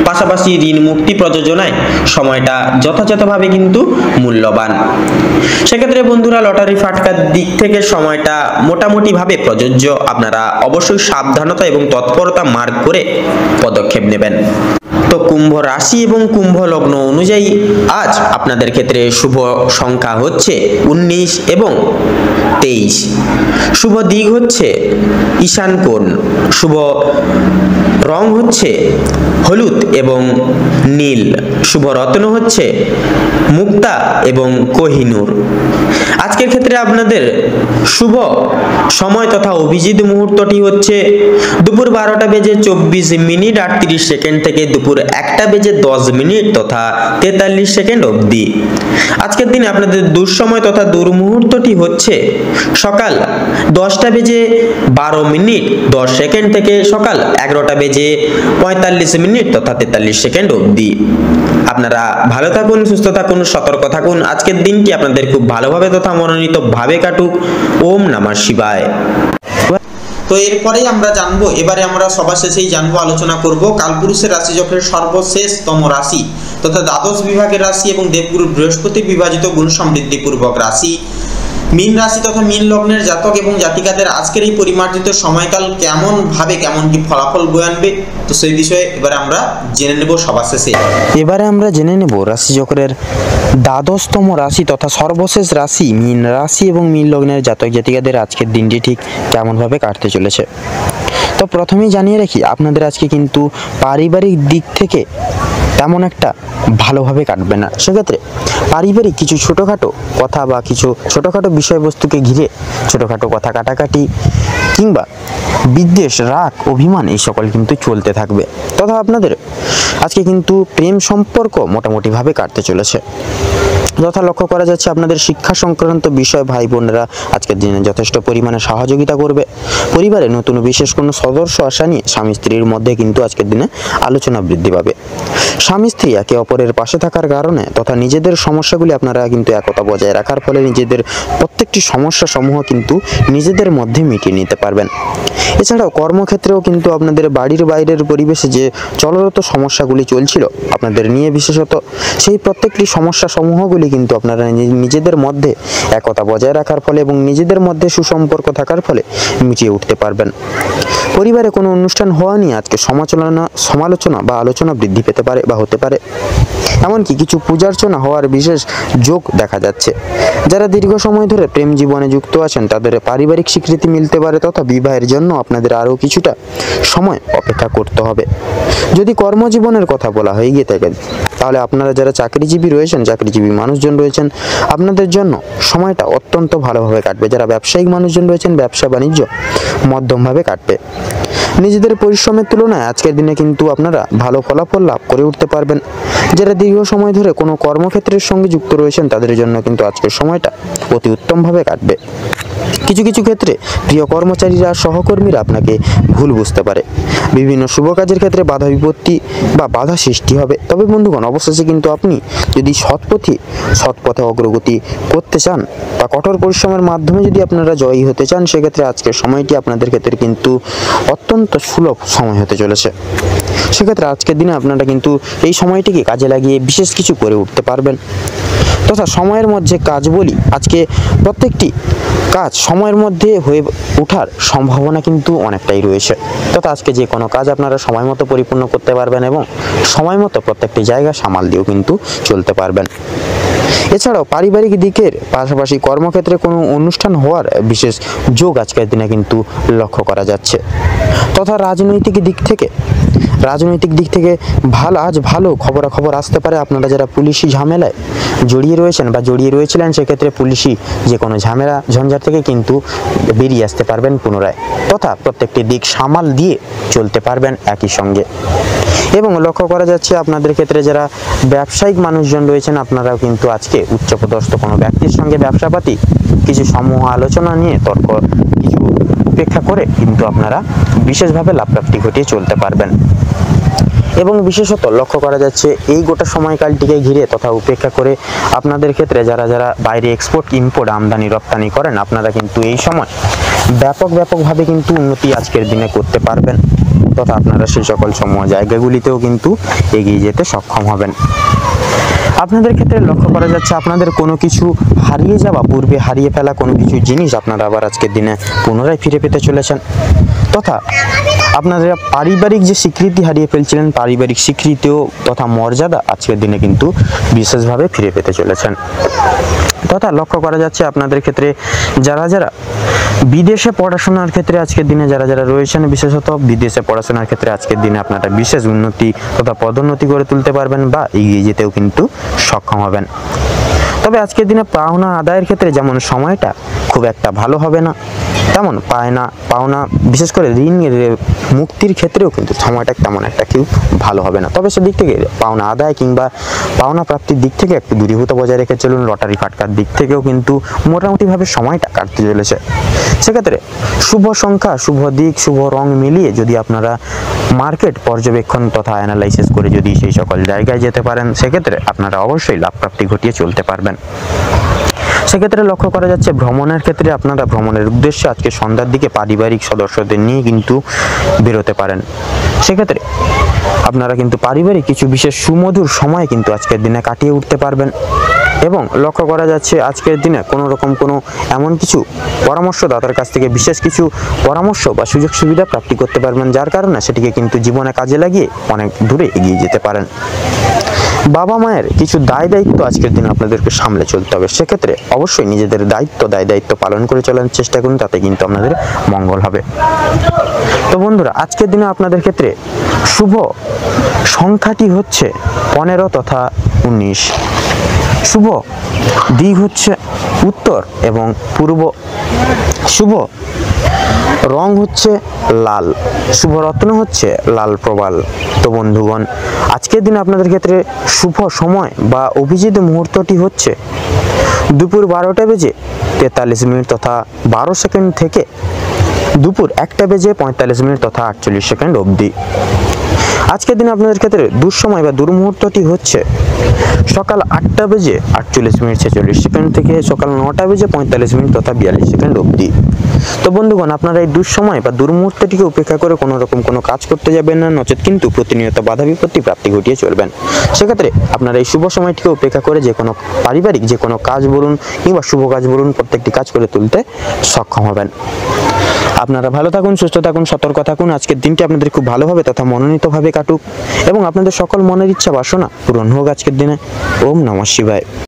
পাশাপাশি ঋণ মুক্তি প্রযোজনায় সময়টা যথাযথভাবে কিন্তু মূল্যবান। সেক্ষেত্রে বন্ধুরা, লটারি ফাটকার দিক থেকে সময়টা মোটামুটি ভাবে প্রযোজ্য। আপনারা অবশ্যই সাবধানতা এবং তৎপরতা মার্ক করে পদক্ষেপ নেবেন। তো কুম্ভ রাশি এবং কুম্ভ লগ্ন অনুযায়ী আজ আপনাদের ক্ষেত্রে শুভ সংখ্যা হচ্ছে 19 এবং 23। শুভ দিক হচ্ছে ঈশান কোণ। শুভ রং হচ্ছে হলুদ এবং নীল। শুভ রত্ন হচ্ছে মুক্তা এবং কোহিনূর। আজকের ক্ষেত্রে আপনাদের শুভ সময় তথা অভিজিৎ মুহূর্তটি হচ্ছে দুপুর 12:24 থেকে দুপুর 1:10 তথা 43 অবধি। আজকের দিনে আপনাদের দুঃসময় তথা দুর্মুহূর্তটি হচ্ছে সকাল 10:12 থেকে সকাল 11:45 তথা 43 অবধি। আপনারা ভালো থাকুন, সুস্থ থাকুন, সতর্ক থাকুন। আজকের দিনটি আপনাদের খুব ভালোভাবে তথা মনোনীত ভাবে কাটুক। ওম নমঃ শিবায়। তো এরপরেই আমরা জানবো, এবারে আমরা সবার শেষেই জানবো, আলোচনা করব কালপুরুষের রাশিচক্রের সর্বশেষতম রাশি তথা দ্বাদশ বিভাগের রাশি এবং দেবগুরু বৃহস্পতির বিভাজিত গুণ সমৃদ্ধিপূর্বক রাশি মীন রাশি তথা মীন লগ্নের জাতক এবং জাতিকাদের আজকের এই পরিমার্জিত সময়কাল কেমন কি ফলাফল বয়ে আনবে, তো সেই বিষয়ে এবারে আমরা জেনে নেব সবার শেষে। এবারে আমরা জেনে নেব রাশিচক্রের দ্বাদশতম রাশি তথা সর্বশেষ রাশি মীন রাশি এবং মীন লগ্নের জাতক জাতিকাদের আজকের দিনটি ঠিক কেমনভাবে কাটতে চলেছে। তো প্রথমেই জানিয়ে রাখি, আপনাদের আজকে কিন্তু পারিবারিক দিক থেকে তেমন একটা ভালোভাবে কাটবে না। সেক্ষেত্রে পারিবারিক কিছু ছোটোখাটো কথা বা কিছু ছোটোখাটো বিষয়বস্তুকে ঘিরে ছোটোখাটো কথা কাটাকাটি কিংবা বিদ্বেষ, রাগ, অভিমান এই সকল কিন্তু চলতে থাকবে। তথা আপনাদের আজকে কিন্তু প্রেম সম্পর্ক মোটামুটিভাবে কাটতে চলেছে। যথা লক্ষ্য করা যাচ্ছে আপনাদের শিক্ষা সংক্রান্ত বিষয় ভাই বোনেরা আজকের দিনে যথেষ্ট পরিমাণে সহযোগিতা করবে। পরিবারে নতুন বিশেষ কোনো সদস্য আসা নিয়ে স্বামী স্ত্রীর মধ্যে কিন্তু আজকের দিনে আলোচনা বৃদ্ধি পাবে। স্বামী স্ত্রী একে অপরের পাশে থাকার কারণে তথা নিজেদের সমস্যাগুলি আপনারা কিন্তু একতা বজায় রাখার ফলে নিজেদের প্রত্যেকটি সমস্যা সমূহ কিন্তু নিজেদের মধ্যে মিটিয়ে নিতে পারবেন। এছাড়াও কর্মক্ষেত্রেও কিন্তু আপনাদের বাড়ির বাইরের পরিবেশে যে চলরত সমস্যাগুলি চলছিল আপনাদের নিয়ে বিশেষত, সেই প্রত্যেকটি সমস্যা সমূহগুলি কিন্তু আপনারা নিজেদের মধ্যে একতা বজায় রাখার ফলে এবং নিজেদের মধ্যে সুসম্পর্ক থাকার ফলে মিটিয়ে উঠতে পারবেন। পরিবারে কোনো অনুষ্ঠান হওয়া নিয়ে আজকে সমালোচনা বা আলোচনা বৃদ্ধি পেতে পারে বা হতে পারে। এমনকি কিছু পূজার্চনা হওয়ার বিশেষ যোগ দেখা যাচ্ছে। যারা দীর্ঘ সময় ধরে প্রেম জীবনে যুক্ত আছেন তাদের পারিবারিক স্বীকৃতি মিলতে পারে, তথা বিবাহের জন্য আপনাদের আরও কিছুটা সময় অপেক্ষা করতে হবে। যদি কর্মজীবনের কথা বলা হয়ে গিয়ে থাকে, তাহলে আপনারা যারা চাকরিজীবী রয়েছেন, চাকরিজীবী মানুষজন রয়েছেন, আপনাদের জন্য সময়টা অত্যন্ত ভালোভাবে কাটবে। যারা ব্যবসায়িক মানুষজন রয়েছেন, ব্যবসা বাণিজ্য মধ্যমভাবে কাটবে। নিজেদের পরিশ্রমের তুলনায় আজকের দিনে কিন্তু আপনারা ভালো ফলাফল লাভ করে উঠতে পারবেন। যারা দীর্ঘ সময় ধরে কোনো কর্মক্ষেত্রের সঙ্গে যুক্ত রয়েছেন তাদের জন্য কিন্তু আজকের সময়টা অতি উত্তমভাবে কাটবে। কিছু কিছু ক্ষেত্রে প্রিয় কর্মচারীরা, সহকর্মীরা আপনাকে ভুল বুঝতে পারে। বিভিন্ন শুভ কাজের ক্ষেত্রে বাধা বিপত্তি বা বাধা সৃষ্টি হবে। তবে বন্ধুগণ, অবশেষে কিন্তু আপনি যদি সৎপথে অগ্রগতি করতে চান বা কঠোর পরিশ্রমের মাধ্যমে যদি আপনারা জয়ী হতে চান, সেক্ষেত্রে আজকের সময়টি আপনাদের ক্ষেত্রে কিন্তু অত্যন্ত সুলভ সময় হতে চলেছে। সেক্ষেত্রে আজকের দিনে আপনারা কিন্তু এই সময়টিকে কাজে লাগিয়ে বিশেষ কিছু করে উঠতে পারবেন। তথা সময়ের মধ্যে কাজ বলি, আজকে প্রত্যেকটি কাজ সময়ের মধ্যে হয়ে ওঠার সম্ভাবনা কিন্তু অনেকটাই রয়েছে। তথা আজকে যে কোনো কাজ আপনারা সময় মতো পরিপূর্ণ করতে পারবেন এবং সময় মতো প্রত্যেকটি জায়গা সামাল দিয়েও কিন্তু চলতে পারবেন। এছাড়াও পারিবারিক দিকের পাশাপাশি কর্মক্ষেত্রে কোনো অনুষ্ঠান হওয়ার বিশেষ যোগ আজকের দিনে কিন্তু লক্ষ্য করা যাচ্ছে। তথা রাজনৈতিক দিক থেকে ভালো খবরাখবর আসতে পারে। আপনারা যারা পুলিশি ঝামেলায় জড়িয়ে রয়েছেন বা জড়িয়ে রয়েছিলেন, সেক্ষেত্রে পুলিশি যে কোনো ঝামেলা ঝঞ্ঝাট থেকে কিন্তু বেরিয়ে আসতে পারবেন পুনরায়। তথা প্রত্যেকটি দিক সামাল দিয়ে চলতে পারবেন একই সঙ্গে। এবং লক্ষ্য করা যাচ্ছে আপনাদের ক্ষেত্রে যারা ব্যবসায়িক মানুষজন রয়েছেন, আপনারাও কিন্তু আজকে উচ্চপদস্থ কোনো ব্যক্তির সঙ্গে ব্যবসাপাতি কিছু সমূহ আলোচনা নিয়ে কিছু উপেক্ষা করে কিন্তু আপনারা বিশেষভাবে লাভপ্রাপ্তি ঘটিয়ে চলতে পারবেন। এবং বিশেষত লক্ষ্য করা যাচ্ছে এই গোটা সময়কালটিকে ঘিরে তথা উপেক্ষা করে আপনাদের ক্ষেত্রে যারা বাইরে এক্সপোর্ট ইম্পোর্ট আমদানি রপ্তানি করেন, আপনারা কিন্তু এই সময় ব্যাপকভাবে কিন্তু উন্নতি আজকের দিনে করতে পারবেন। তথা আপনারা সেই সকল সমূহ জায়গাগুলিতেও কিন্তু এগিয়ে যেতে সক্ষম হবেন। আপনাদের ক্ষেত্রে লক্ষ্য করা যাচ্ছে আপনাদের কোনো কিছু হারিয়ে যাওয়া, পূর্বে হারিয়ে ফেলা কোনো কিছু জিনিস আপনারা আবার আজকের দিনে পুনরায় ফিরে পেতে চলেছেন। তথা আপনারা পারিবারিক যে স্বীকৃতি হারিয়ে ফেলছিলেন, পারিবারিক স্বীকৃতিও তথা মর্যাদা আজকের দিনে কিন্তু বিশেষভাবে ফিরে পেতে চলেছেন। তথা লক্ষ্য করা যাচ্ছে আপনাদের ক্ষেত্রে যারা বিদেশে পড়াশোনার ক্ষেত্রে আজকের দিনে যারা রয়েছেন, বিশেষত বিদেশে পড়াশোনার ক্ষেত্রে আজকের দিনে আপনারা বিশেষ উন্নতি তথা পদোন্নতি করে তুলতে পারবেন বা এগিয়ে যেতেও কিন্তু সক্ষম হবেন। তবে আজকের দিনে পাওনা আদায়ের ক্ষেত্রে যেমন সময়টা খুব একটা ভালো হবে না, তেমন পাওনা বিশেষ করে ঋণের মুক্তির ক্ষেত্রেও কিন্তু সময়টা তেমন একটা কেউ ভালো হবে না। তবে সেদিক থেকে পাওনা আদায় কিংবা পাওনা প্রাপ্তির দিক থেকে একটু দূরীভূত বজায় রেখে চলুন। লটারি ফাটকার দিক থেকেও কিন্তু মোটামুটিভাবে সময়টা কাটতে চলেছে। সেক্ষেত্রে শুভ সংখ্যা, শুভ দিক, শুভ রং মিলিয়ে যদি আপনারা মার্কেট পর্যবেক্ষণ তথা অ্যানালাইসিস করে যদি সেই সকল জায়গায় যেতে পারেন, সেক্ষেত্রে আপনারা অবশ্যই লাভপ্রাপ্তি ঘটিয়ে চলতে পারবেন। সেক্ষেত্রে লক্ষ্য করা যাচ্ছে ভ্রমণের ক্ষেত্রে আপনারা ভ্রমণের উদ্দেশ্যে আজকে সন্ধ্যার দিকে পারিবারিক সদস্যদের নিয়ে কিন্তু বেরোতে পারেন। সেক্ষেত্রে আপনারা কিন্তু পারিবারিক কিছু বিশেষ সুমধুর সময় কিন্তু আজকের দিনে কাটিয়ে উঠতে পারবেন। এবং লক্ষ্য করা যাচ্ছে আজকের দিনে কোনো এমন কিছু পরামর্শদাতার কাছ থেকে বিশেষ কিছু পরামর্শ বা সুযোগ সুবিধা প্রাপ্তি করতে পারবেন, যার কারণে সেটিকে কিন্তু জীবনে কাজে লাগিয়ে অনেক দূরে এগিয়ে যেতে পারেন। বাবা মায়ের কিছু দায় দায়িত্ব আজকের দিনে আপনাদেরকে সামলে চলতে হবে। সেক্ষেত্রে অবশ্যই নিজেদের দায়িত্ব পালন করে চলার চেষ্টা করুন, তাতে কিন্তু আপনাদের মঙ্গল হবে। তো বন্ধুরা, আজকের দিনে আপনাদের ক্ষেত্রে শুভ সংখ্যাটি হচ্ছে 15 তথা 19। শুভ দিক হচ্ছে উত্তর এবং পূর্ব। শুভ রং হচ্ছে লাল। শুভ রত্ন হচ্ছে লাল প্রবাল। তো বন্ধুগণ, আজকের দিনে আপনাদের ক্ষেত্রে শুভ সময় বা অভিজিৎ মুহূর্তটি হচ্ছে দুপুর 12টা বেজে 43 মিনিট তথা 12 সেকেন্ড থেকে দুপুর 1টা বেজে 45 মিনিট তথা 48 সেকেন্ড অবধি। আজকের দিনে আপনাদের ক্ষেত্রে দুঃসময় বা দুর্মুহূর্তটি হচ্ছে সকাল 8টা বেজে 48 মিনিট 46 সেকেন্ড থেকে সকাল 9টা বেজে 45 মিনিট তথা 42 সেকেন্ড অবধি। তো বন্ধুগণ, আপনারা এই দুঃসময় বা দুর্মুহূর্তটিকে উপেক্ষা করে কোনো কাজ করতে যাবেন না, নচেত কিন্তু প্রতিনিয়ত বাধা বিপত্তি প্রাপ্তি ঘটিয়ে চলবেন। সেক্ষেত্রে আপনারা এই শুভ সময়টিকে উপেক্ষা করে যে কোনো পারিবারিক যে কোনো কাজ বলুন কিংবা শুভ কাজ বলুন, প্রত্যেকটি কাজ করে তুলতে সক্ষম হবেন। আপনারা ভালো থাকুন, সুস্থ থাকুন, সতর্ক থাকুন। আজকের দিনটি আপনাদের খুব ভালোভাবে তথা মনোনীতভাবে কাটুক এবং আপনাদের সকল মনের ইচ্ছা বাসনা পূরণ হোক আজকের দিনে। ওম নমঃ শিবায়।